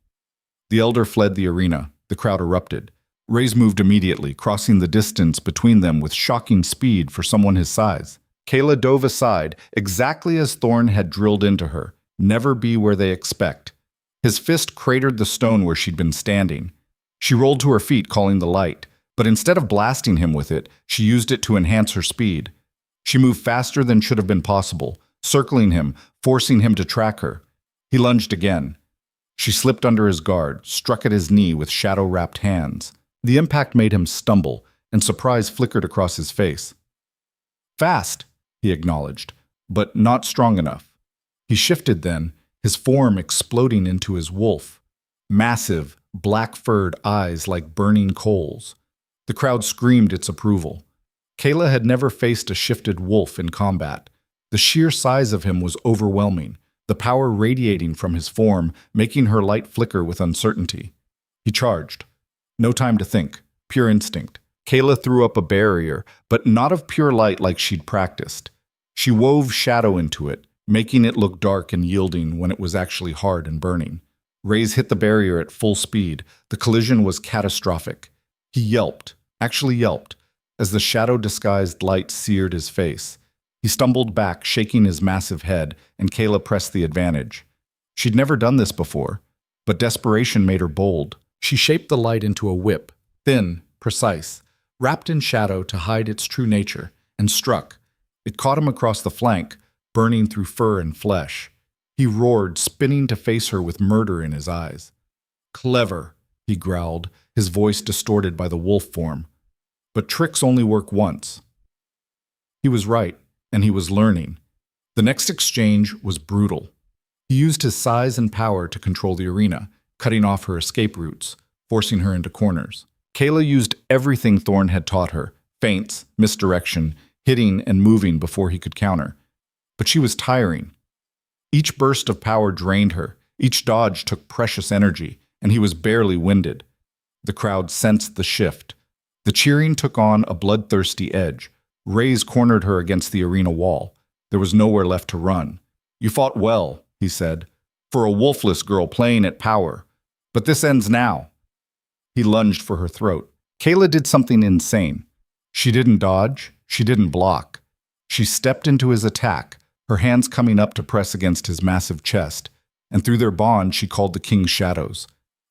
The elder fled the arena. The crowd erupted. Rays moved immediately, crossing the distance between them with shocking speed for someone his size. Kayla dove aside, exactly as Thorn had drilled into her. Never be where they expect. His fist cratered the stone where she'd been standing. She rolled to her feet, calling the light, but instead of blasting him with it, she used it to enhance her speed. She moved faster than should have been possible, circling him, forcing him to track her. He lunged again. She slipped under his guard, struck at his knee with shadow-wrapped hands. The impact made him stumble, and surprise flickered across his face. Fast, he acknowledged, but not strong enough. He shifted then, his form exploding into his wolf. Massive, black-furred eyes like burning coals. The crowd screamed its approval. Kayla had never faced a shifted wolf in combat. The sheer size of him was overwhelming, the power radiating from his form, making her light flicker with uncertainty. He charged. No time to think. Pure instinct. Kayla threw up a barrier, but not of pure light like she'd practiced. She wove shadow into it, making it look dark and yielding when it was actually hard and burning. Rays hit the barrier at full speed. The collision was catastrophic. He yelped, actually yelped, as the shadow-disguised light seared his face. He stumbled back, shaking his massive head, and Kayla pressed the advantage. She'd never done this before, but desperation made her bold. She shaped the light into a whip, thin, precise, wrapped in shadow to hide its true nature, and struck. It caught him across the flank, burning through fur and flesh. He roared, spinning to face her with murder in his eyes. Clever, he growled, his voice distorted by the wolf form. But tricks only work once. He was right, and he was learning. The next exchange was brutal. He used his size and power to control the arena, cutting off her escape routes, forcing her into corners. Kayla used everything Thorn had taught her, feints, misdirection, hitting and moving before he could counter. But she was tiring. Each burst of power drained her, each dodge took precious energy, and he was barely winded. The crowd sensed the shift. The cheering took on a bloodthirsty edge. Rays cornered her against the arena wall. There was nowhere left to run. You fought well, he said, for a wolfless girl playing at power. But this ends now. He lunged for her throat. Kayla did something insane. She didn't dodge. She didn't block. She stepped into his attack, her hands coming up to press against his massive chest, and through their bond she called the king's shadows.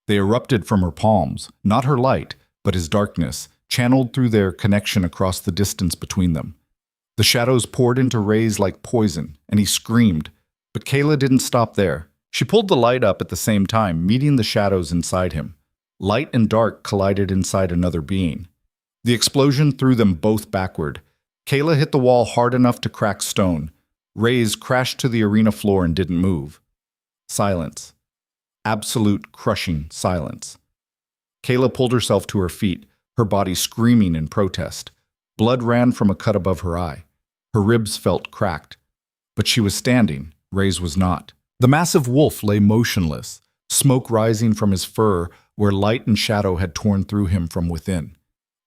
They erupted from her palms, not her light, but his darkness, channeled through their connection across the distance between them. The shadows poured into Ray's like poison, and he screamed. But Kayla didn't stop there. She pulled the light up at the same time, meeting the shadows inside him. Light and dark collided inside another being. The explosion threw them both backward. Kayla hit the wall hard enough to crack stone. Ray's crashed to the arena floor and didn't move. Silence. Absolute crushing silence. Kayla pulled herself to her feet, her body screaming in protest. Blood ran from a cut above her eye. Her ribs felt cracked. But she was standing. Ray's was not. The massive wolf lay motionless, smoke rising from his fur where light and shadow had torn through him from within.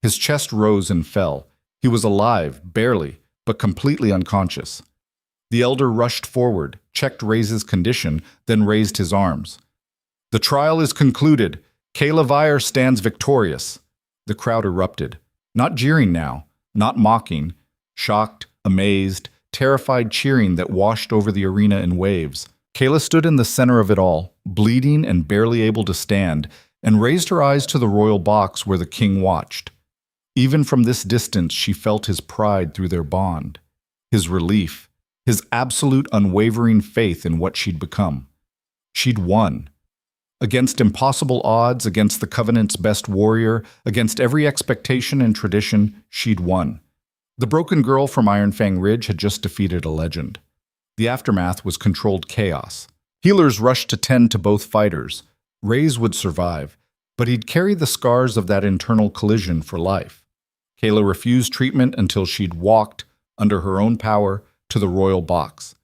His chest rose and fell. He was alive, barely, but completely unconscious. The elder rushed forward, checked Ray's condition, then raised his arms. "The trial is concluded. Kayla Vire stands victorious." The crowd erupted. Not jeering now, not mocking, shocked, amazed, terrified cheering that washed over the arena in waves. Kayla stood in the center of it all, bleeding and barely able to stand, and raised her eyes to the royal box where the king watched. Even from this distance, she felt his pride through their bond, his relief, his absolute unwavering faith in what she'd become. She'd won. Against impossible odds, against the Covenant's best warrior, against every expectation and tradition, she'd won. The broken girl from Ironfang Ridge had just defeated a legend. The aftermath was controlled chaos. Healers rushed to tend to both fighters. Ray's would survive, but he'd carry the scars of that internal collision for life. Kayla refused treatment until she'd walked, under her own power, to the royal box.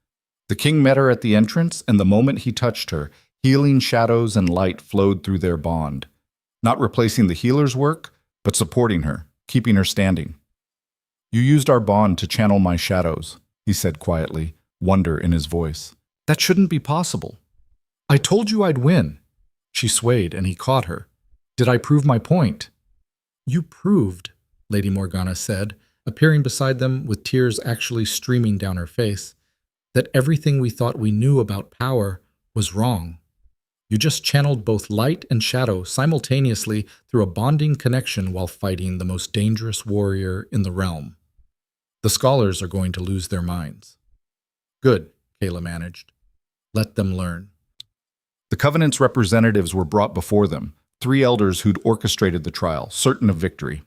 The king met her at the entrance, and the moment he touched her, healing shadows and light flowed through their bond. Not replacing the healer's work, but supporting her, keeping her standing. "You used our bond to channel my shadows," he said quietly, wonder in his voice. "That shouldn't be possible." "I told you I'd win." She swayed, and he caught her. "Did I prove my point?" "You proved," Lady Morgana said, appearing beside them with tears actually streaming down her face, "that everything we thought we knew about power was wrong. You just channeled both light and shadow simultaneously through a bonding connection while fighting the most dangerous warrior in the realm. The scholars are going to lose their minds." "Good," Kayla managed. "Let them learn." The Covenant's representatives were brought before them, 3 elders who'd orchestrated the trial, certain of victory.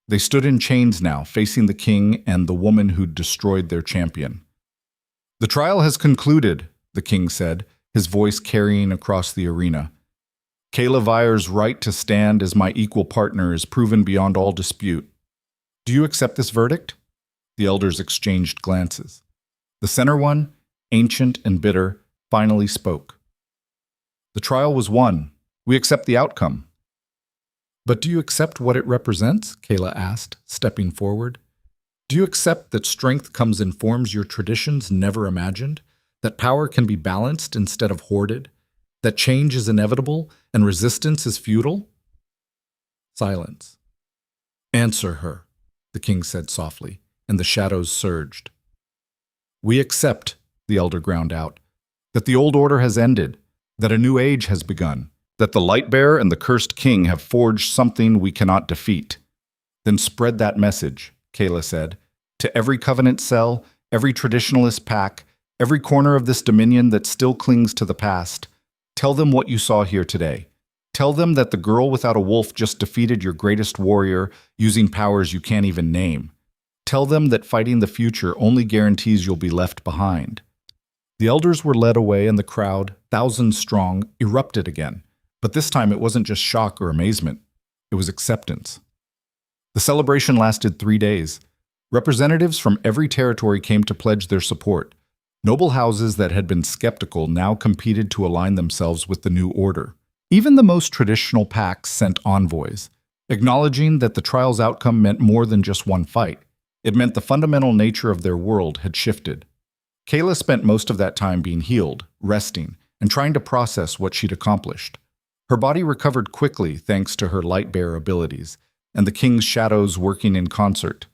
They stood in chains now, facing the king and the woman who'd destroyed their champion. "The trial has concluded," the king said, his voice carrying across the arena. "Kayla Vire's right to stand as my equal partner is proven beyond all dispute. Do you accept this verdict?" The elders exchanged glances. The center one, ancient and bitter, finally spoke. "The trial was won. We accept the outcome." "But do you accept what it represents?" Kayla asked, stepping forward. "Do you accept that strength comes in forms your traditions never imagined? That power can be balanced instead of hoarded? That change is inevitable and resistance is futile?" Silence. "Answer her," the king said softly, and the shadows surged. "We accept," the elder ground out, "that the old order has ended, that a new age has begun, that the Lightbearer and the cursed king have forged something we cannot defeat." "Then spread that message," Kayla said, "to every Covenant cell, every traditionalist pack, every corner of this dominion that still clings to the past. Tell them what you saw here today. Tell them that the girl without a wolf just defeated your greatest warrior using powers you can't even name. Tell them that fighting the future only guarantees you'll be left behind." The elders were led away and the crowd, thousands strong, erupted again. But this time it wasn't just shock or amazement. It was acceptance. The celebration lasted 3 days. Representatives from every territory came to pledge their support. Noble houses that had been skeptical now competed to align themselves with the new order. Even the most traditional packs sent envoys, acknowledging that the trial's outcome meant more than just one fight. It meant the fundamental nature of their world had shifted. Kayla spent most of that time being healed, resting, and trying to process what she'd accomplished. Her body recovered quickly thanks to her Lightbearer abilities, and the king's shadows working in concert.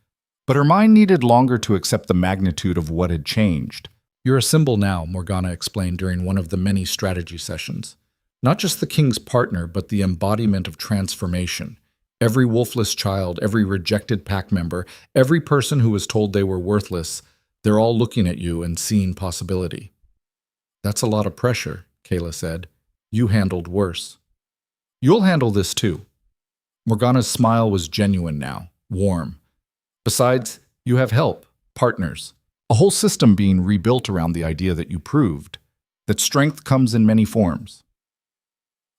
But her mind needed longer to accept the magnitude of what had changed. "You're a symbol now," Morgana explained during one of the many strategy sessions. "Not just the king's partner, but the embodiment of transformation. Every wolfless child, every rejected pack member, every person who was told they were worthless, they're all looking at you and seeing possibility. That's a lot of pressure, Kayla said. You handled worse. You'll handle this too. Morgana's smile was genuine now, warm. Besides, you have help, partners, a whole system being rebuilt around the idea that you proved that strength comes in many forms.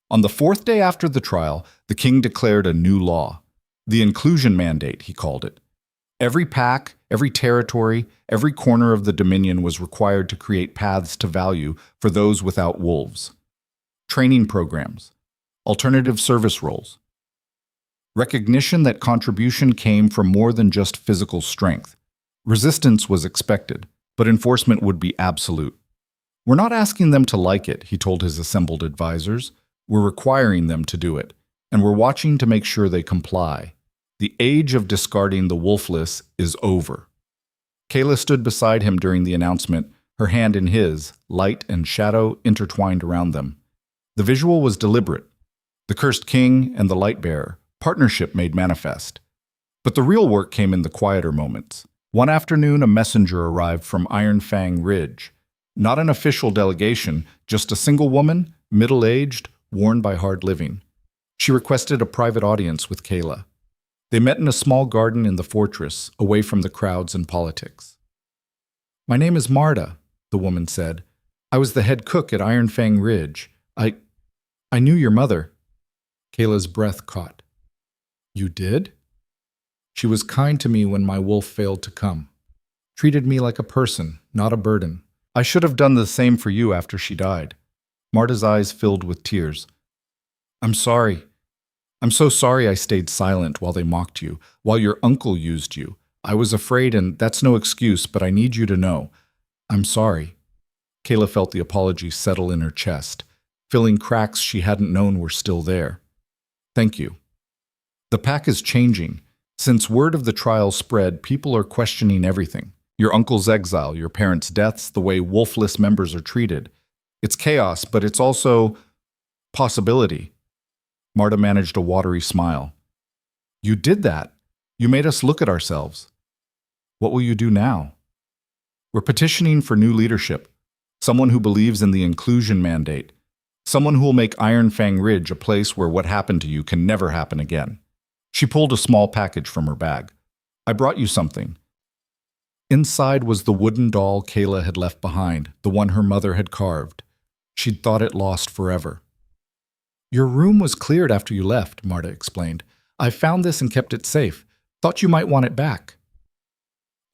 On the fourth day after the trial, the king declared a new law. The inclusion mandate, he called it. Every pack, every territory, every corner of the Dominion was required to create paths to value for those without wolves. Training programs, alternative service roles. Recognition that contribution came from more than just physical strength. Resistance was expected, but enforcement would be absolute. We're not asking them to like it, he told his assembled advisors. We're requiring them to do it, and we're watching to make sure they comply. The age of discarding the wolfless is over. Kayla stood beside him during the announcement, her hand in his, light and shadow intertwined around them. The visual was deliberate. The cursed king and the light bearer, partnership made manifest. But the real work came in the quieter moments. One afternoon, a messenger arrived from Iron Fang Ridge. Not an official delegation, just a single woman, middle-aged, worn by hard living. She requested a private audience with Kayla. They met in a small garden in the fortress, away from the crowds and politics. My name is Marta, the woman said. I was the head cook at Iron Fang Ridge. I knew your mother. Kayla's breath caught. You did? She was kind to me when my wolf failed to come. Treated me like a person, not a burden. I should have done the same for you after she died. Marta's eyes filled with tears. I'm sorry. I'm so sorry I stayed silent while they mocked you, while your uncle used you. I was afraid, and that's no excuse, but I need you to know. I'm sorry. Kayla felt the apology settle in her chest, filling cracks she hadn't known were still there. Thank you. The pack is changing. Since word of the trial spread, people are questioning everything. Your uncle's exile, your parents' deaths, the way wolfless members are treated. It's chaos, but it's also possibility. Marta managed a watery smile. You did that. You made us look at ourselves. What will you do now? We're petitioning for new leadership, someone who believes in the inclusion mandate, someone who will make Iron Fang Ridge a place where what happened to you can never happen again. She pulled a small package from her bag. I brought you something. Inside was the wooden doll Kayla had left behind, the one her mother had carved. She'd thought it lost forever. Your room was cleared after you left, Marta explained. I found this and kept it safe. Thought you might want it back.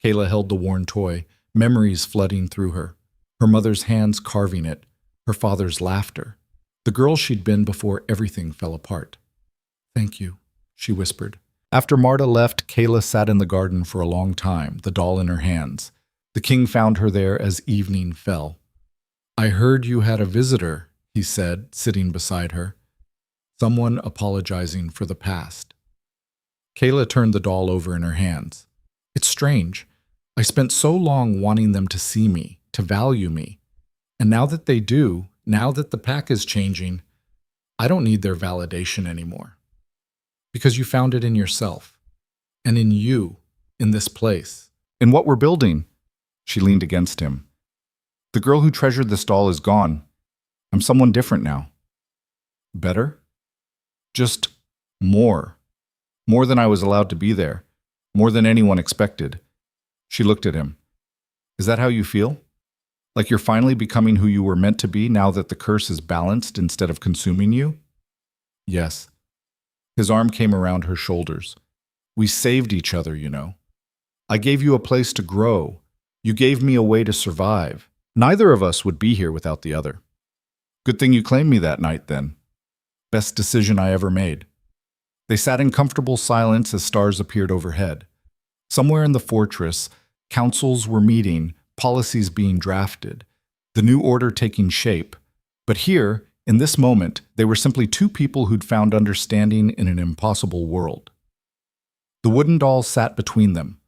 Kayla held the worn toy, memories flooding through her. Her mother's hands carving it, her father's laughter. The girl she'd been before everything fell apart. Thank you, she whispered. After Marta left, Kayla sat in the garden for a long time, the doll in her hands. The king found her there as evening fell. I heard you had a visitor, he said, sitting beside her. Someone apologizing for the past. Kayla turned the doll over in her hands. It's strange. I spent so long wanting them to see me, to value me. And now that they do, now that the pack is changing, I don't need their validation anymore. Because you found it in yourself. And in you, in this place. In what we're building. She leaned against him. The girl who treasured this doll is gone. I'm someone different now. Better? Just more. More than I was allowed to be there. More than anyone expected. She looked at him. Is that how you feel? Like you're finally becoming who you were meant to be now that the curse is balanced instead of consuming you? Yes. His arm came around her shoulders. We saved each other, you know. I gave you a place to grow. You gave me a way to survive. Neither of us would be here without the other. Good thing you claimed me that night, then. Best decision I ever made. They sat in comfortable silence as stars appeared overhead. Somewhere in the fortress, councils were meeting, policies being drafted, the new order taking shape. But here, in this moment, they were simply two people who'd found understanding in an impossible world. The wooden doll sat between them,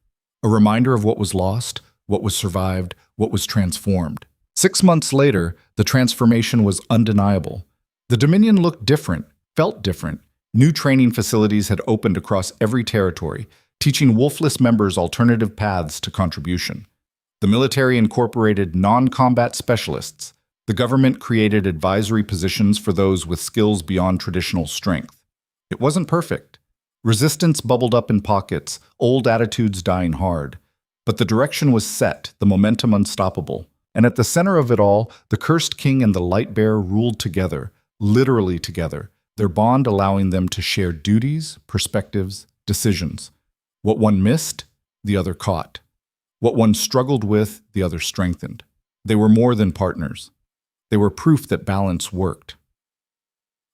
a reminder of what was lost, what was survived, what was transformed. 6 months later, the transformation was undeniable. The Dominion looked different, felt different, New training facilities had opened across every territory, teaching wolfless members alternative paths to contribution. The military incorporated non-combat specialists. The government created advisory positions for those with skills beyond traditional strength. It wasn't perfect. Resistance bubbled up in pockets, old attitudes dying hard. But the direction was set, the momentum unstoppable. And at the center of it all, the cursed king and the light bearer ruled together, literally together, their bond allowing them to share duties, perspectives, decisions. What one missed, the other caught. What one struggled with, the other strengthened. They were more than partners. They were proof that balance worked.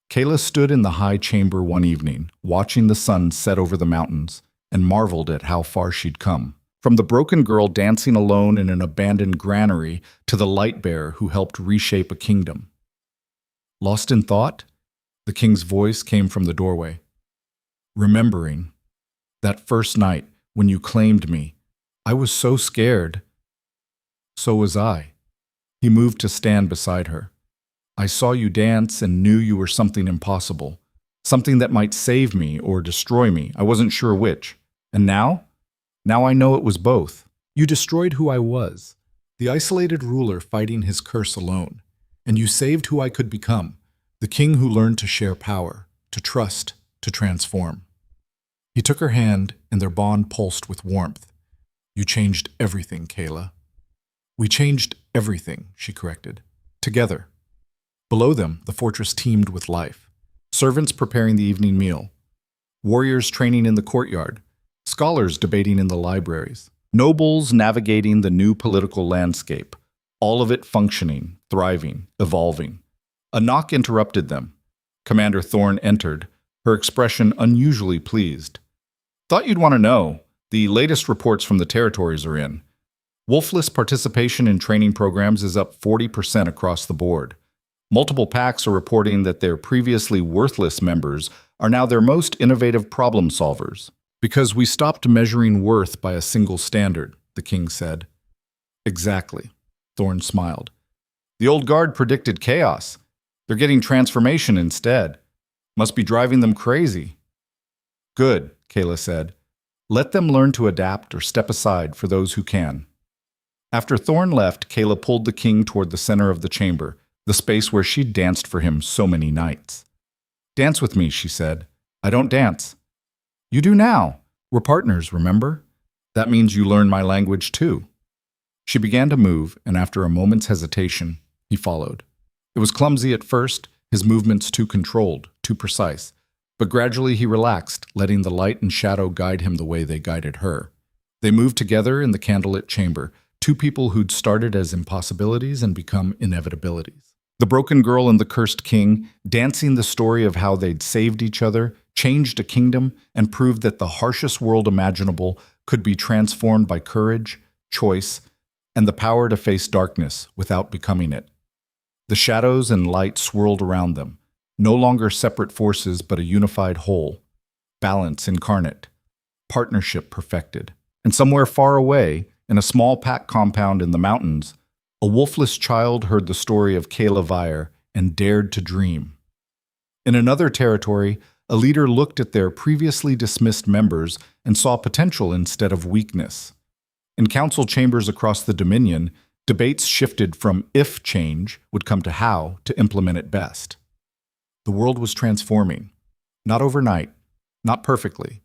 Kayla stood in the high chamber one evening, watching the sun set over the mountains, and marveled at how far she'd come. From the broken girl dancing alone in an abandoned granary to the light bearer who helped reshape a kingdom. Lost in thought, the king's voice came from the doorway. Remembering that first night when you claimed me, I was so scared. So was I. He moved to stand beside her. I saw you dance and knew you were something impossible, something that might save me or destroy me. I wasn't sure which. And now? Now I know it was both. You destroyed who I was, the isolated ruler fighting his curse alone. And you saved who I could become, the king who learned to share power, to trust, to transform. He took her hand, and their bond pulsed with warmth. You changed everything, Kayla. We changed everything, she corrected. Together. Below them, the fortress teemed with life. Servants preparing the evening meal. Warriors training in the courtyard. Scholars debating in the libraries. Nobles navigating the new political landscape. All of it functioning, thriving, evolving. A knock interrupted them. Commander Thorne entered, her expression unusually pleased. Thought you'd want to know. The latest reports from the territories are in. Wolfless participation in training programs is up 40% across the board. Multiple packs are reporting that their previously worthless members are now their most innovative problem solvers. Because we stopped measuring worth by a single standard, the king said. Exactly, Thorne smiled. The old guard predicted chaos. They're getting transformation instead. Must be driving them crazy. Good, Kayla said. Let them learn to adapt or step aside for those who can. After Thorne left, Kayla pulled the king toward the center of the chamber, the space where she'd danced for him so many nights. Dance with me, she said. I don't dance. You do now. We're partners, remember? That means you learn my language too. She began to move, and after a moment's hesitation, he followed. It was clumsy at first, his movements too controlled, too precise. But gradually he relaxed, letting the light and shadow guide him the way they guided her. They moved together in the candlelit chamber, two people who'd started as impossibilities and become inevitabilities. The broken girl and the cursed king, dancing the story of how they'd saved each other, changed a kingdom, and proved that the harshest world imaginable could be transformed by courage, choice, and the power to face darkness without becoming it. The shadows and light swirled around them, no longer separate forces but a unified whole, balance incarnate, partnership perfected. And somewhere far away, in a small pack compound in the mountains, a wolfless child heard the story of Kayla Vire and dared to dream. In another territory, a leader looked at their previously dismissed members and saw potential instead of weakness. In council chambers across the Dominion, debates shifted from if change would come to how to implement it best. The world was transforming, not overnight, not perfectly,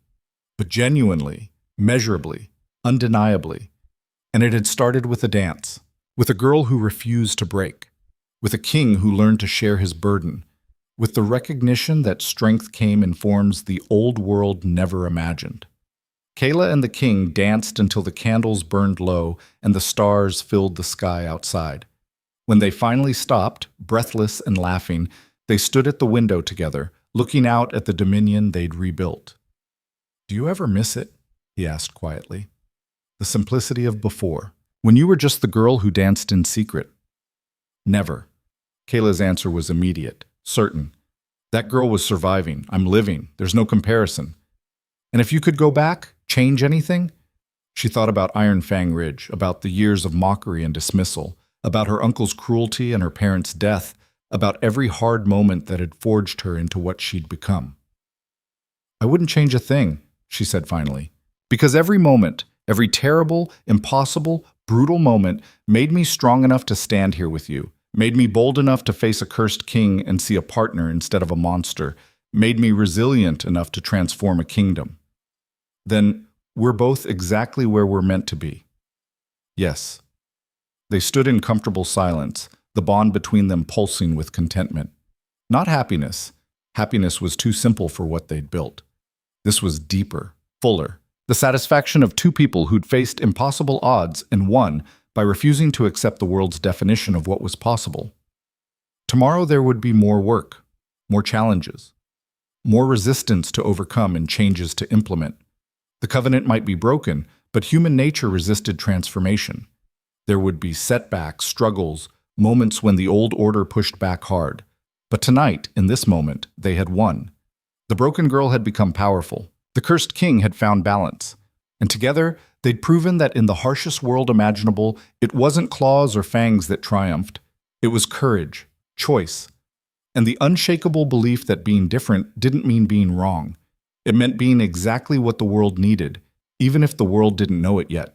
but genuinely, measurably, undeniably. And it had started with a dance, with a girl who refused to break, with a king who learned to share his burden, with the recognition that strength came in forms the old world never imagined. Kayla and the king danced until the candles burned low and the stars filled the sky outside. When they finally stopped, breathless and laughing, they stood at the window together, looking out at the dominion they'd rebuilt. "Do you ever miss it?" he asked quietly. "The simplicity of before, when you were just the girl who danced in secret." "Never." Kayla's answer was immediate, certain. "That girl was surviving. I'm living. There's no comparison." "And if you could go back, change anything?" She thought about Iron Fang Ridge, about the years of mockery and dismissal, about her uncle's cruelty and her parents' death, about every hard moment that had forged her into what she'd become. I wouldn't change a thing, she said finally. Because every moment, every terrible, impossible, brutal moment made me strong enough to stand here with you, made me bold enough to face a cursed king and see a partner instead of a monster, made me resilient enough to transform a kingdom. Then we're both exactly where we're meant to be. Yes. They stood in comfortable silence, the bond between them pulsing with contentment. Not happiness. Happiness was too simple for what they'd built. This was deeper, fuller. The satisfaction of two people who'd faced impossible odds and won by refusing to accept the world's definition of what was possible. Tomorrow there would be more work, more challenges, more resistance to overcome and changes to implement. The covenant might be broken, but human nature resisted transformation. There would be setbacks, struggles, moments when the old order pushed back hard. But tonight, in this moment, they had won. The broken girl had become powerful. The cursed king had found balance. And together, they'd proven that in the harshest world imaginable, it wasn't claws or fangs that triumphed. It was courage, choice, and the unshakable belief that being different didn't mean being wrong. It meant being exactly what the world needed, even if the world didn't know it yet.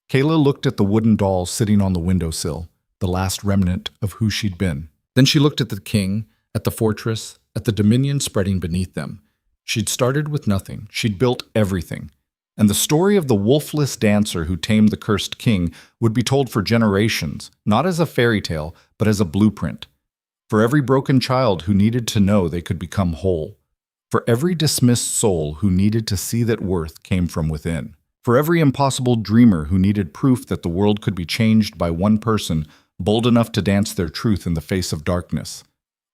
Kayla looked at the wooden doll sitting on the windowsill, the last remnant of who she'd been. Then she looked at the king, at the fortress, at the dominion spreading beneath them. She'd started with nothing. She'd built everything. And the story of the wolfless dancer who tamed the cursed king would be told for generations, not as a fairy tale, but as a blueprint. For every broken child who needed to know they could become whole. For every dismissed soul who needed to see that worth came from within. For every impossible dreamer who needed proof that the world could be changed by one person bold enough to dance their truth in the face of darkness.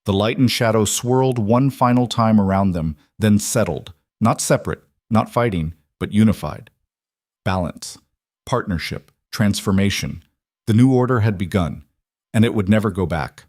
The light and shadow swirled one final time around them, then settled, not separate, not fighting, but unified. Balance, partnership, transformation. The new order had begun, and it would never go back.